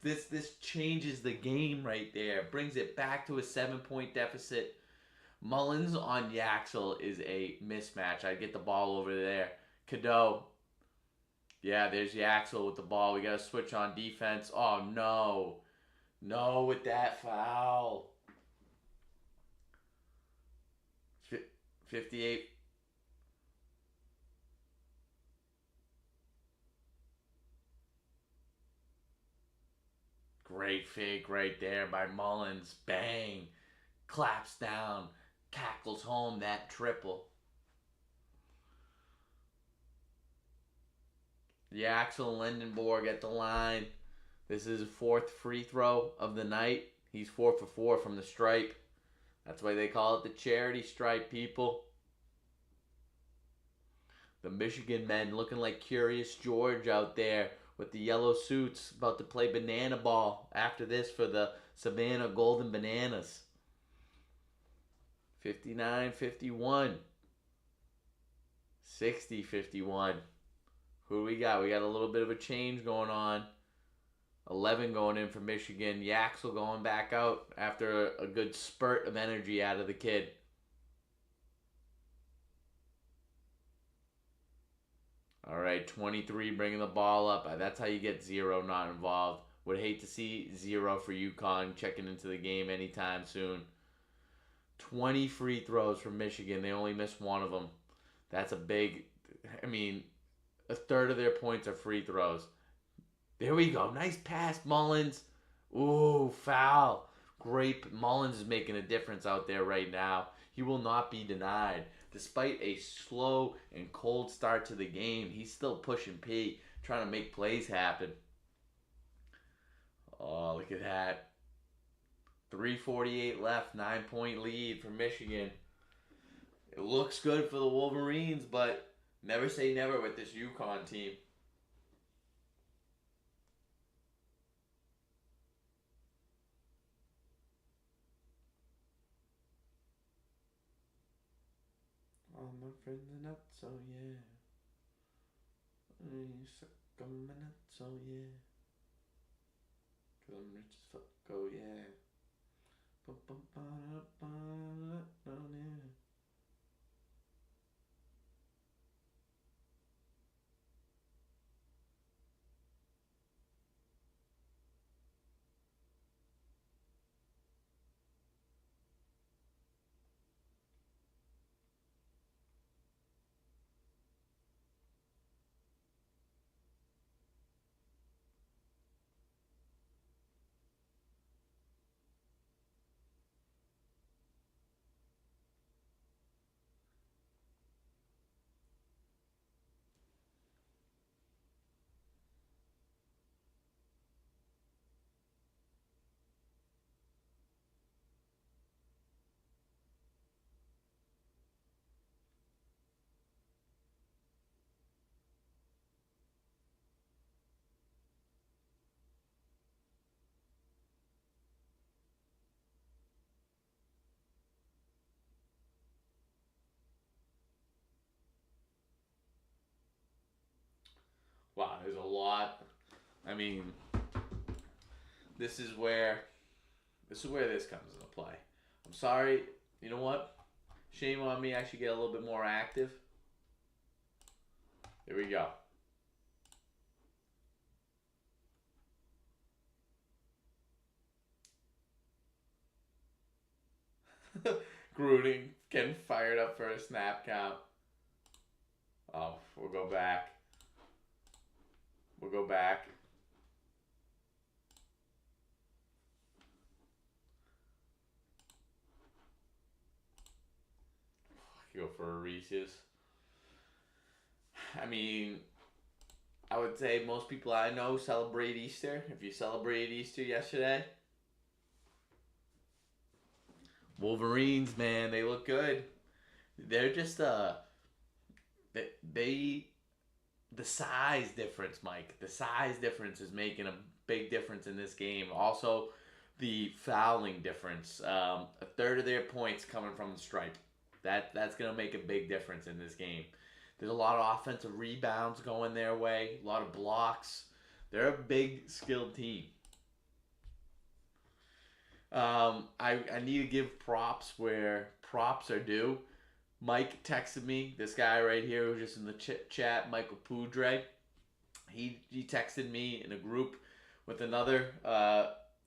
This changes the game right there. Brings it back to a 7-point deficit. Mullins on Yaxel is a mismatch. I get the ball over there. Cadeau. Yeah, there's Yaxel with the ball. We got to switch on defense. Oh, no. No with that foul. 58. Great fake right there by Mullins. Bang. Claps down. Tackles home that triple. The Axel Lindenborg at the line. This is his 4th free throw of the night. He's 4 for 4 from the stripe. That's why they call it the charity stripe, people. The Michigan men looking like Curious George out there with the yellow suits, about to play banana ball after this for the Savannah Golden Bananas. 59-51. 60-51. Who do we got? We got a little bit of a change going on. 11 going in for Michigan. Yaxel going back out after a good spurt of energy out of the kid. All right, 23 bringing the ball up. That's how you get 0 not involved. Would hate to see 0 for UConn checking into the game anytime soon. 20 free throws from Michigan. They only missed one of them. That's a big, a third of their points are free throws. There we go. Nice pass, Mullins. Ooh, foul. Great. Mullins is making a difference out there right now. He will not be denied. Despite a slow and cold start to the game, he's still pushing P, trying to make plays happen. Oh, look at that. 3:48 left, 9-point lead for Michigan. It looks good for the Wolverines, but never say never with this UConn team. All my friends are nuts, so yeah. You suck on my nuts, so yeah. Cause I'm rich as fuck, oh yeah. Wow, there's a lot. I mean, this is where this comes into play. I'm sorry. You know what? Shame on me. I should get a little bit more active. Here we go. Gruding getting fired up for a snap count. Oh, we'll go back. We'll go back. Go for a Reese's. I mean, I would say most people I know celebrate Easter. If you celebrated Easter yesterday, Wolverines, man, they look good. They're just they the size difference, Mike. The size difference is making a big difference in this game. Also, the fouling difference. A third of their points coming from the stripe. That's gonna make a big difference in this game. There's a lot of offensive rebounds going their way. A lot of blocks. They're a big, skilled team. I need to give props where props are due. Mike texted me, this guy right here who's just in the chat, Michael Poudre. He texted me in a group with another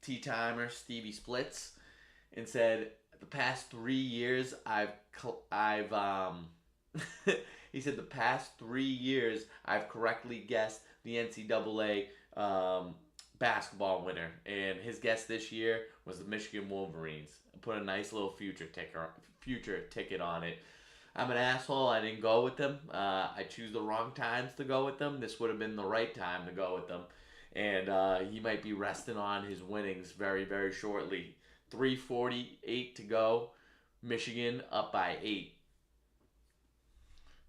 tea timer, Stevie Splits, and said the past 3 years he said the past 3 years I've correctly guessed the NCAA basketball winner, and his guess this year was the Michigan Wolverines. I put a nice little future ticket on it. I'm an asshole. I didn't go with them. I choose the wrong times to go with them. This would have been the right time to go with them. And he might be resting on his winnings very, very shortly. 3:48 to go. Michigan up by 8.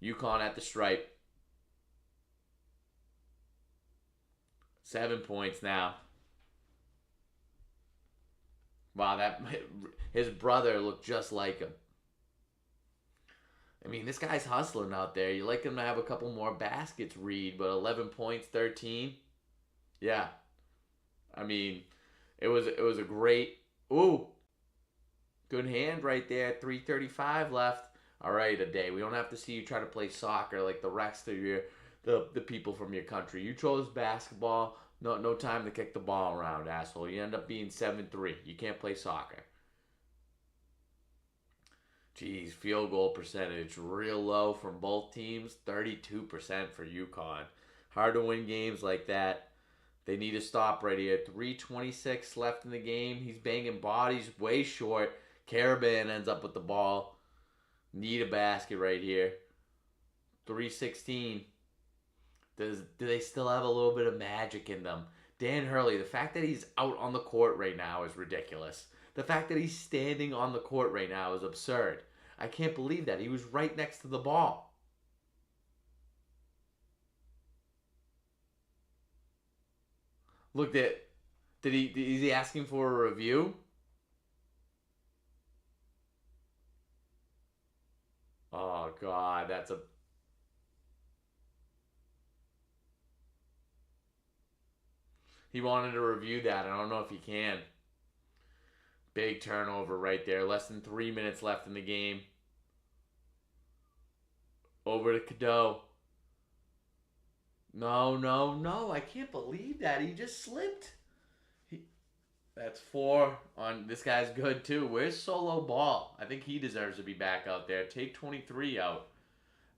UConn at the stripe. 7 points now. Wow, his brother looked just like him. I mean, this guy's hustling out there. You like him to have a couple more baskets, Reed, but 11 points, 13. Yeah. I mean, it was a great, good hand right there. 3:35 left. All right, a day. We don't have to see you try to play soccer like the rest of the people from your country. You chose basketball. No time to kick the ball around, asshole. You end up being 7-3. You can't play soccer. Jeez, field goal percentage real low from both teams. 32% for UConn. Hard to win games like that. They need to stop right here. 3:26 left in the game. He's banging bodies way short. Caravan ends up with the ball. Need a basket right here. 3:16. Do they still have a little bit of magic in them? Dan Hurley, the fact that he's out on the court right now is ridiculous. The fact that he's standing on the court right now is absurd. I can't believe that. He was right next to the ball. Look at, is he asking for a review? Oh God, he wanted to review that. I don't know if he can. Big turnover right there. Less than 3 minutes left in the game. Over to Cadeau. No. I can't believe that. He just slipped. That's 4 on. This guy's good too. Where's Solo Ball? I think he deserves to be back out there. Take 23 out.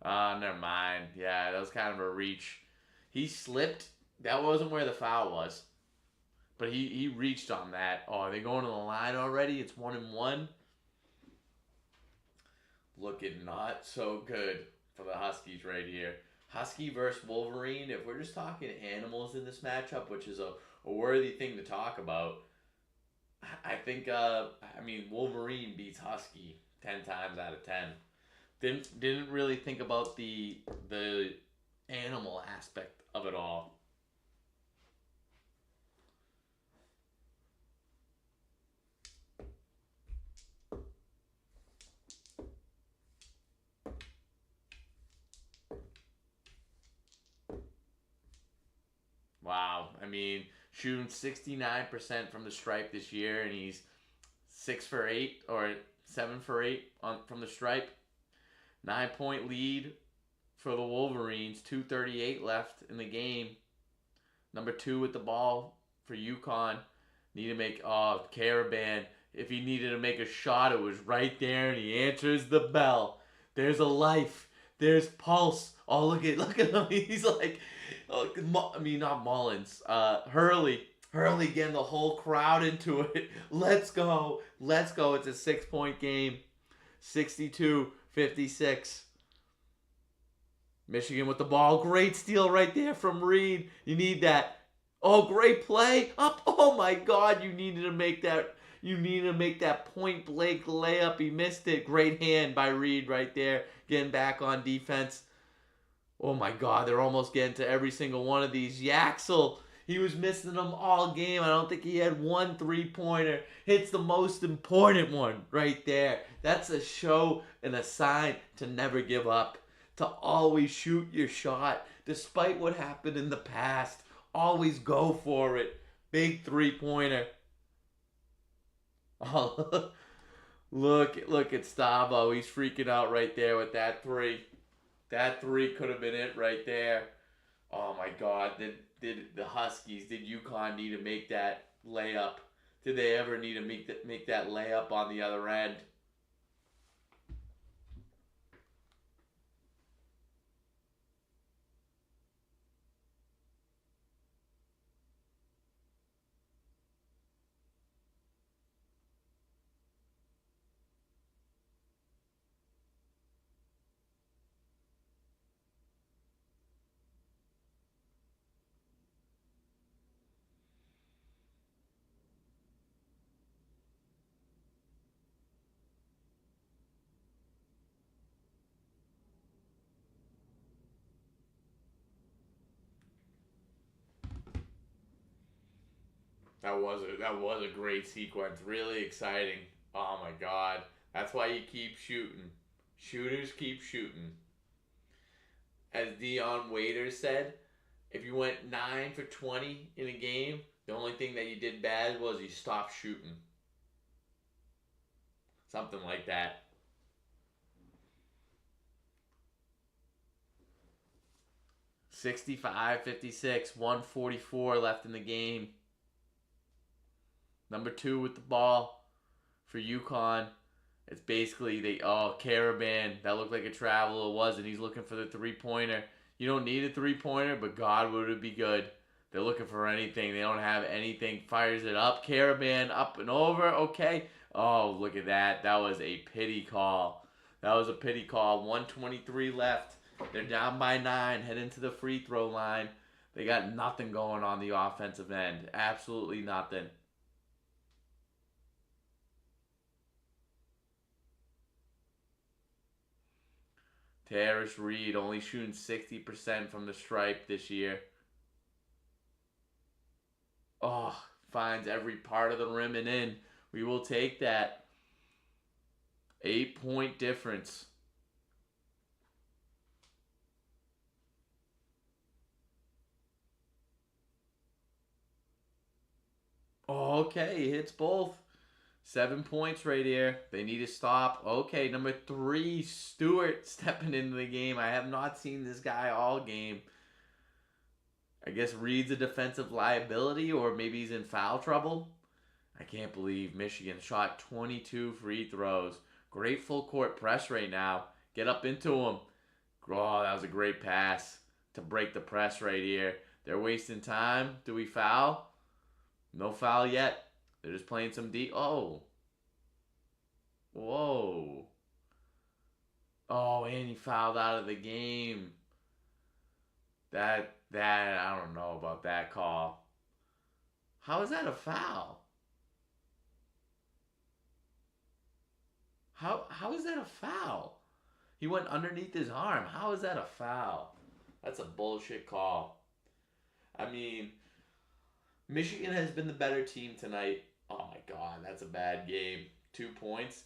Never mind. Yeah, that was kind of a reach. He slipped. That wasn't where the foul was. But he reached on that. Oh, are they going to the line already? It's 1-1. Looking not so good for the Huskies right here. Husky versus Wolverine. If we're just talking animals in this matchup, which is a worthy thing to talk about, I think, Wolverine beats Husky 10 times out of 10. Didn't really think about the animal aspect of it all. Wow. I mean, shooting 69% from the stripe this year, and he's 6 for 8 or 7 for 8 from the stripe. 9-point lead for the Wolverines. 2:38 left in the game. Number 2 with the ball for UConn. Need to make Caravan. If he needed to make a shot, it was right there, and he answers the bell. There's a life. There's pulse. Oh, look at him. He's like, not Mullins. Hurley getting the whole crowd into it. Let's go. It's a 6-point game. 62-56. Michigan with the ball. Great steal right there from Reed. You need that. Oh, great play. Up. Oh my God. You needed to make that. You needed to make that point blank layup. He missed it. Great hand by Reed right there. Getting back on defense. Oh my God, they're almost getting to every single one of these. Yaxel, he was missing them all game. I don't think he had one 3-pointer. Hits the most important one right there. That's a show and a sign to never give up, to always shoot your shot, despite what happened in the past. Always go for it. Big 3-pointer. Oh, look at Stavo. He's freaking out right there with that three. That three could have been it right there. Oh my God! Did the Huskies? Did UConn need to make that layup? Did they ever need to make that layup on the other end? That was a great sequence. Really exciting. Oh my God! That's why you keep shooting. Shooters keep shooting. As Dion Waiters said, if you went 9 for 20 in a game, the only thing that you did bad was you stopped shooting. Something like that. 65-56, 144 left in the game. Number 2 with the ball for UConn. It's basically Caravan. That looked like a travel. It wasn't. He's looking for the 3-pointer. You don't need a 3-pointer, but God, would it be good. They're looking for anything. They don't have anything. Fires it up. Caravan up and over. Okay. Oh, look at that. That was a pity call. That was a pity call. 123 left. They're down by 9. Heading to the free throw line. They got nothing going on the offensive end. Absolutely nothing. Terrace Reed only shooting 60% from the stripe this year. Oh, finds every part of the rim and in. We will take that. 8-point difference. Oh, okay, he hits both. 7 points right here. They need to stop. Okay, number 3, Stewart stepping into the game. I have not seen this guy all game. I guess Reed's a defensive liability, or maybe he's in foul trouble. I can't believe Michigan shot 22 free throws. Great full court press right now. Get up into him. Oh, that was a great pass to break the press right here. They're wasting time. Do we foul? No foul yet. They're just playing some deep. Oh. Whoa. Oh, and he fouled out of the game. That I don't know about that call. How is that a foul? How is that a foul? He went underneath his arm. How is that a foul? That's a bullshit call. I mean, Michigan has been the better team tonight. Oh my God, that's a bad game. 2 points.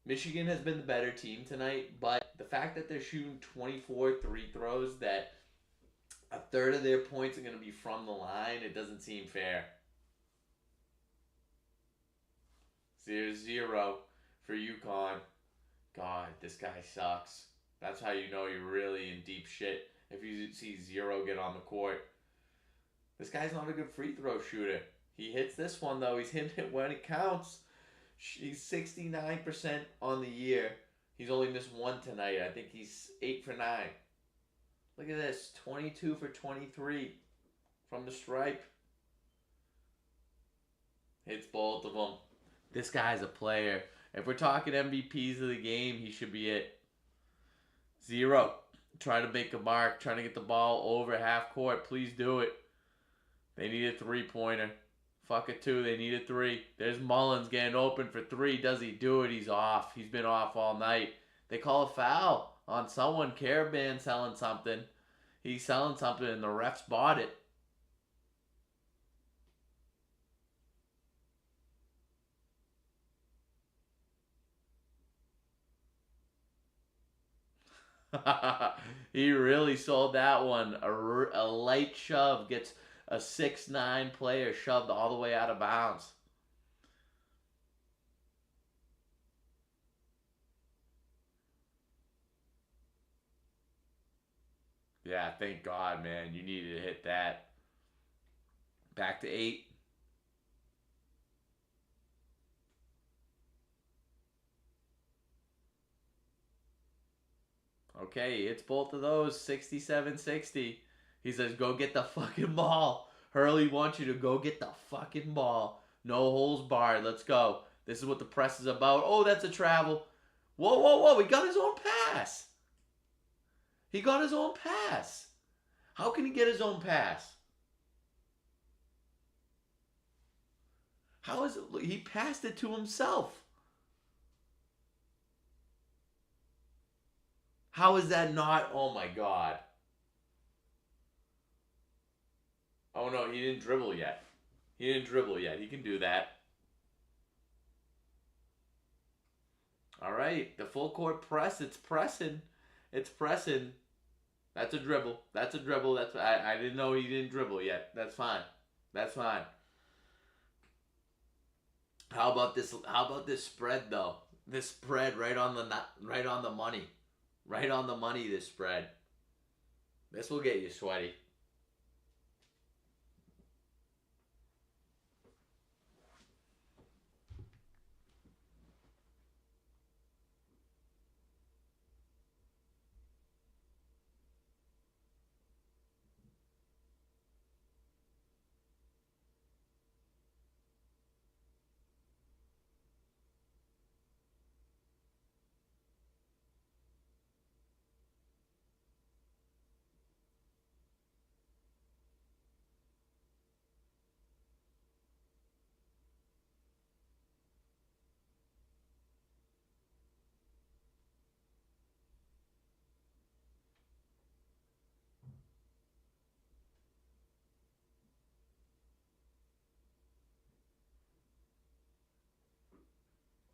Michigan has been the better team tonight, but the fact that they're shooting 24 free throws, that a third of their points are going to be from the line, it doesn't seem fair. 0-0 for UConn. God, this guy sucks. That's how you know you're really in deep shit, if you see 0 get on the court. This guy's not a good free throw shooter. He hits this one, though. He's hitting it when it counts. He's 69% on the year. He's only missed one tonight. I think he's 8 for 9. Look at this. 22 for 23 from the stripe. Hits both of them. This guy's a player. If we're talking MVPs of the game, he should be it. 0. Trying to make a mark. Trying to get the ball over half court. Please do it. They need a 3-pointer. Fuck it, 2. They need a 3. There's Mullins getting open for 3. Does he do it? He's off. He's been off all night. They call a foul on someone. Caravan selling something. He's selling something and the refs bought it. He really sold that one. A light shove gets a 6'9" player shoved all the way out of bounds. Yeah, thank God, man. You needed to hit that. Back to 8. Okay, it's both of those. 67-60. He says, go get the fucking ball. Hurley wants you to go get the fucking ball. No holes barred. Let's go. This is what the press is about. Oh, that's a travel. Whoa, whoa, whoa. He got his own pass. He got his own pass. How can he get his own pass? How is it? He passed it to himself. How is that not? Oh my God. Oh no, he didn't dribble yet. He didn't dribble yet. He can do that. All right, the full court press. It's pressing. It's pressing. That's a dribble. That's a dribble. I didn't know he didn't dribble yet. That's fine. That's fine. How about this? How about this spread though? This spread right on the money. Right on the money. This spread. This will get you sweaty.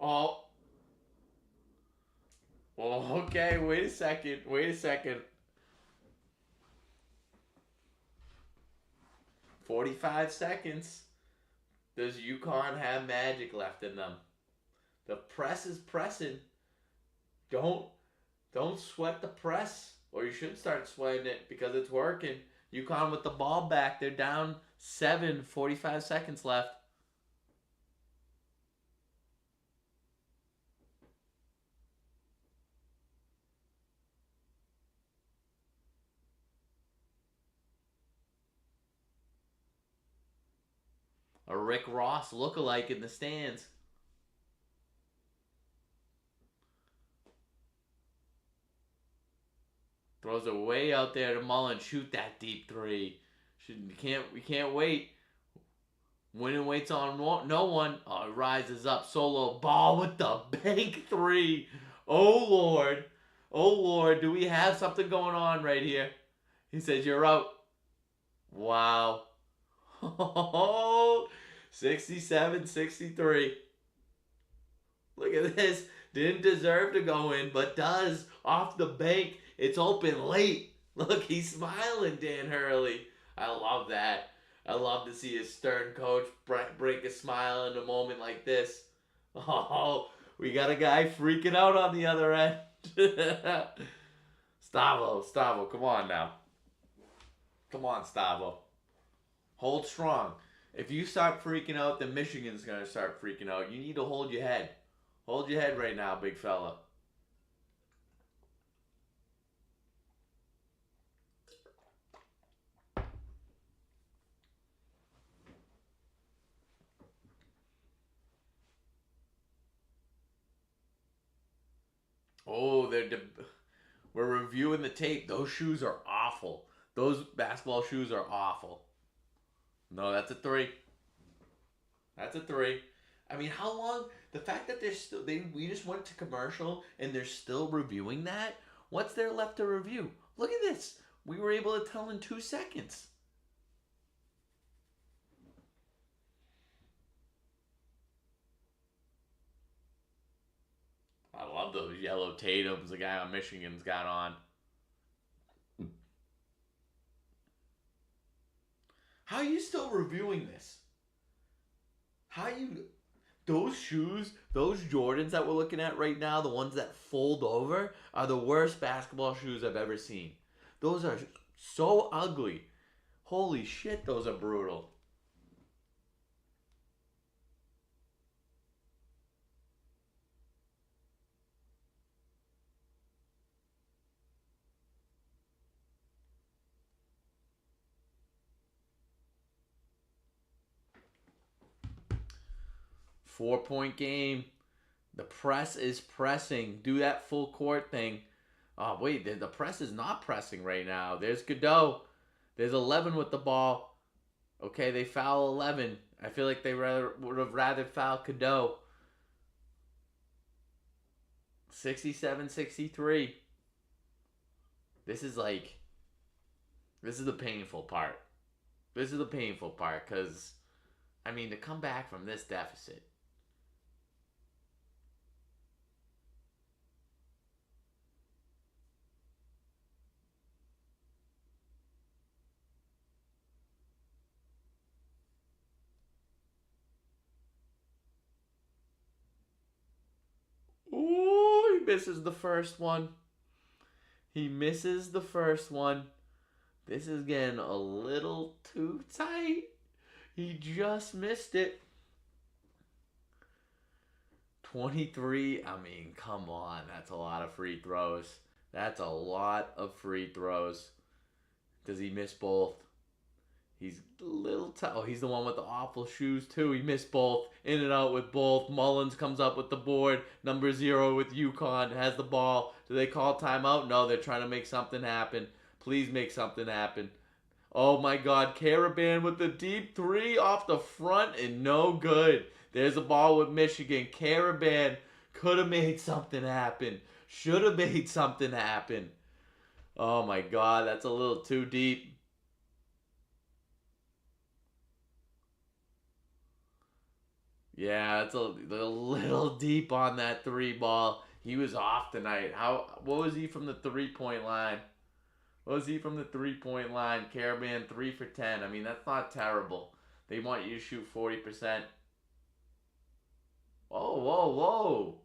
Oh. Well, okay. Wait a second. Wait a second. 45 seconds. Does UConn have magic left in them? The press is pressing. Don't don't sweat the press, or you should start sweating it because it's working. UConn with the ball back. They're down 7. 45 seconds left. A Rick Ross lookalike in the stands. Throws it way out there to Mullen. Shoot that deep three. We can't wait. Winning waits on no one. Oh, it rises up. Solo ball with the bank three. Oh Lord. Oh Lord. Do we have something going on right here? He says you're out. Wow. 67-63. Look at this. Didn't deserve to go in, but does. Off the bank. It's open late. Look, he's smiling, Dan Hurley. I love that. I love to see his stern coach break a smile in a moment like this. Oh, we got a guy freaking out on the other end. Stavo, come on now. Come on, Stavo. Hold strong. If you start freaking out, then Michigan's going to start freaking out. You need to hold your head. Hold your head right now, big fella. Oh, we're reviewing the tape. Those shoes are awful. Those basketball shoes are awful. No, that's a 3. That's a 3. I mean, how long? The fact that we just went to commercial and they're still reviewing that. What's there left to review? Look at this. We were able to tell in 2 seconds. I love those yellow Tatums the guy on Michigan's got on. How are you still reviewing this? How you those shoes, those Jordans that we're looking at right now, the ones that fold over, are the worst basketball shoes I've ever seen. Those are so ugly. Holy shit, those are brutal. 4-point game. The press is pressing. Do that full court thing. Oh, wait, the press is not pressing right now. There's Godot. There's 11 with the ball. Okay, they foul 11. I feel like they would have rather foul Godot. 67-63. This is the painful part. This is the painful part because, I mean, to come back from this deficit. Ooh, he misses the first one. He misses the first one. This is getting a little too tight. He just missed it. 23. I mean, come on. That's a lot of free throws. That's a lot of free throws. Does he miss both? He's a little tight. Oh, he's the one with the awful shoes, too. He missed both. In and out with both. Mullins comes up with the board. Number 0 with UConn has the ball. Do they call timeout? No, they're trying to make something happen. Please make something happen. Oh my God, Caravan with the deep 3 off the front and no good. There's a ball with Michigan. Caravan could have made something happen. Should have made something happen. Oh my God, that's a little too deep. Yeah, it's a little deep on that 3 ball. He was off tonight. What was he from the 3-point line? What was he from the 3-point line? Caravan 3 for 10. I mean, that's not terrible. They want you to shoot 40%. Whoa, whoa, whoa.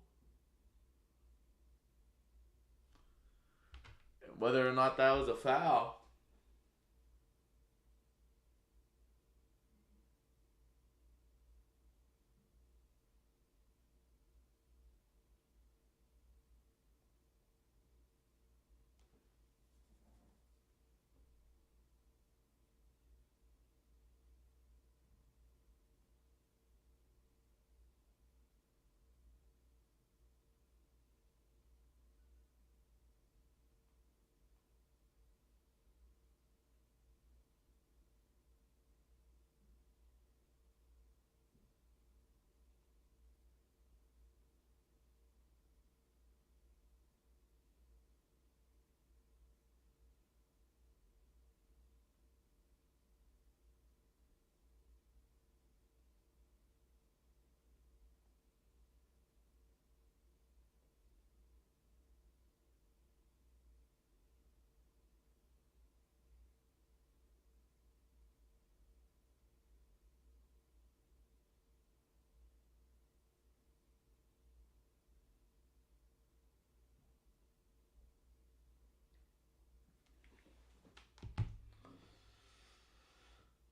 Whether or not that was a foul.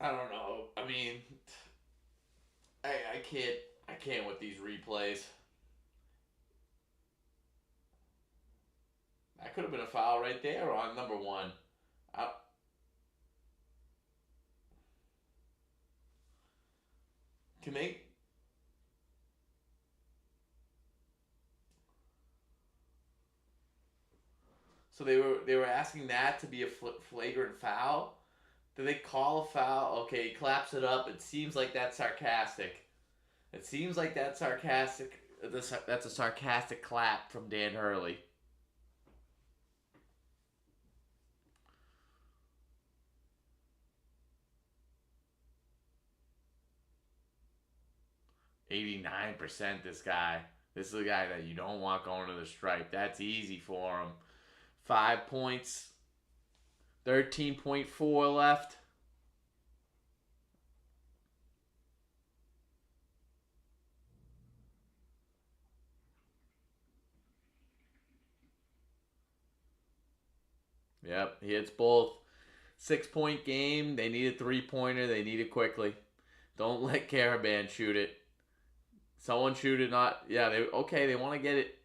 I don't know. I mean, I can't with these replays. That could have been a foul right there on number 1. I, can they? So they were asking that to be a flagrant foul. Did they call a foul? Okay, he claps it up. It seems like that's sarcastic. It seems like that's sarcastic. That's a sarcastic clap from Dan Hurley. 89% this guy. This is a guy that you don't want going to the stripe. That's easy for him. 5 points. 13.4 left. Yep, he hits both. 6-point game. They need a 3-pointer. They need it quickly. Don't let Caravan shoot it. Someone shoot it. Not. Yeah, they want to get it.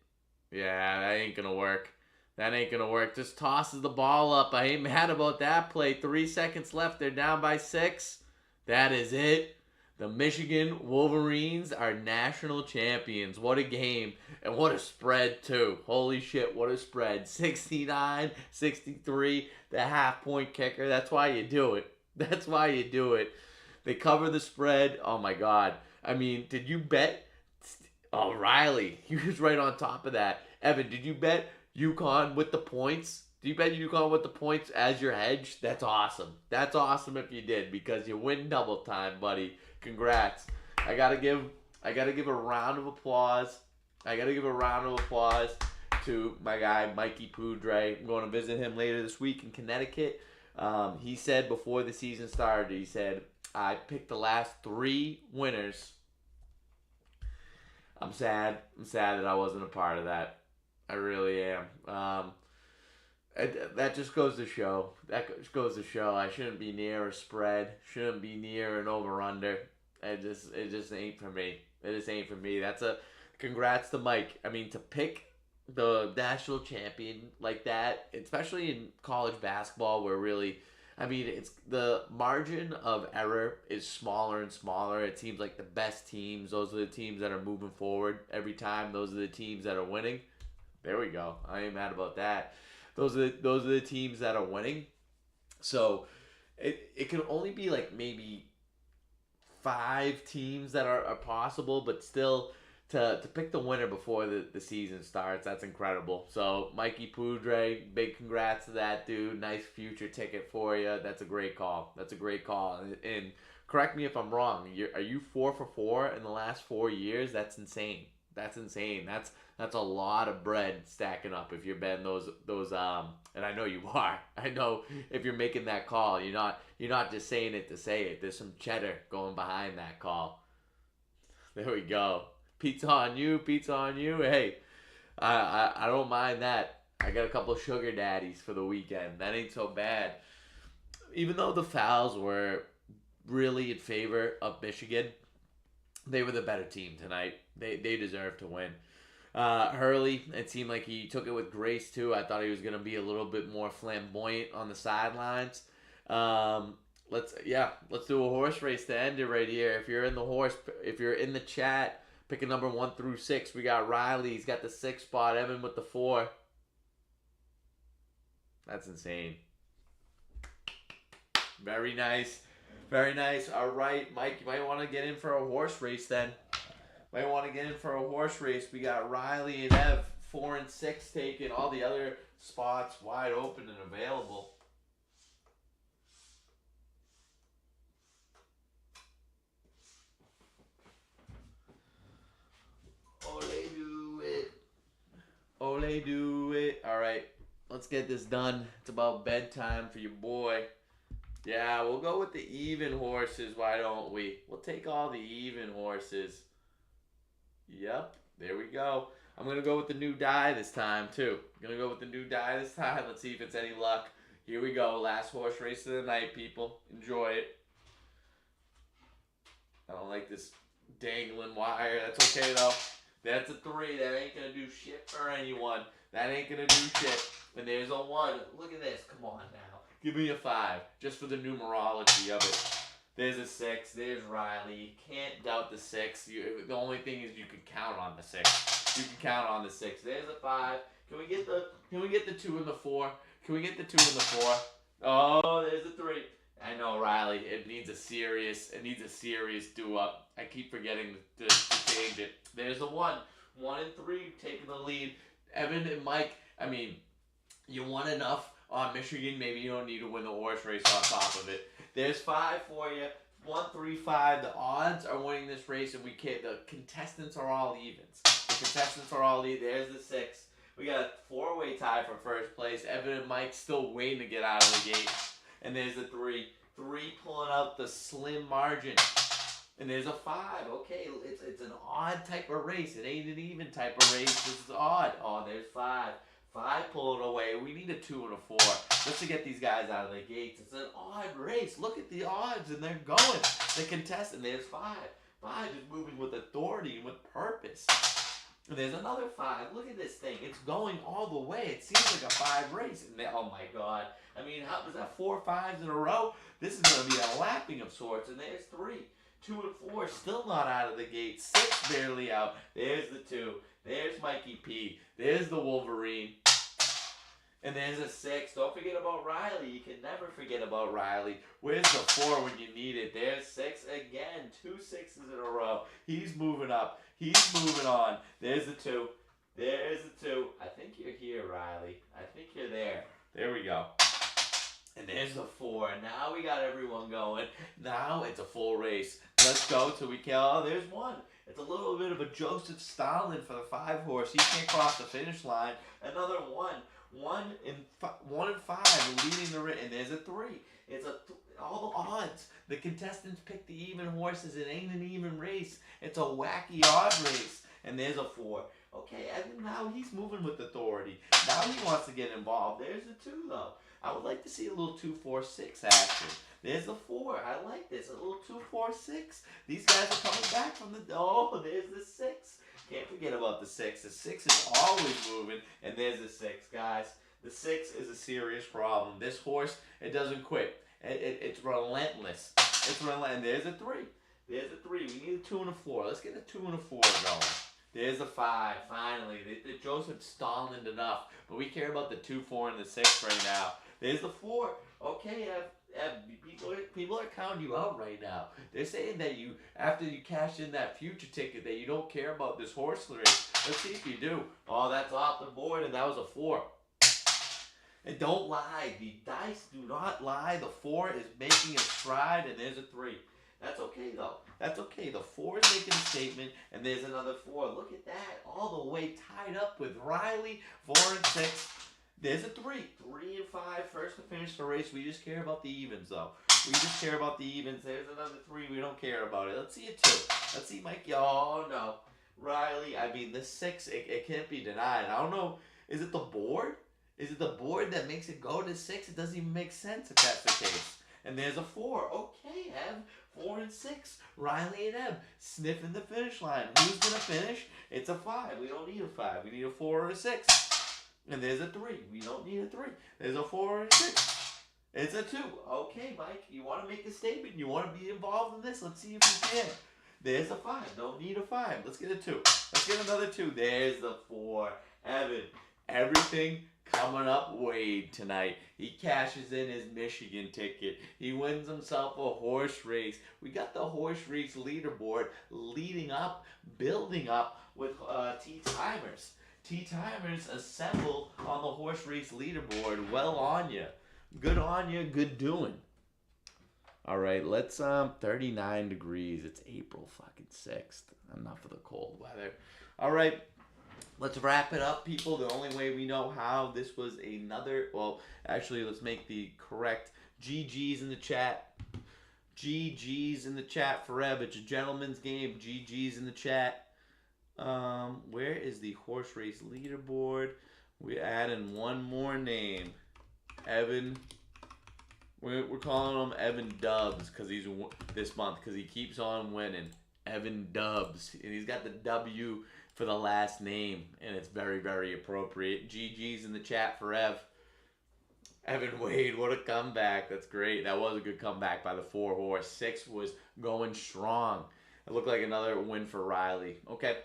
Yeah, that ain't going to work. That ain't going to work. Just tosses the ball up. I ain't mad about that play. 3 seconds left. They're down by 6. That is it. The Michigan Wolverines are national champions. What a game. And what a spread, too. Holy shit, what a spread. 69-63, the half-point kicker. That's why you do it. That's why you do it. They cover the spread. Oh, my God. I mean, did you bet? Oh, Riley. He was right on top of that. Evan, did you bet UConn with the points? Do you bet UConn with the points as your hedge? That's awesome. That's awesome if you did, because you win double time, buddy. Congrats. I gotta give a round of applause. To my guy Mikey Poudre. I'm going to visit him later this week in Connecticut. He said before the season started, he said, I picked the last 3 winners. I'm sad that I wasn't a part of that. I really am. That just goes to show. I shouldn't be near a spread. Shouldn't be near an over/under. It just ain't for me. It just ain't for me. That's a congrats to Mike. I mean, to pick the national champion like that, especially in college basketball, where really, I mean, it's the margin of error is smaller and smaller. It seems like the best teams, those are the teams that are moving forward every time. Those are the teams that are winning. There we go. I ain't mad about that. Those are the teams that are winning. So it can only be like maybe 5 teams that are possible, but still to pick the winner before the season starts, that's incredible. So Mikey Poudre, big congrats to that dude. Nice future ticket for you. That's a great call. And correct me if I'm wrong. Are you 4 for 4 in the last 4 years? That's insane. That's a lot of bread stacking up if you're betting those and I know you are. I know if you're making that call, you're not just saying it to say it. There's some cheddar going behind that call. There we go. Pizza on you. Hey, I don't mind that. I got a couple of sugar daddies for the weekend. That ain't so bad. Even though the fouls were really in favor of Michigan, they were the better team tonight. They deserve to win. Hurley, it seemed like he took it with grace too. I thought he was going to be a little bit more flamboyant on the sidelines. Let's do a horse race to end it right here. If you're in the chat, pick a number 1 through 6. We got Riley. He's got the 6 spot. Evan with the 4. That's insane. Very nice. Very nice. All right, Mike, you might want to get in for a horse race then. We got Riley and Ev, 4 and 6 taken. All the other spots wide open and available. Ole do it. All right, let's get this done. It's about bedtime for your boy. Yeah, we'll go with the even horses. Why don't we? We'll take all the even horses. Yep, there we go. I'm going to go with the new die this time, too. Let's see if it's any luck. Here we go. Last horse race of the night, people. Enjoy it. I don't like this dangling wire. That's okay, though. That's a 3. That ain't going to do shit for anyone. And there's a 1. Look at this. Come on now. Give me a 5. Just for the numerology of it. There's a 6. There's Riley. You can't doubt the 6. The only thing is you can count on the 6. There's a 5. Can we get the 2 and the 4? Oh, there's a 3. I know, Riley. It needs a serious do up. I keep forgetting to change it. There's a 1. 1 and 3 taking the lead. Evan and Mike. I mean, you won enough on Michigan. Maybe you don't need to win the horse race on top of it. There's 5 for you. 135. The odds are winning this race, and the contestants are all evens. The contestants are all evens. There's the 6. We got a 4-way tie for first place. Evan and Mike still waiting to get out of the gate. And there's the 3. 3 pulling out the slim margin. And there's a 5. Okay, it's an odd type of race. It ain't an even type of race. This is odd. Oh, there's 5. 5 pulling away. We need a 2 and a 4 just to get these guys out of the gates. It's an odd race. Look at the odds, and they're going. The contestant, there's 5. 5 is moving with authority and with purpose. And there's another 5. Look at this thing. It's going all the way. It seems like a 5 race. And oh my God. I mean, how was that 4 5s in a row? This is going to be a lapping of sorts. And there's 3. 2 and 4 still not out of the gate. 6 barely out. There's the 2. There's Mikey P. There's the Wolverine. And there's a 6. Don't forget about Riley. You can never forget about Riley. Where's the 4 when you need it? There's 6 again. 2 6s in a row. He's moving up. He's moving on. There's the 2. There's the 2. I think you're here, Riley. I think you're there. There we go. And there's the 4. Now we got everyone going. Now it's a full race. Let's go till we kill. Oh, there's 1. It's a little bit of a Joseph Stalin for the 5 horse. He can't cross the finish line. Another 1. 1 and 5 leading the race. And there's a 3. It's all the odds. The contestants pick the even horses. It ain't an even race. It's a wacky odd race. And there's a 4. Okay, Evan, now he's moving with authority. Now he wants to get involved. There's the 2, though. I would like to see a little 2, 4, 6 action. There's the 4. I like this. A little 2, 4, 6. These guys are coming back from the... Oh, there's the 6. Can't forget about the 6. The 6 is always moving. And there's the 6, guys. The 6 is a serious problem. This horse, it doesn't quit. It's relentless. It's relentless. And there's a 3. There's a 3. We need a 2 and a 4. Let's get a 2 and a 4 going. There's a 5. Finally. The Joseph Stalin enough. But we care about the 2, 4, and the 6 right now. There's the 4. Okay, people are counting you out right now. They're saying that you, after you cash in that future ticket, that you don't care about this horse race. Let's see if you do. Oh, that's off the board, and that was a 4. And don't lie. The dice do not lie. The 4 is making a stride, and there's a 3. That's okay, though. That's okay. The 4 is making a statement, and there's another 4. Look at that. All the way tied up with Riley, 4 and 6. There's a 3. 3 and 5. First to finish the race. We just care about the evens, though. We just care about the evens. There's another 3. We don't care about it. Let's see a 2. Let's see Mikey. Oh, no. Riley, I mean, the 6, it can't be denied. I don't know. Is it the board? Is it the board that makes it go to 6? It doesn't even make sense if that's the case. And there's a 4. Okay, Ev. 4 and 6. Riley and Ev sniffing the finish line. Who's going to finish? It's a 5. We don't need a 5. We need a 4 or a 6. And there's a 3. We don't need a 3. There's a 4 and a 6. It's a 2. Okay, Mike. You want to make a statement? You want to be involved in this? Let's see if you can. There's a 5. Don't need a 5. Let's get a 2. Let's get another 2. There's the 4. Evan. Everything coming up Wade tonight. He cashes in his Michigan ticket. He wins himself a horse race. We got the horse race leaderboard leading up, building up with T-timers. T-timers assemble on the horse race leaderboard. Well on you. Good on you. Good doing. All right, let's 39 degrees. It's April fucking 6th. Enough of the cold weather. All right. Let's wrap it up, people. The only way we know how, this was another, well, actually, let's make the correct GG's in the chat. GG's in the chat forever. It's a gentleman's game. GG's in the chat. Where is the horse race leaderboard? We're adding one more name. Evan. We're calling him Evan Dubs because he's this month because he keeps on winning. Evan Dubs. And he's got the W for the last name, and it's very, very appropriate. GG's in the chat for Ev. Evan Wade, what a comeback. That's great. That was a good comeback by the 4 horse. 6 was going strong. It looked like another win for Riley. Okay,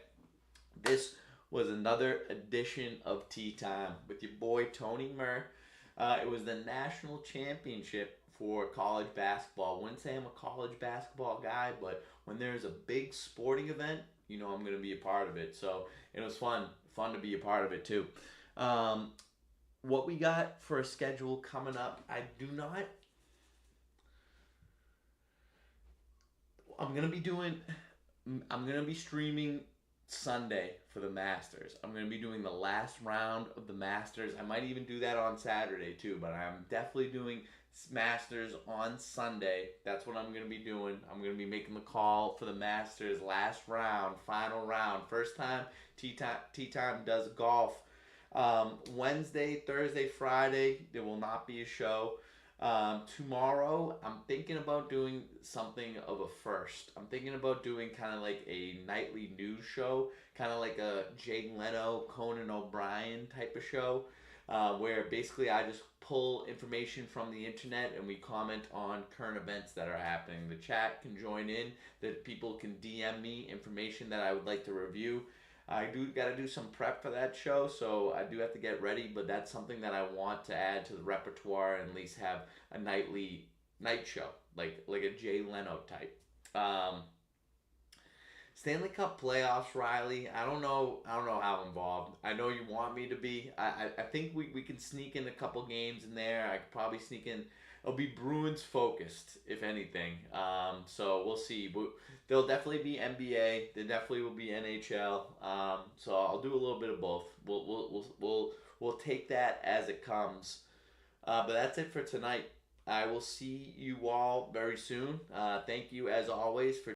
this was another edition of Tea Time with your boy Tony Murr. It was the national championship for college basketball. Wouldn't say I'm a college basketball guy, but when there's a big sporting event, you know I'm going to be a part of it. So it was fun to be a part of it too. What we got for a schedule coming up, I do not I'm gonna be doing. I'm gonna be streaming Sunday for the Masters. I'm gonna be doing the last round of the Masters. I might even do that on Saturday too, but I'm definitely doing Masters on Sunday. That's what I'm gonna be doing. I'm gonna be making the call for the Masters last round, final round, first time Tea Time does golf. Wednesday, Thursday, Friday, there will not be a show. Tomorrow, I'm thinking about doing something of a first. I'm thinking about doing kind of like a nightly news show, kind of like a Jay Leno, Conan O'Brien type of show, where basically I just pull information from the internet and we comment on current events that are happening. The chat can join in, that people can DM me information that I would like to review. I do got to do some prep for that show, so I do have to get ready. But that's something that I want to add to the repertoire and at least have a nightly night show, like a Jay Leno type. Um, Stanley Cup playoffs, Riley. I don't know. I don't know how involved. I know you want me to be. I think we can sneak in a couple games in there. I could probably sneak in. It'll be Bruins focused, if anything. So we'll see. There'll definitely be NBA. There definitely will be NHL. So I'll do a little bit of both. We'll take that as it comes. But that's it for tonight. I will see you all very soon. Thank you as always for